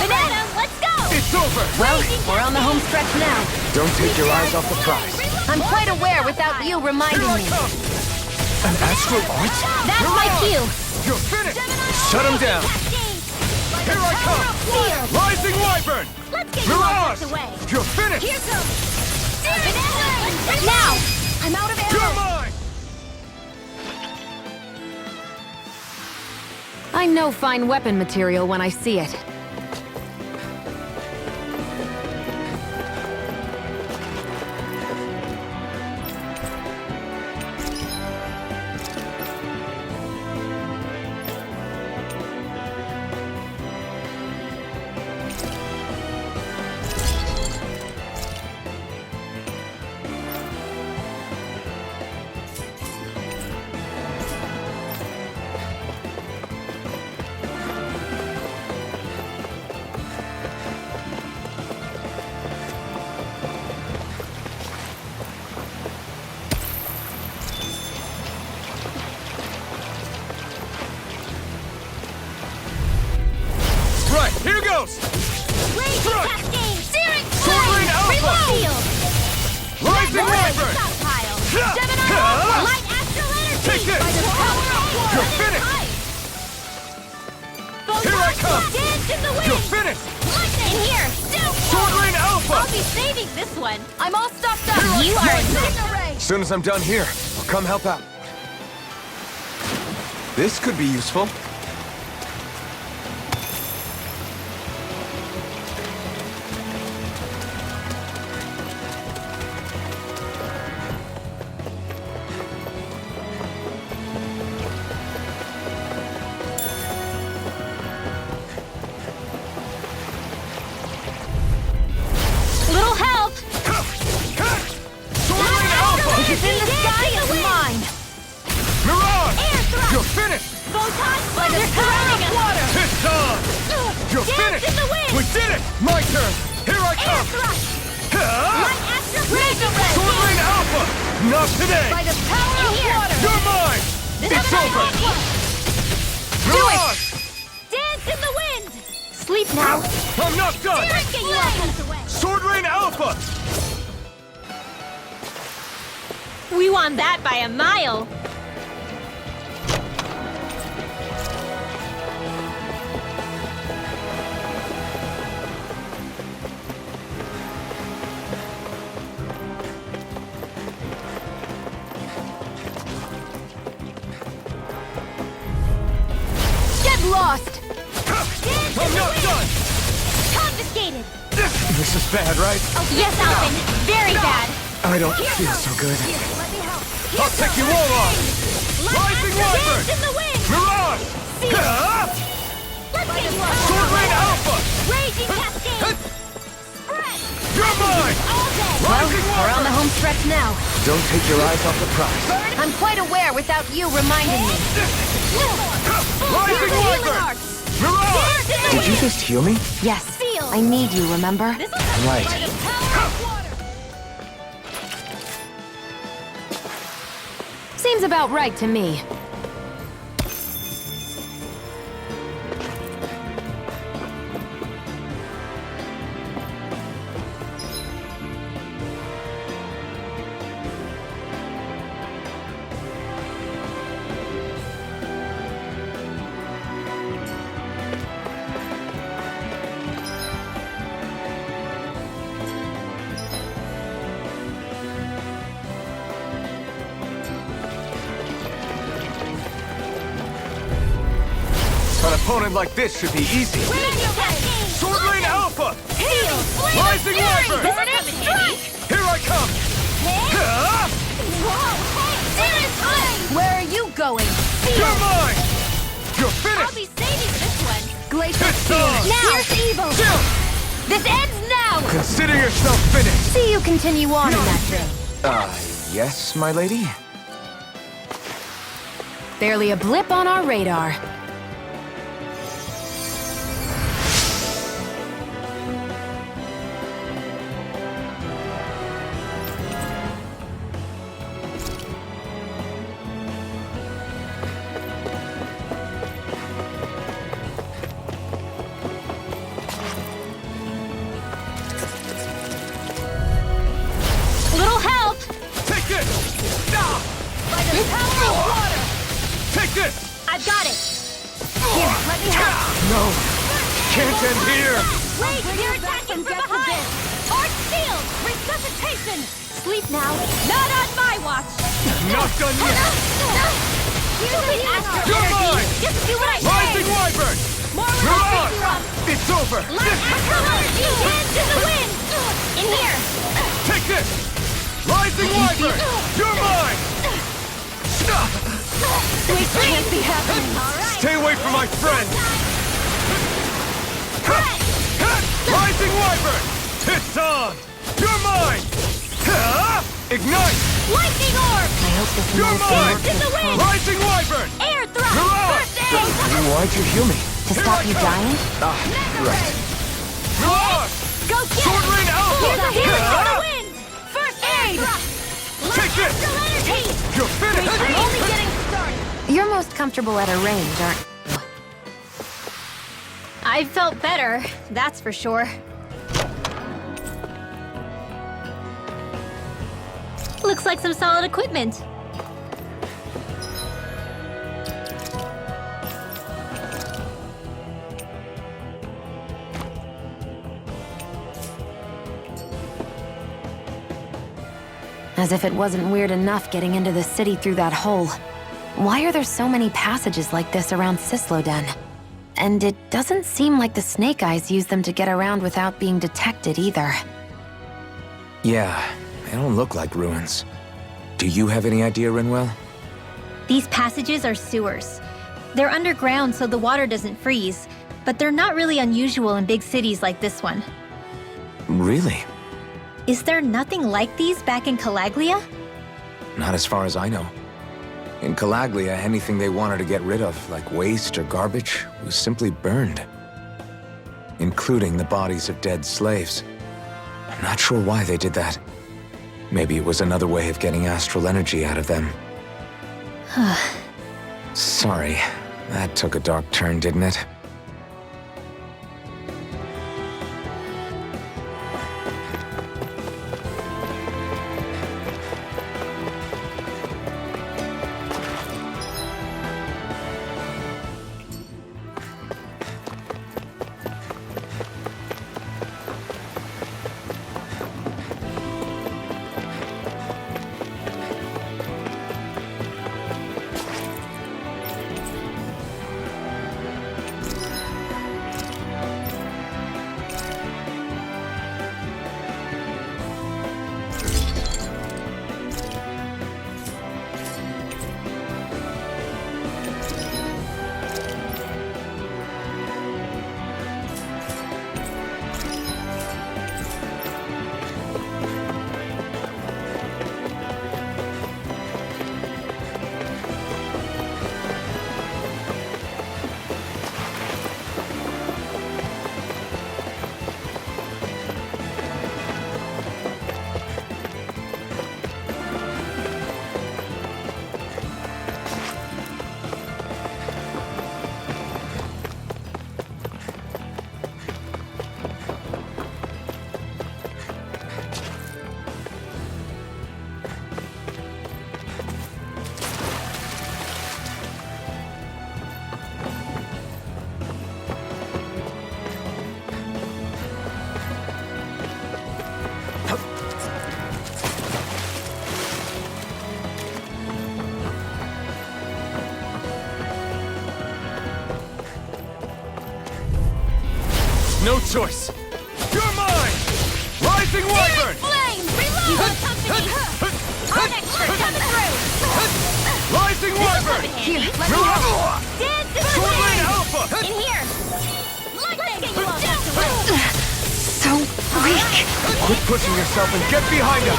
Banana, let's go! It's over! Well, we're on the home stretch now. Don't take your eyes off the prize. I'm quite aware without you reminding me. An astral arch? That's my cue! You're finished! Shut him down! Here I come! Rising Wyvern! Let's get Mirage! you away! You're finished! Here comes! Now! I'm out of You're ammo! mine! I know fine weapon material when I see it. Right, here goes! Strike! Soaring Alpha! Rising Wyvern! Take this! You're finished! Here I come! Dance in the wind! You're finished! In here! Sword Lane Alpha! I'll be saving this one. I'm all stuffed up. Here I You come. are in disarray. As soon as I'm done here, I'll come help out. This could be useful. Little help! Sword Lane Alpha! It's in the sky is mine! Mirage! Air thrust! You're finished! Photon splash! They're surrounding us! Water! It's on! You're Dance finished! in the wind! We did it! My turn! Here I Air come! thrust! Huh? Light astral Mega red! Sword Lane Alpha! Not today! By the power of water! You're mine! It's over! Mirage! Dance in the wind! Sleep now! I'm not done! Get you off away! Sword Lane Alpha! We won that by a mile! Get lost! I'm not done! Confiscated! This is bad, right? Yes, Alvin! Very bad! I don't feel so good. Let me help! I'll take you all on! Rising Wyvern! Dance in the wind! Mirage! Huh? Let's get you off! Sword Lane Alpha! Raging cascade! Spread! You're mine! All day! Rising We're on the Wyvern! home stretch now. Don't take your eyes off the prize. I'm quite aware without you reminding me. Rising Wyvern! Mirage! Did you just heal me? Yes, I need you, remember? Right. Seems about right to me. An opponent like this should be easy. Sword Lane Alpha! Rising Wyvern! Here I come! Huh? Where are you going? You're mine! You're I'll finished! be saving this one! Glacial It's Spear! on! Now! Here's evil! Chill! This ends now! Consider yourself finished! See you continue on in that thing. Yes, my lady? Barely a blip on our radar. Little help! Take this! Ah! By the power of water! Take this! I've got it! Here, let me help. No! Can't end here! Wait, you're attacking from behind! Arch shield! Resuscitation! Sleep now! Not on my watch! Not done yet! Stupid astral You're energy! mine! Just do what I Rising say! Wyvern! More when I pick Mirage! you up! It's over! Light astral energy! Dance in the wind! In here! Take this! Rising Wyvern! You're mine! We can't be happening! Alright! Stay away from my friend! Rising Wyvern! It's on! You're mine! Ignite! Lightning orb! I hope this You're medicine mine! works In the this wind! time. Rising Wyvern! Air thrust! Mirage! First aid! Why'd you heal me? To stop you dying? Right. Mirage! Go get Sword it! Lane Alpha! Here's a healing for the wind! First aid! Take this! Astral energy! You're finished! I'm only getting started! You're most comfortable at a range, aren't you? I felt better, that's for sure. Looks like some solid equipment. As if it wasn't weird enough getting into the city through that hole. Why are there so many passages like this around Cyslodia? And it doesn't seem like the Snake Eyes use them to get around without being detected either. Yeah, they don't look like ruins. Do you have any idea, Rinwell? These passages are sewers. They're underground so the water doesn't freeze, but they're not really unusual in big cities like this one. Really? Is there nothing like these back in Calaglia? Not as far as I know. In Calaglia, anything they wanted to get rid of, like waste or garbage, was simply burned. Including the bodies of dead slaves. I'm not sure why they did that. Maybe it was another way of getting astral energy out of them. Sorry, that took a dark turn, didn't it? No choice! You're mine! Rising Wyvern! Flame! Reload! Our next ship's coming through! Rising Wyvern! Here, let me help. Dance in the Short lane wind! Alpha! In here! Let's get you all back to work! So weak. Quit pushing yourself and get behind us!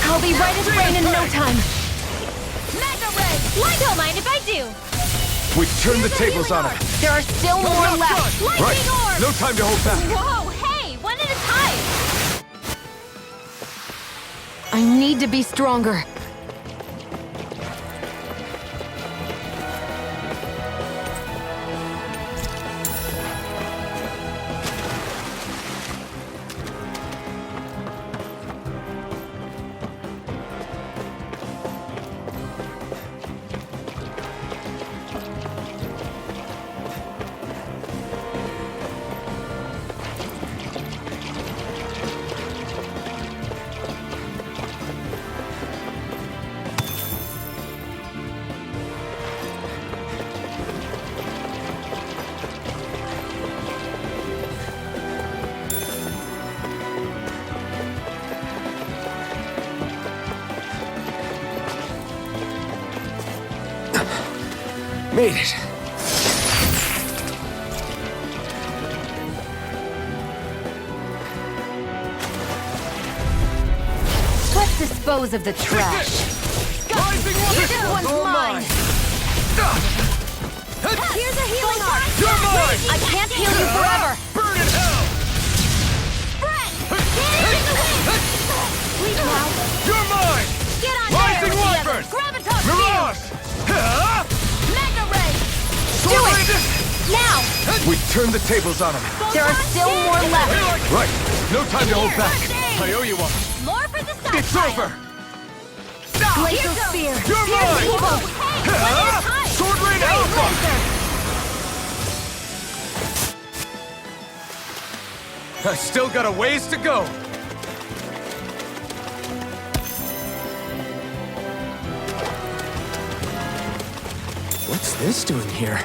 I'll be right as rain in no time. Mega Ray! Don't mind if I do! We've turned the tables on him! There are still more Not left. done. Lightning Right! orb! No time to hold back! Whoa, hey! One at a time! I need to be stronger. Made it. Let's dispose of the trash. Rising Wyvern! This one's mine. Here's a healing art! You're mine! I can't heal you forever. Burn in hell! Spread! Get in the wind! Leave now! You're mine! Get on Rising there with the Wyvern! others! Graviton Mirage! Huh? Mega Ray! Do it! Now! We've turned the tables on him. There are still more left. Right. No time to hold back. I owe you one. More for the stockpile! It's over! Glacial Spear. You're mine! Evil. Hey, one at a time! Sword Rain Alpha! I still got a ways to go. this doing here?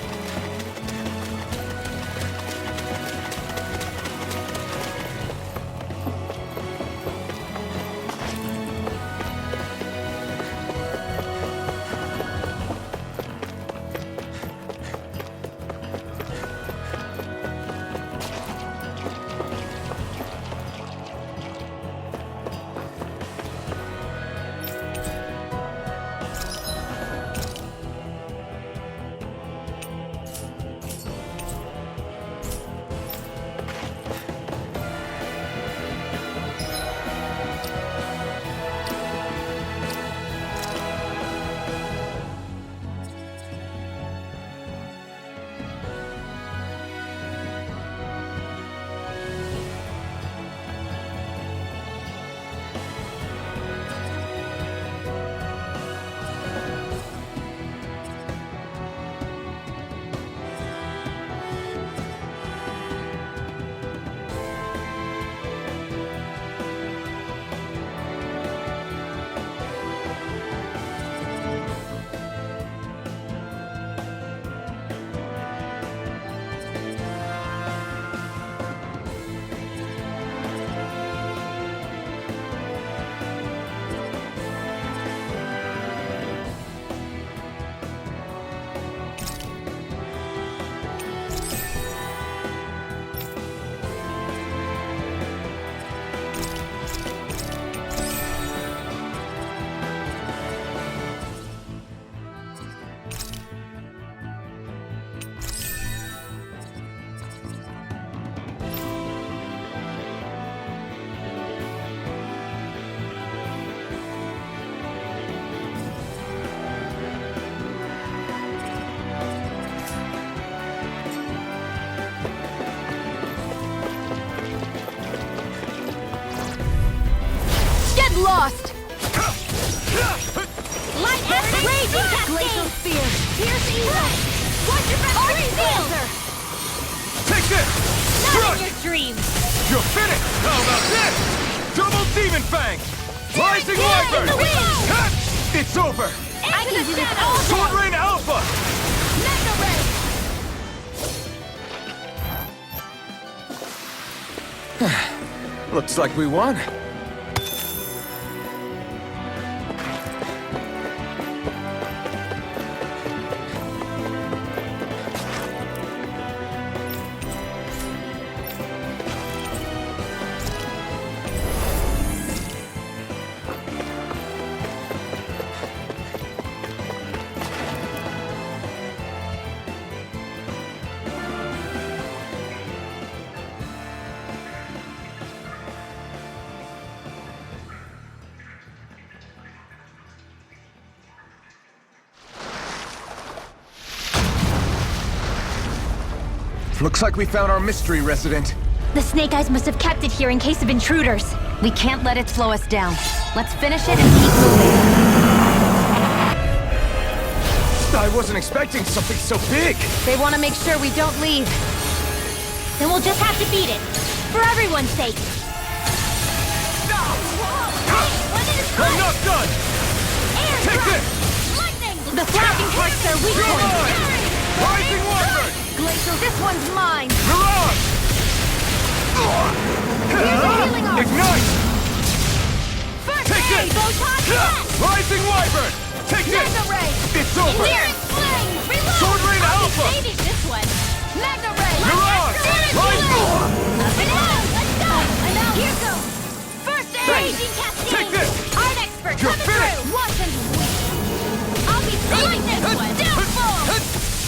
Lost! Light acid! Raging cascade! Glacial spear! Piercing red! Watch your back! Arc field! Take this! Not Crush! in your dreams! You're finished! How about this? Double Demon Fang! Rising Wyvern! the wind! Cut! It's over! I can do this all Sword day! Rain Alpha! Mega ray! Looks like we won. Looks like we found our mystery resident. The Snake Eyes must have kept it here in case of intruders. We can't let it slow us down. Let's finish it and keep moving. I wasn't expecting something so big. They want to make sure we don't leave. Then we'll just have to beat it. For everyone's sake. I'm not done! Take this! The flashing parts are weak You're points. mine! Rising Wyvern! Glacial, this one's mine. Mirage! Ignite! Take this! Rising Wyvern! Take this! It's over! Sword Rain Alpha! This one! Mega ray! Mirage! Rising! Up and out! Let's go! And now here goes! First aid! Raging cascade! Take this! Art expert You're coming finished! through! Watch and wait! I'll be saving this one! Downfall!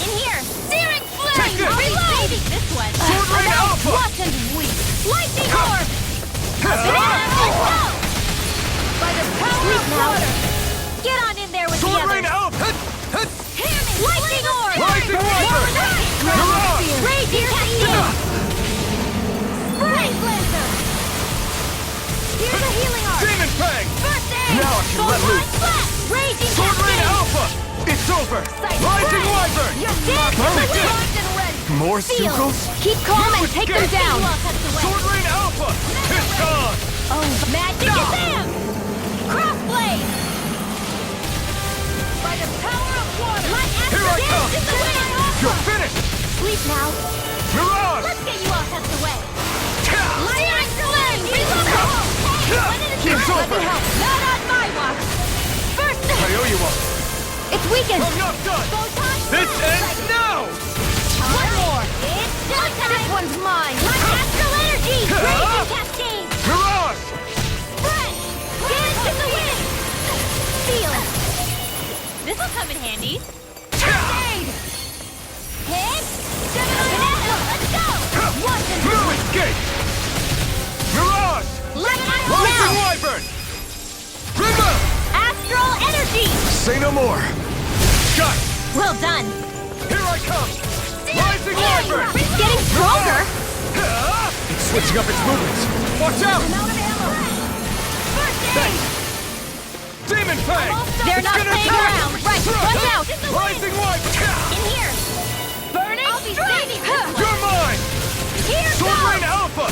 In here! Searing flame! Take this! I'll be saving this one! Sword Rain Alpha! Watch and wait! Lightning orb! Up and out! Let's go! By the power of water! Get on in there with Sword the Rain others! Alpha! Lightning orb! Rising Wyvern! Mirage! Raging cascade! Spray blazer! Here's a healing arm! Demon Fang! First aid! Now I can let loose! Raging Sword Rain cascade! Alpha! It's over! Rising Wyvern! You're dead! Perfect. And ready! More Feel. Sukals? Keep calm and take them down. Sword Rain Alpha! It's on! Oh, magic is them! Crossblade! By the power of water! Light Here I come! This is Sleep now. Mirage! Let's get you all tucked away. Light astral energy! Hey, when it is It's ready, over. not on my watch. First I owe you one. It's weakened! I'm not done! photon. This ends now! One more. It's showtime. This one's mine! Light astral energy! Raging cascade! Mirage! Spread! Dance in the wind! Feel! This'll come in handy. Cascade! Hit! Let's go! One and Blue escape! Mirage! Light Rising now! Wyvern! Remove! Astral energy! Say no more! Shut! Well done! Here I come! Rising Wyvern! It's getting stronger! It's switching up its movements! Watch out! First aid! Demon Fang! They're It's not gonna playing attack! around! Right, watch out! Rising Wyvern! In here! Burning I'll be saving this one! You're mine! Here Sword Rain goes! Alpha!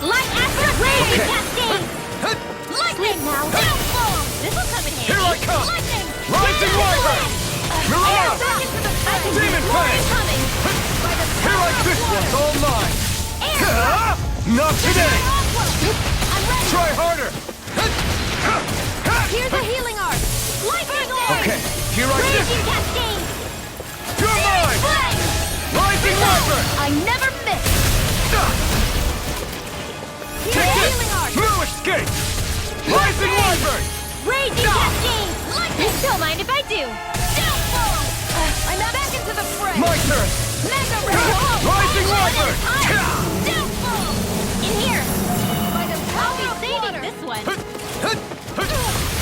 Light astral raging Okay. cascade! Lightning now! Downfall! This'll come in handy! Here I come! Lightning! Rising Wyvern! Mirage! Demon Fang! Coming! Here I this one's all mine! Air! Not today! I'm ready! Try harder! Here's a healing art! Lightning orb! Okay, here I Raging cascade! You're mine! Flame! Rising Wyvern! I never miss! Here's a healing art! Blue escape! Rising Wyvern! Raging cascade! Lightning! Don't mind if I do! Downfall! I'm back into the fray! My turn! Mega ray! Rising Wyvern! Downfall! In here! By the power of saving this one!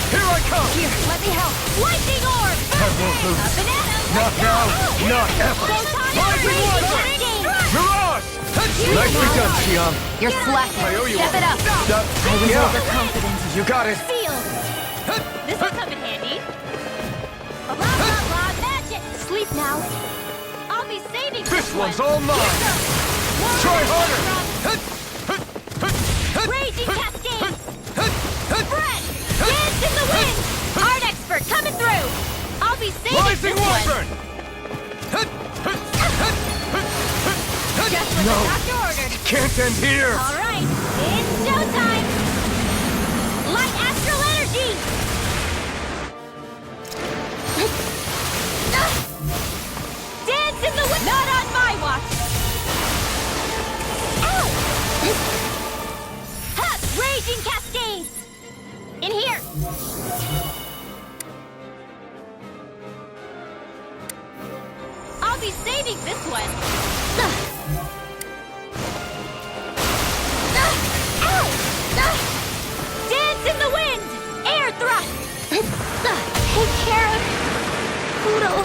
Here I come! Here, let me help! Lightning orb! I won't lose. A banana! Not now, not ever! Rising Wyvern! Mirage! Nicely done, Xion. You're slacking. I owe you Step one. it up. I was Overconfident. You got it. Feel! This'll come in handy. Blah, blah, blah, magic! Sleep now. I'll be saving This one. one's all mine. Try harder. Raging cascade! Spread! Dance in the wind! Art expert coming through! I'll be saving Rising this Wyvern! one! Just what the doctor ordered! Can't end here! All right, it's showtime! Light astral energy! Dance in the wind! Not on my watch! Ow! Ha! Raging cascades! In here! I'll be saving this one! Dance in the wind! Air thrust! Take care of Poodle.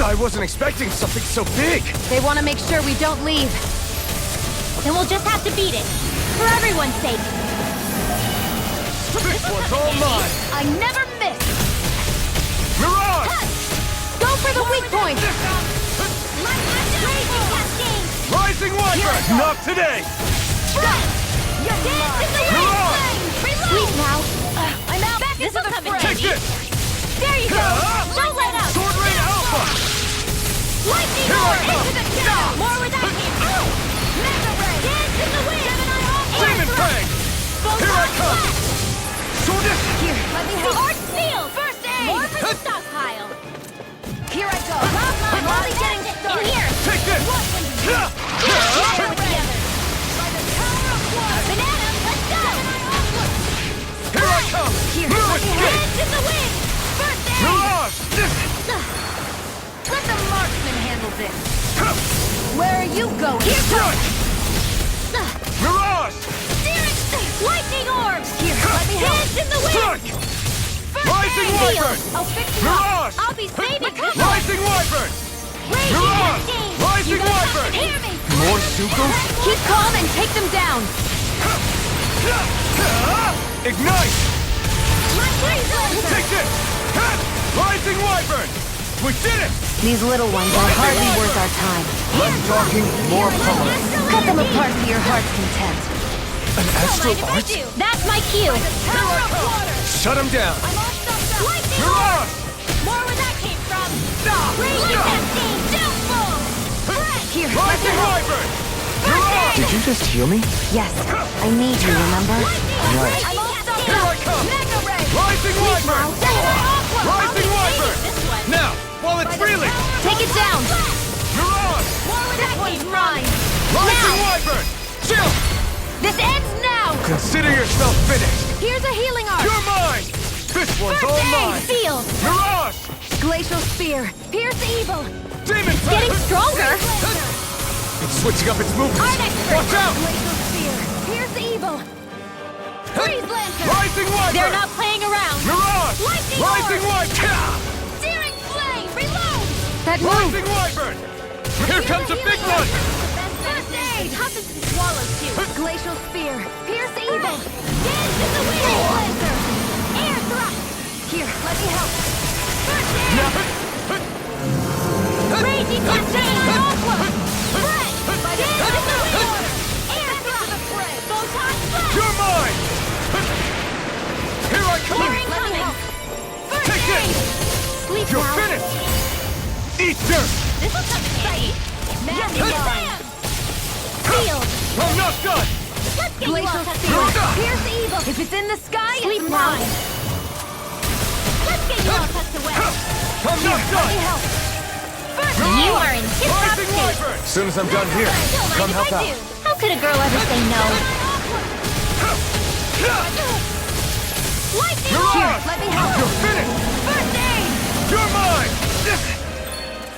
I wasn't expecting something so big! They want to make sure we don't leave. Then we'll just have to beat it. For everyone's sake. This one's all mine! I never miss! Mirage! Go for the weak point! Raging cascade! Rising Wyvern! Not today! Dance in the wind! Mirage! Sleep now. I'm out. Back into the fray. Take this! There you go! Don't let up! Sword Rain Alpha! Lightning Here I orb come. into the shadow! More without me! Ow! Mega ray! Dance in the wind! Demon Fang! Here I come! Sword this! Here, let me help! Art seal! First aid! More for the stockpile! Here I go. I'm only getting started! In here! Take this! Share together! By the power of water! Banana, let's go! Here I come! Blue escape! Dance in the wind! First aid! Mirage! Let the marksman handle this. Where are you going? Here Strike! Mirage! Lightning orb! Here, let me help. Dance in the wind! Strike! Rising Wyvern! I'll fix you Mirage! up! I'll be saving this one! Rising Wyvern! Raging Mirage! cascade! Rising You guys have Wyvern! to hear me! More Sukos? Keep calm and take them down. Ignite! Take Take this! Rising Wyvern! We did it! These little ones are hardly worth our time. Less talking, more pummeling. Cut them apart to your heart's content. An astral art? That's my cue! Shut him down! Lightning Mirage! More where that came from! Raging Cascade! Downfall! Here, let me Rising help. Wyvern! Mirage! Did you just heal me? Yes, I need you, remember? Right. I'm all Here I come! Mega Ray! Rising Wyvern! Rising Wyvern! This one! Now, while it's reeling! Take it down! Mirage! More where that came from! Mine! Rising Wyvern! Chill! This ends now! Consider yourself finished! Here's a healing arc! You're mine! This one's First all aid! mine! Sealed! Mirage! Glacial Spear! Pierce evil! Demon Getting Fang! stronger! It's switching up its movements! Watch out! Glacial Spear! Pierce evil! Freeze Lancer! Rising Wyvern! They're not playing around! Mirage! Lightning Rising Orb! Wyvern! Searing Flame! Reload! That move! Rising Wyvern! Here comes a big one! First aid! Tough as the swallow too! Glacial Spear! Pierce evil! Dance in the wind! Lancer! Air thrust! Here, let me help. First aid! Raging Cascade! Aqua! Spread! Dance in the wind! Air thrust! Photon blast! You're mine! Here I come! Clearing coming! First Take aid! this! Sleep You're now! finished! Eat dirt! This'll come in handy! Magnify! Sealed! I'm not done! Let's get you all Glacial tucked Spear! away! Pierce evil! If it's in the sky, Sleep it's now! mine! Let's get you all tucked away! I'm not Let me done! help. First, you are in tip-top Rising shape! Wyvern! As soon as I'm done here, Don't come mind help if I out. do. How could a girl ever say no? Lightning Mirage! Orb! Let me help. You're finished! First aid! You're mine!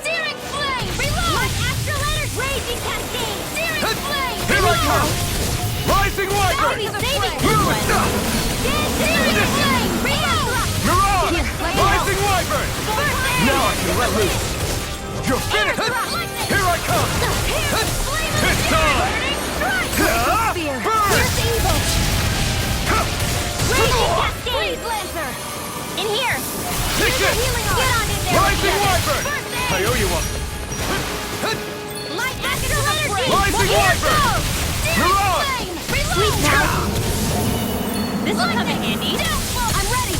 Searing Flame! Reload! Astral Energy! Raging Cascade! Searing Flame! Here I come! Rising I'll Wyvern! be saving this one! Searing Flame! Reload! Mirage! Here, let me Rising Wyvern! First aid! Now I can let loose! You're finished! Here I come! Here's Flame of It's Fury! time! Burning Strike! Spear! Burn! Pierce evil! Raging Cascade! Freeze Lancer! In here! Take this! Healing arc! Get on in there! Rising Wyvern! First aid! I owe you one! Light Astral Energy! Rising Here Wyvern! goes! Searing Mirage! Flame! Reload! This'll come in handy! I'm ready!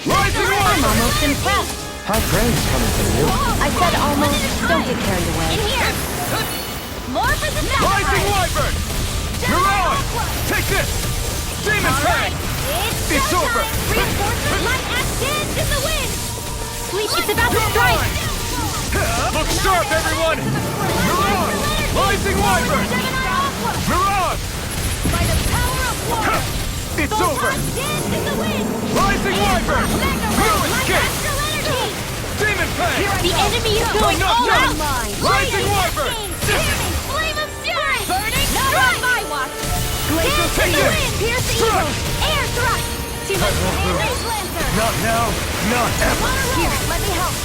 Rising I'm Wyvern! almost impressed. High praise coming from you. I said almost. Don't get carried In away. here! More for the Rising sacrifice! Wyvern! Mirage! Take this! Demon Fang! It's showtime! over! Reinforcement light dance in the wind! Sleep, it's about to You're strike! mine! Look sharp, everyone! Mirage! Rising Wyvern! Mirage! By the power of water! It's over! Dance in the wind! Rising Wyvern! No escape! Astral energy! Demon Fang! The enemy is going not all done. out! Rising Wyvern! Searing flame of fury! Burning strike! My watch! Glacial Dance in the Spear! wind! Pierce Strike! evil! Air thrust! Too much Freeze Lancer! Not now, not ever! Here, let me help.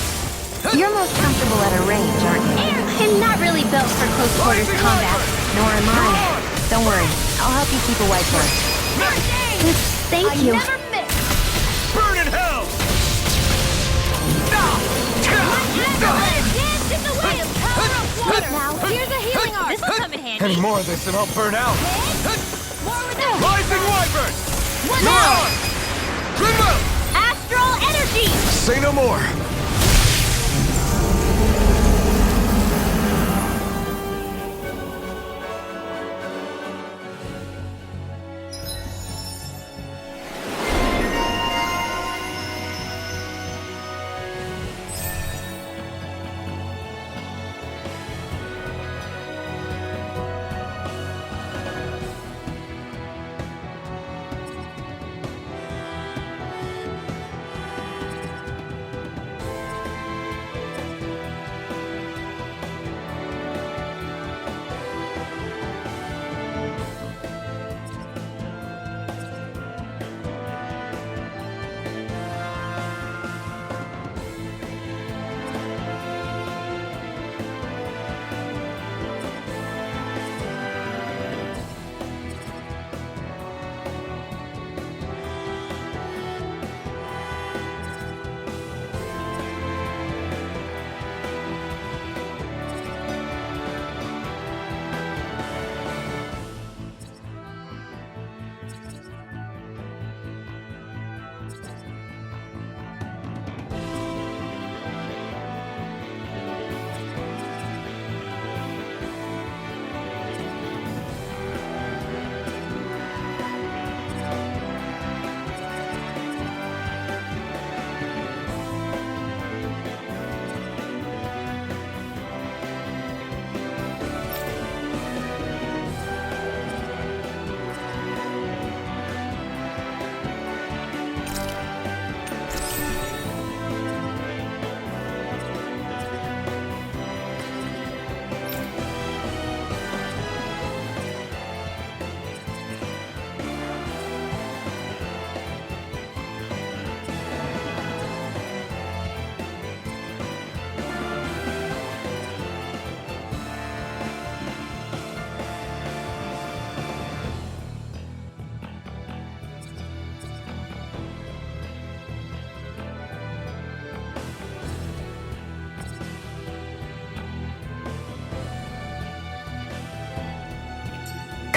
You're most comfortable at a range, aren't you? I'm not really built for close quarters Rising combat. Wyvern! Nor am I. Mirage! Don't worry. I'll help you keep a white bird. Thank I you. never miss! Burn in hell! Dance in the wind! Power of water! Now, here's a healing arc! This'll come in handy! Any more of this and I'll burn out! More with that! Rising Wyvern! One Mirage! Grimwell! Astral energy! Say no more!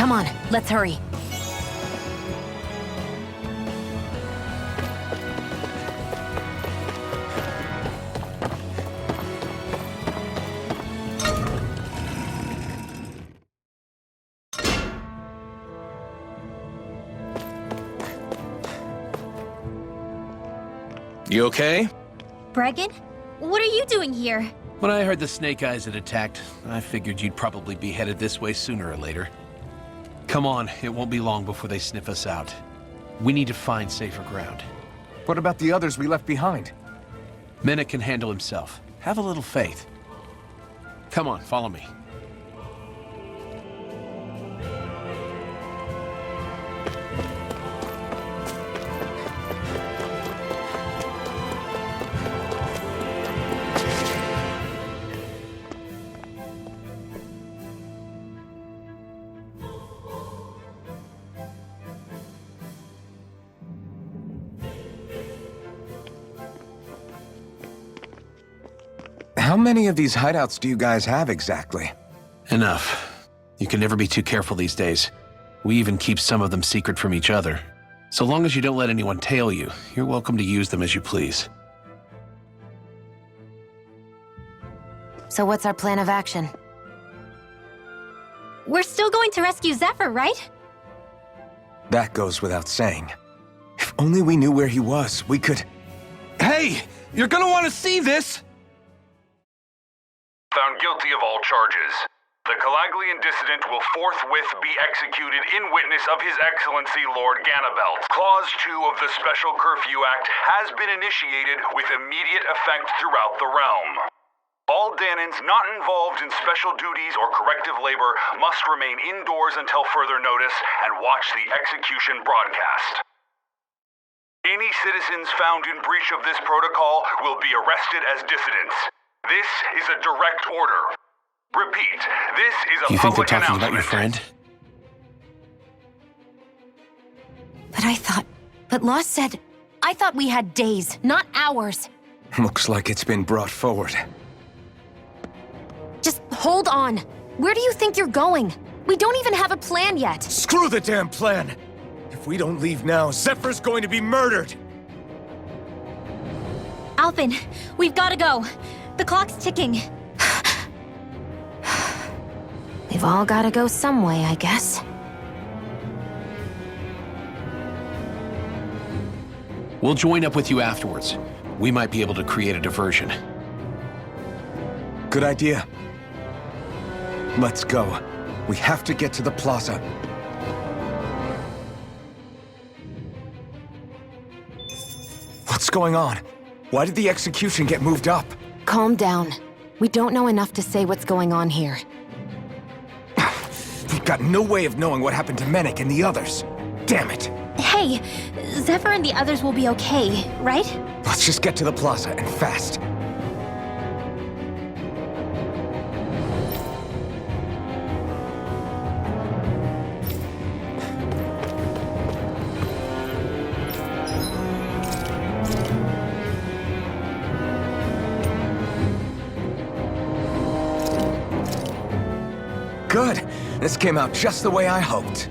Come on, let's hurry. You okay? Bregan? What are you doing here? When I heard the Snake Eyes had attacked, I figured you'd probably be headed this way sooner or later. Come on, it won't be long before they sniff us out. We need to find safer ground. What about the others we left behind? Minute can handle himself. Have a little faith. Come on, follow me. How many of these hideouts do you guys have exactly? Enough. You can never be too careful these days. We even keep some of them secret from each other. So long as you don't let anyone tail you, you're welcome to use them as you please. So what's our plan of action? We're still going to rescue Zephyr, right? That goes without saying. If only we knew where he was, we could... Hey! You're gonna want to see this! Found guilty of all charges. The Calaglian dissident will forthwith be executed in witness of His Excellency Lord Ganabelt. Clause 2 of the Special Curfew Act has been initiated with immediate effect throughout the realm. All Danans not involved in special duties or corrective labor must remain indoors until further notice and watch the execution broadcast. Any citizens found in breach of this protocol will be arrested as dissidents. This is a direct order. Repeat, this is a You think they're public talking about announcement. your friend? But Law said... I thought we had days, not hours. Looks like it's been brought forward. Just hold on. Where do you think you're going? We don't even have a plan yet. Screw the damn plan! If we don't leave now, Zephyr's going to be murdered! Alphen, we've got to go. The clock's ticking. We've all gotta go some way, I guess. We'll join up with you afterwards. We might be able to create a diversion. Good idea. Let's go. We have to get to the plaza. What's going on? Why did the execution get moved up? Calm down. We don't know enough to say what's going on here. We've got no way of knowing what happened to Menik and the others. Damn it. Hey, Zephyr and the others will be okay, right? Let's just get to the plaza, and fast. Good. This came out just the way I hoped.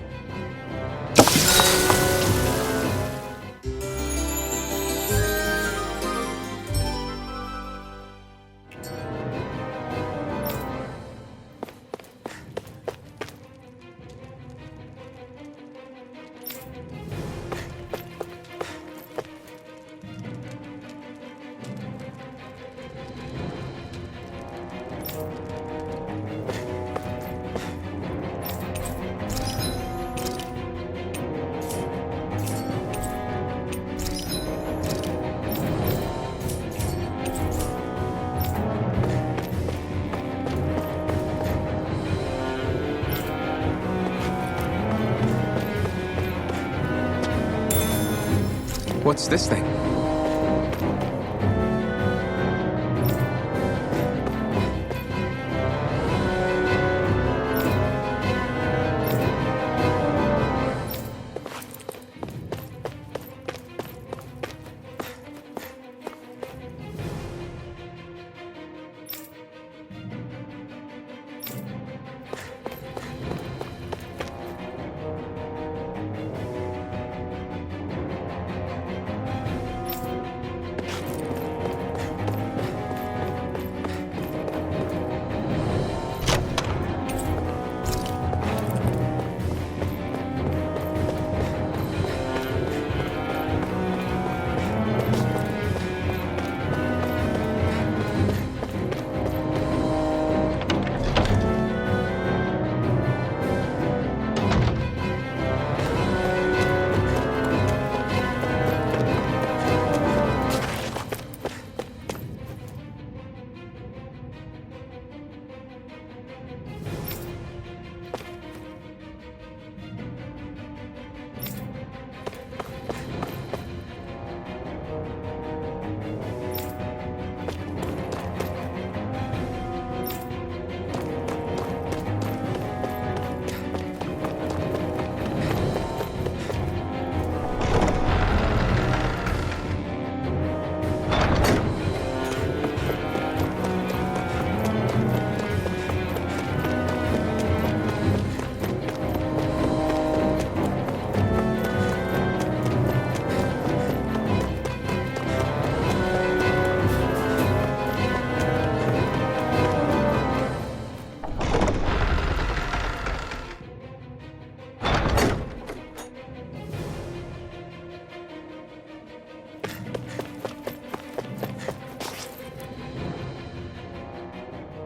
What's this thing?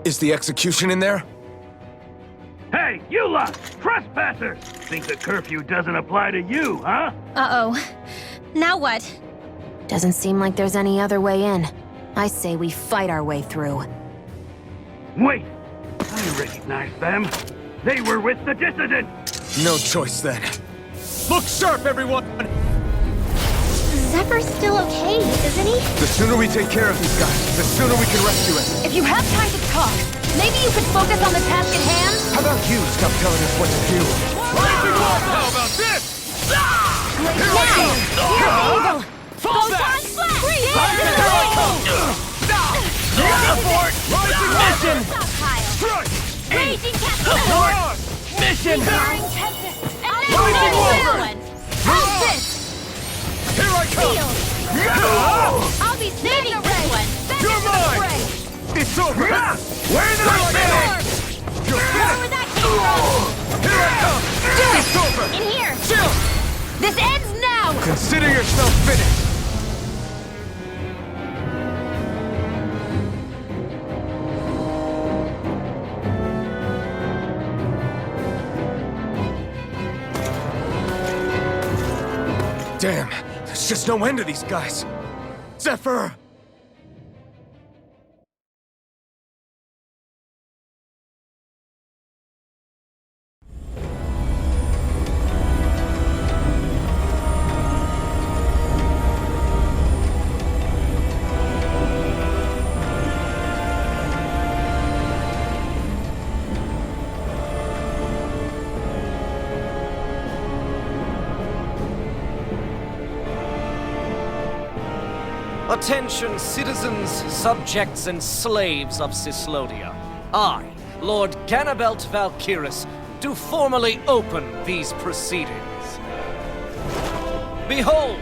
Is the execution in there? Hey, you lot! Trespassers! Think the curfew doesn't apply to you, huh? Uh-oh. Now what? Doesn't seem like there's any other way in. I say we fight our way through. Wait! I recognize them. They were with the dissident! No choice then. Look sharp, everyone! Zephyr's still okay, isn't he? The sooner we take care of these guys, the sooner we can rescue him. If you have time to talk, maybe you could focus on the task at hand? How about you stop telling us what to do? How about this? You're evil! Fall back! Mission! Strike! Raging North! Mission! How's this? Here I come! I'll be saving this one! You're mine! It's over! Where did I finish? You're Where that came from? Here I come! It's over! In here! Chill! This ends now! Consider yourself finished. Damn, there's just no end to these guys. Zephyr! Attention, citizens, subjects, and slaves of Cyslodia. I, Lord Ganabelt Valkyris, do formally open these proceedings. Behold!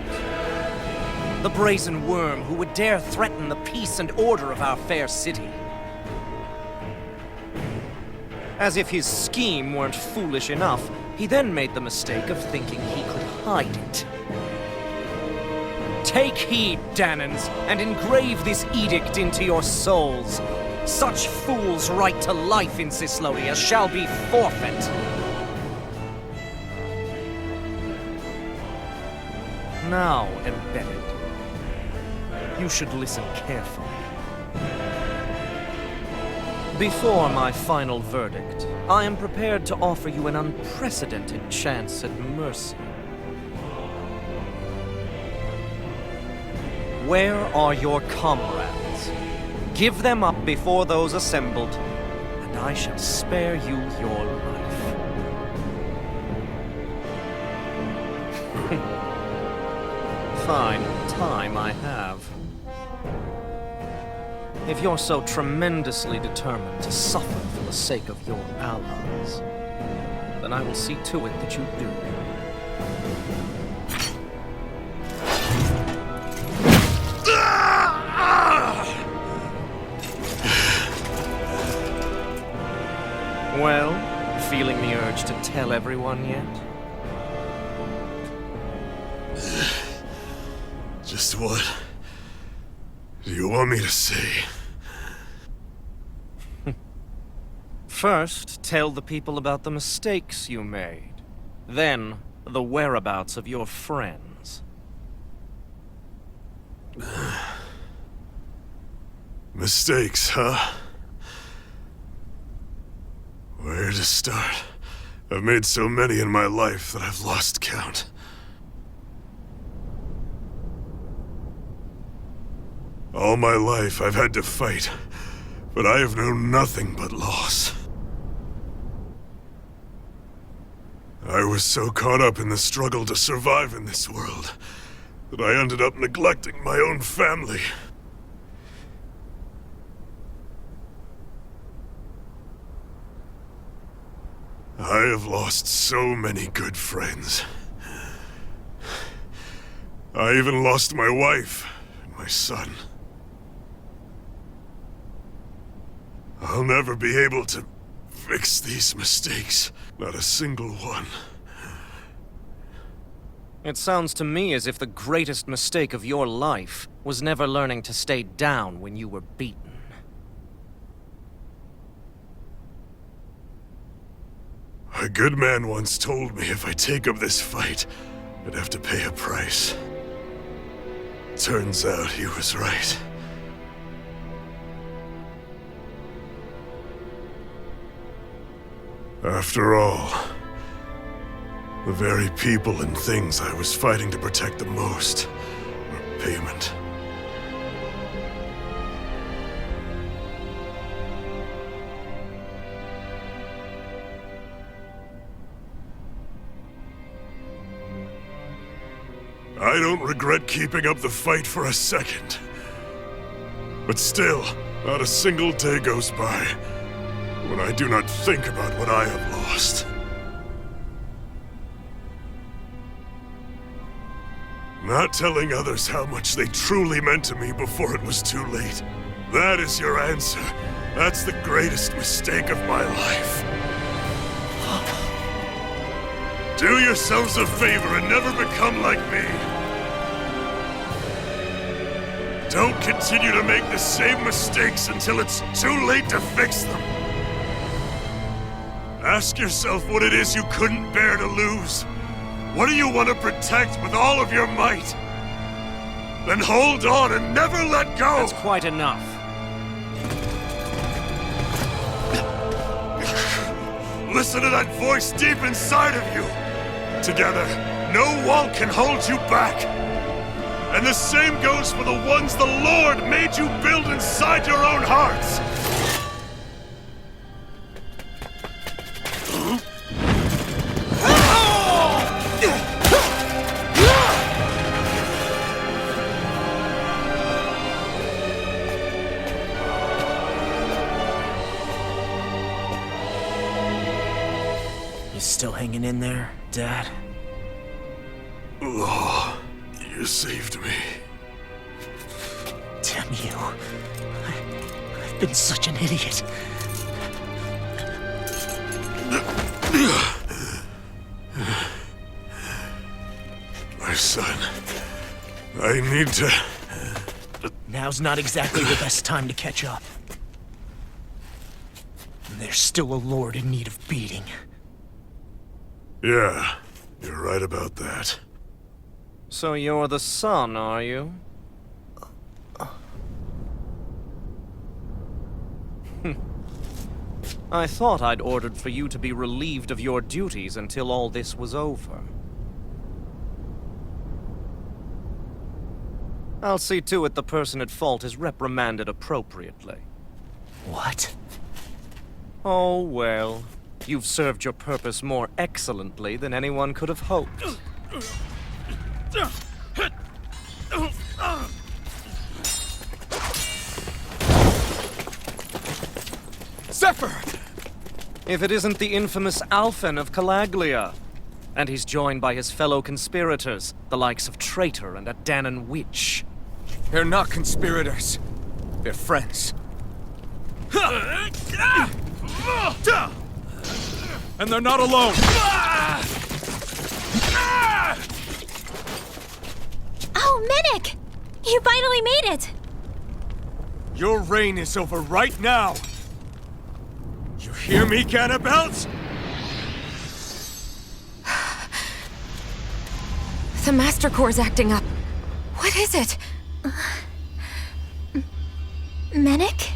The brazen worm who would dare threaten the peace and order of our fair city. As if his scheme weren't foolish enough, he then made the mistake of thinking he could hide it. Take heed, Danans, and engrave this edict into your souls. Such fools' right to life in Cyslodia shall be forfeit. Now, embedded, you should listen carefully. Before my final verdict, I am prepared to offer you an unprecedented chance at mercy. Where are your comrades? Give them up before those assembled, and I shall spare you your life. Fine time I have. If you're so tremendously determined to suffer for the sake of your allies, then I will see to it that you do. Well, feeling the urge to tell everyone yet? Just what do you want me to say? First, tell the people about the mistakes you made. Then, the whereabouts of your friends. Mistakes, huh? Where to start? I've made so many in my life that I've lost count. All my life I've had to fight, but I have known nothing but loss. I was so caught up in the struggle to survive in this world that I ended up neglecting my own family. I have lost so many good friends. I even lost my wife and my son. I'll never be able to fix these mistakes. Not a single one. It sounds to me as if the greatest mistake of your life was never learning to stay down when you were beaten. A good man once told me if I take up this fight, I'd have to pay a price. Turns out he was right. After all, the very people and things I was fighting to protect the most were payment. I don't regret keeping up the fight for a second. But still, not a single day goes by when I do not think about what I have lost. Not telling others how much they truly meant to me before it was too late. That is your answer. That's the greatest mistake of my life. Do yourselves a favor and never become like me. Don't continue to make the same mistakes until it's too late to fix them. Ask yourself what it is you couldn't bear to lose. What do you want to protect with all of your might? Then hold on and never let go! That's quite enough. Listen to that voice deep inside of you! Together, no wall can hold you back! And the same goes for the ones the Lord made you build inside your own hearts! You still hanging in there, Dad? Oh, you saved me. Damn you. I've been such an idiot. My son, I need to... Now's not exactly the best time to catch up. There's still a lord in need of beating. Yeah, you're right about that. So you're the son, are you? I thought I'd ordered for you to be relieved of your duties until all this was over. I'll see to it the person at fault is reprimanded appropriately. What? Oh, well. You've served your purpose more excellently than anyone could have hoped. Zephyr! If it isn't the infamous Alphen of Calaglia. And he's joined by his fellow conspirators, the likes of Traitor and a Danan Witch. They're not conspirators. They're friends. And they're not alone! Oh, Medic! You finally made it! Your reign is over right now! You hear me, Cannibals? The Master Core's acting up. What is it? Medic?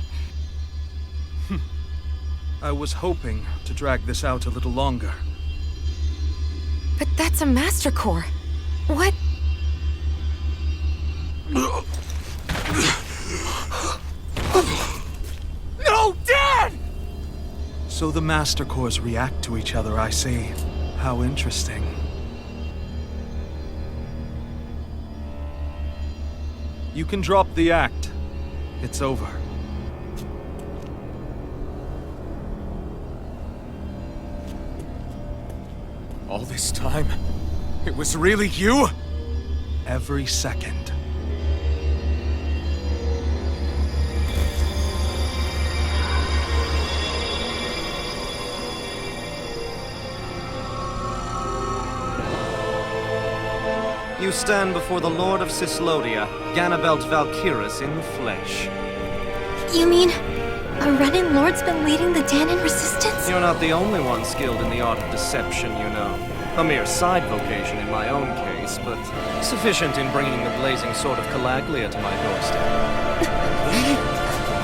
I was hoping to drag this out a little longer. But that's a Master Core. What? No, Dad! So the Master Cores react to each other, I see. How interesting. You can drop the act. It's over. All this time, it was really you? Every second. You stand before the Lord of Cyslodia, Ganabelt Valkyrus in the flesh. You mean A Renin Lord's been leading the Danon resistance? You're not the only one skilled in the art of deception, you know. A mere side vocation in my own case, but sufficient in bringing the blazing sword of Calaglia to my doorstep.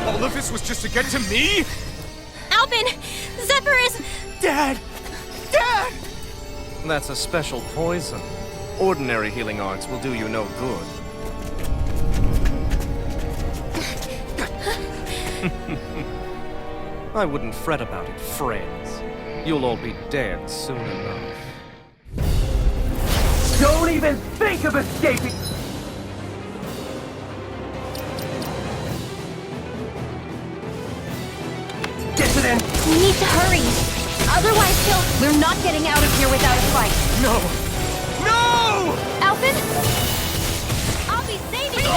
All of this was just to get to me? Alvin! Zephyr is... Dad! Dad! That's a special poison. Ordinary healing arts will do you no good. I wouldn't fret about it, friends. You'll all be dead soon enough. Don't even think of escaping! Get to them! We need to hurry. Otherwise We're not getting out of here without a fight. No! No! Alvin? I'll be saving you!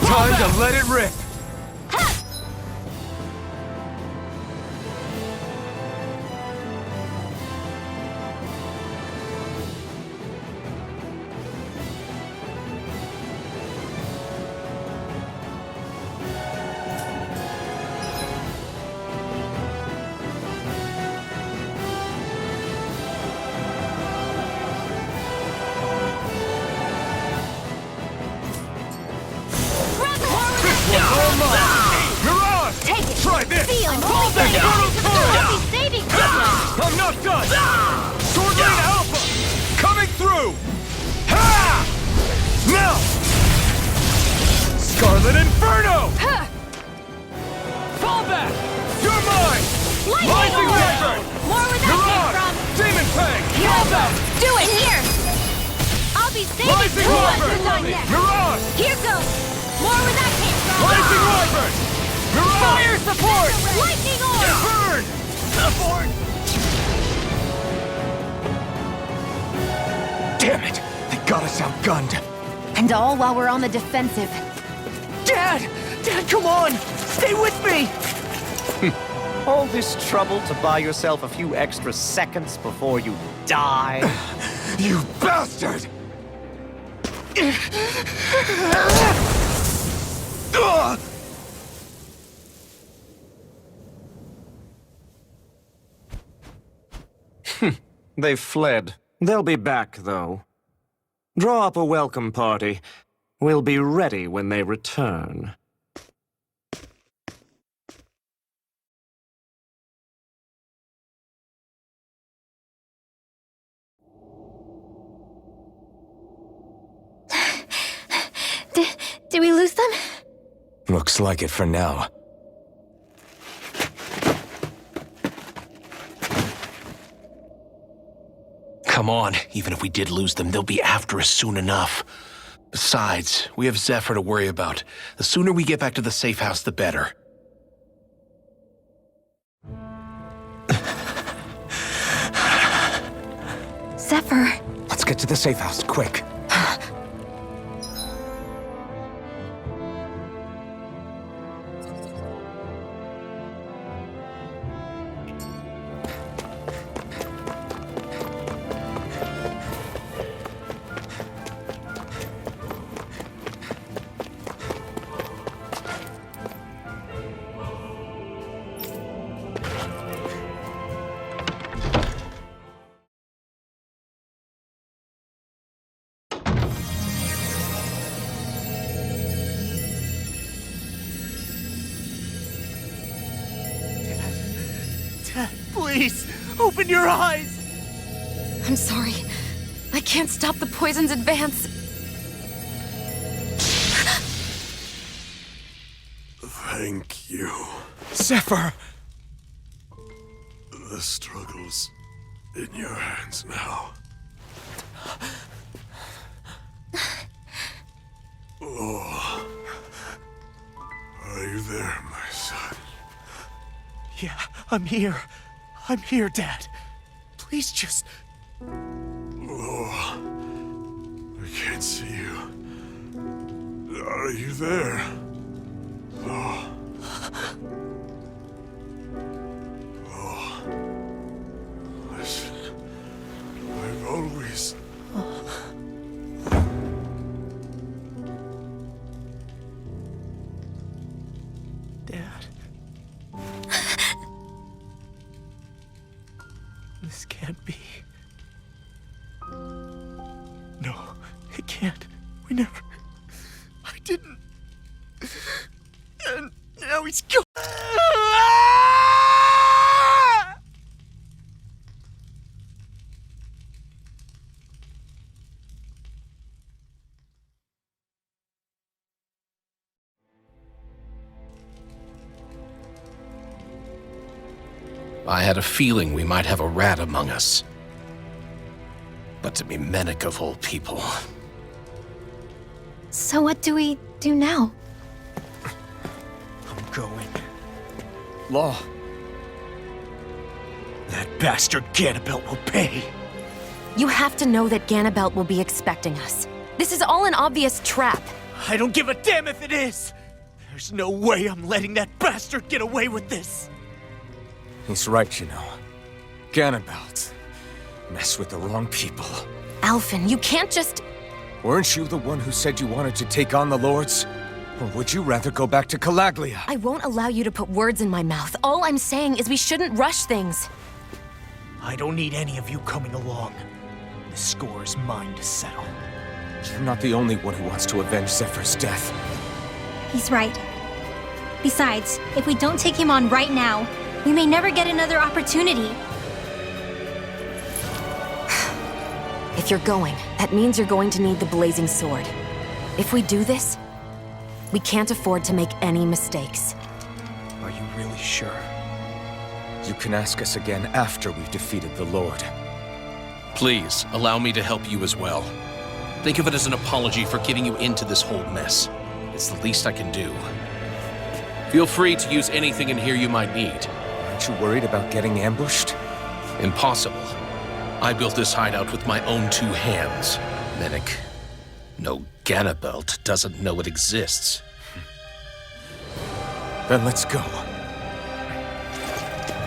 Time to let it rip! Take it! Try this! Feel! I'm Fall back! I'll be saving you! I'm not done! Sword Lane Alpha! Coming through! Ha! Now! Scarlet Inferno! Fall back! You're mine! Rising Wyvern! More where that came from! Demon Fang! Here I go! Do it! Here! I'll be saving Rising you! Wyvern! Mirage! Here goes! More where that came from! Rising Wyvern! Mirage! Fire support! Lightning orb! Burn! Support! Damn it! They got us outgunned. And all while we're on the defensive. Dad! Dad, come on! Stay with me! All this trouble to buy yourself a few extra seconds before you die? You bastard! They've fled. They'll be back, though. Draw up a welcome party. We'll be ready when they return. Did we lose them? Looks like it for now. Come on, even if we did lose them, they'll be after us soon enough. Besides, we have Zephyr to worry about. The sooner we get back to the safe house, the better. Zephyr. Let's get to the safe house, quick. Please, open your eyes! I'm sorry. I can't stop the poison's advance. Thank you. Zephyr! The struggle's in your hands now. Oh. Are you there, my son? Yeah, I'm here. I'm here, Dad. Please just... Oh. I can't see you. Are you there? Oh. Oh. Listen. I've always... Dad... can't be. No, it can't. We never... I didn't. And now he's gone. I had a feeling we might have a rat among us. But to be Menic of all people... So what do we do now? I'm going. Law. That bastard Ganabelt will pay. You have to know that Ganabelt will be expecting us. This is all an obvious trap. I don't give a damn if it is! There's no way I'm letting that bastard get away with this! He's right, you know. Ganabelt. Mess with the wrong people. Alphen, you can't just... Weren't you the one who said you wanted to take on the Lords? Or would you rather go back to Calaglia? I won't allow you to put words in my mouth. All I'm saying is we shouldn't rush things. I don't need any of you coming along. The score is mine to settle. You're not the only one who wants to avenge Zephyr's death. He's right. Besides, if we don't take him on right now, we may never get another opportunity. If you're going, that means you're going to need the Blazing Sword. If we do this, we can't afford to make any mistakes. Are you really sure? You can ask us again after we've defeated the Lord. Please, allow me to help you as well. Think of it as an apology for getting you into this whole mess. It's the least I can do. Feel free to use anything in here you might need. Aren't you worried about getting ambushed? Impossible. I built this hideout with my own 2 hands. Menic. No, Ganabelt doesn't know it exists. Then let's go.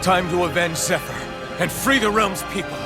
Time to avenge Zephyr and free the realm's people.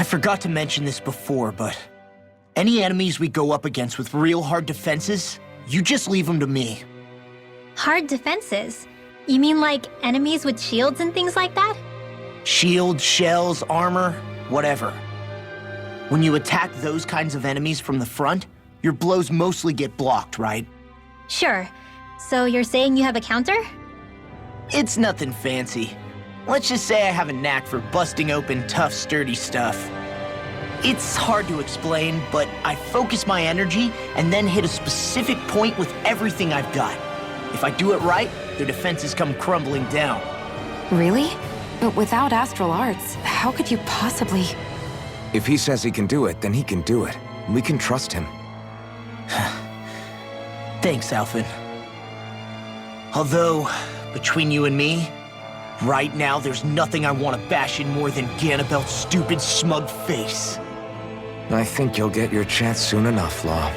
I forgot to mention this before, but any enemies we go up against with real hard defenses, you just leave them to me. Hard defenses? You mean like enemies with shields and things like that? Shields, shells, armor, whatever. When you attack those kinds of enemies from the front, your blows mostly get blocked, right? Sure. So you're saying you have a counter? It's nothing fancy. Let's just say I have a knack for busting open tough, sturdy stuff. It's hard to explain, but I focus my energy and then hit a specific point with everything I've got. If I do it right, their defenses come crumbling down. Really? But without astral arts, how could you possibly... If he says he can do it, then he can do it. We can trust him. Thanks, Alphen. Although, between you and me, right now there's nothing I want to bash in more than Ganabel's stupid, smug face. I think you'll get your chance soon enough, Law.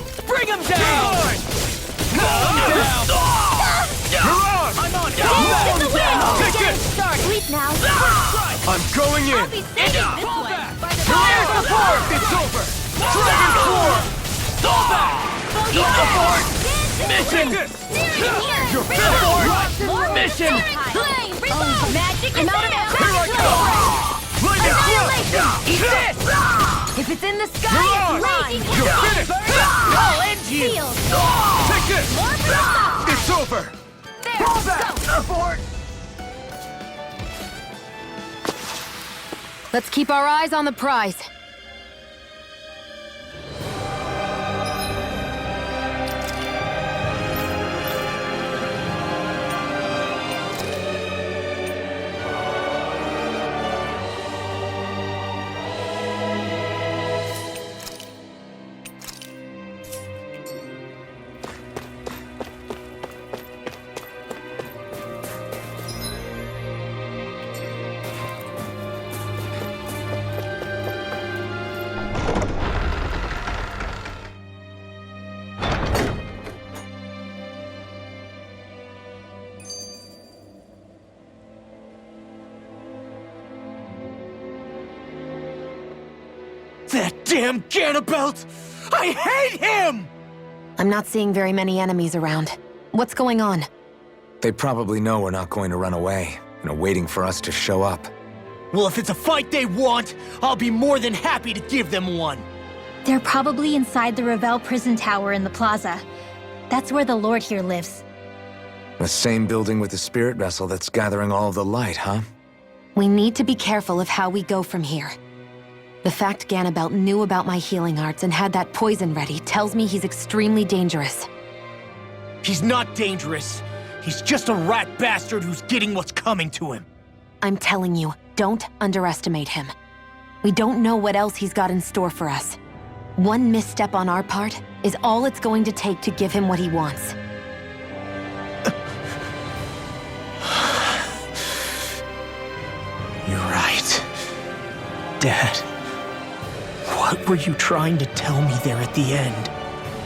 through! Bring him down! You're on! I'm on it! In the wind! Take Get this! started! Sleep now! I'm going in! I'll be saving this way! By the Fire power of support! It's over! Dragon Form! Fall back! Eat support! Mission! Your Support! Mission! Flame! Revive! Magic is out! Here I come! Lightning Annihilation! Eat this! If it's in the sky, You're it's on! mine! You're finished! I'll end you! Shield! Take this! More for the side! It's over! There! Go! Abort! Let's keep our eyes on the prize. That damn Ganabelt! I hate him! I'm not seeing very many enemies around. What's going on? They probably know we're not going to run away and are waiting for us to show up. Well, if it's a fight they want, I'll be more than happy to give them one. They're probably inside the Revel prison tower in the plaza. That's where the Lord here lives. The same building with the spirit vessel that's gathering all of the light, huh? We need to be careful of how we go from here. The fact Ganabelt knew about my healing arts and had that poison ready tells me he's extremely dangerous. He's not dangerous. He's just a rat bastard who's getting what's coming to him. I'm telling you, don't underestimate him. We don't know what else he's got in store for us. One misstep on our part is all it's going to take to give him what he wants. You're right. Dad, what were you trying to tell me there at the end?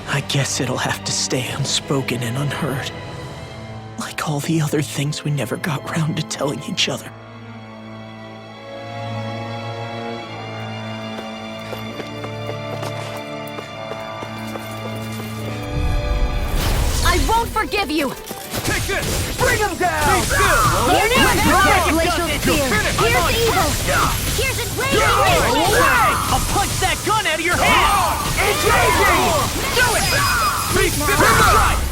I guess it'll have to stay unspoken and unheard. Like all the other things we never got round to telling each other. I won't forgive you! Take this! Bring him down! Be still! Here now! Glacial You're Spear! finished! Here's evil! Here's a blade! I'll punch that gun out of your hand! Engaging! Do it! Be still!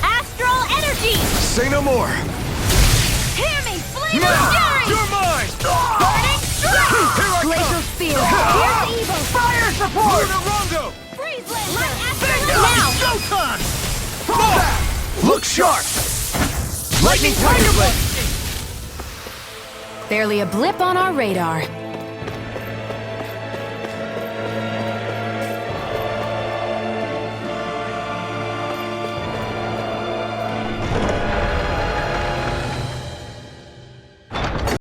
Astral energy! Say no more! Hear me! Flame of Now! fury! You're mine! Burning strike! Here I Glacial come! Spear! Here's evil! Fire support! Rondo! Freeze laser! Astral Now! Showtime! Fall back! Look sharp! Lightning Tiger Blade! Barely a blip on our radar.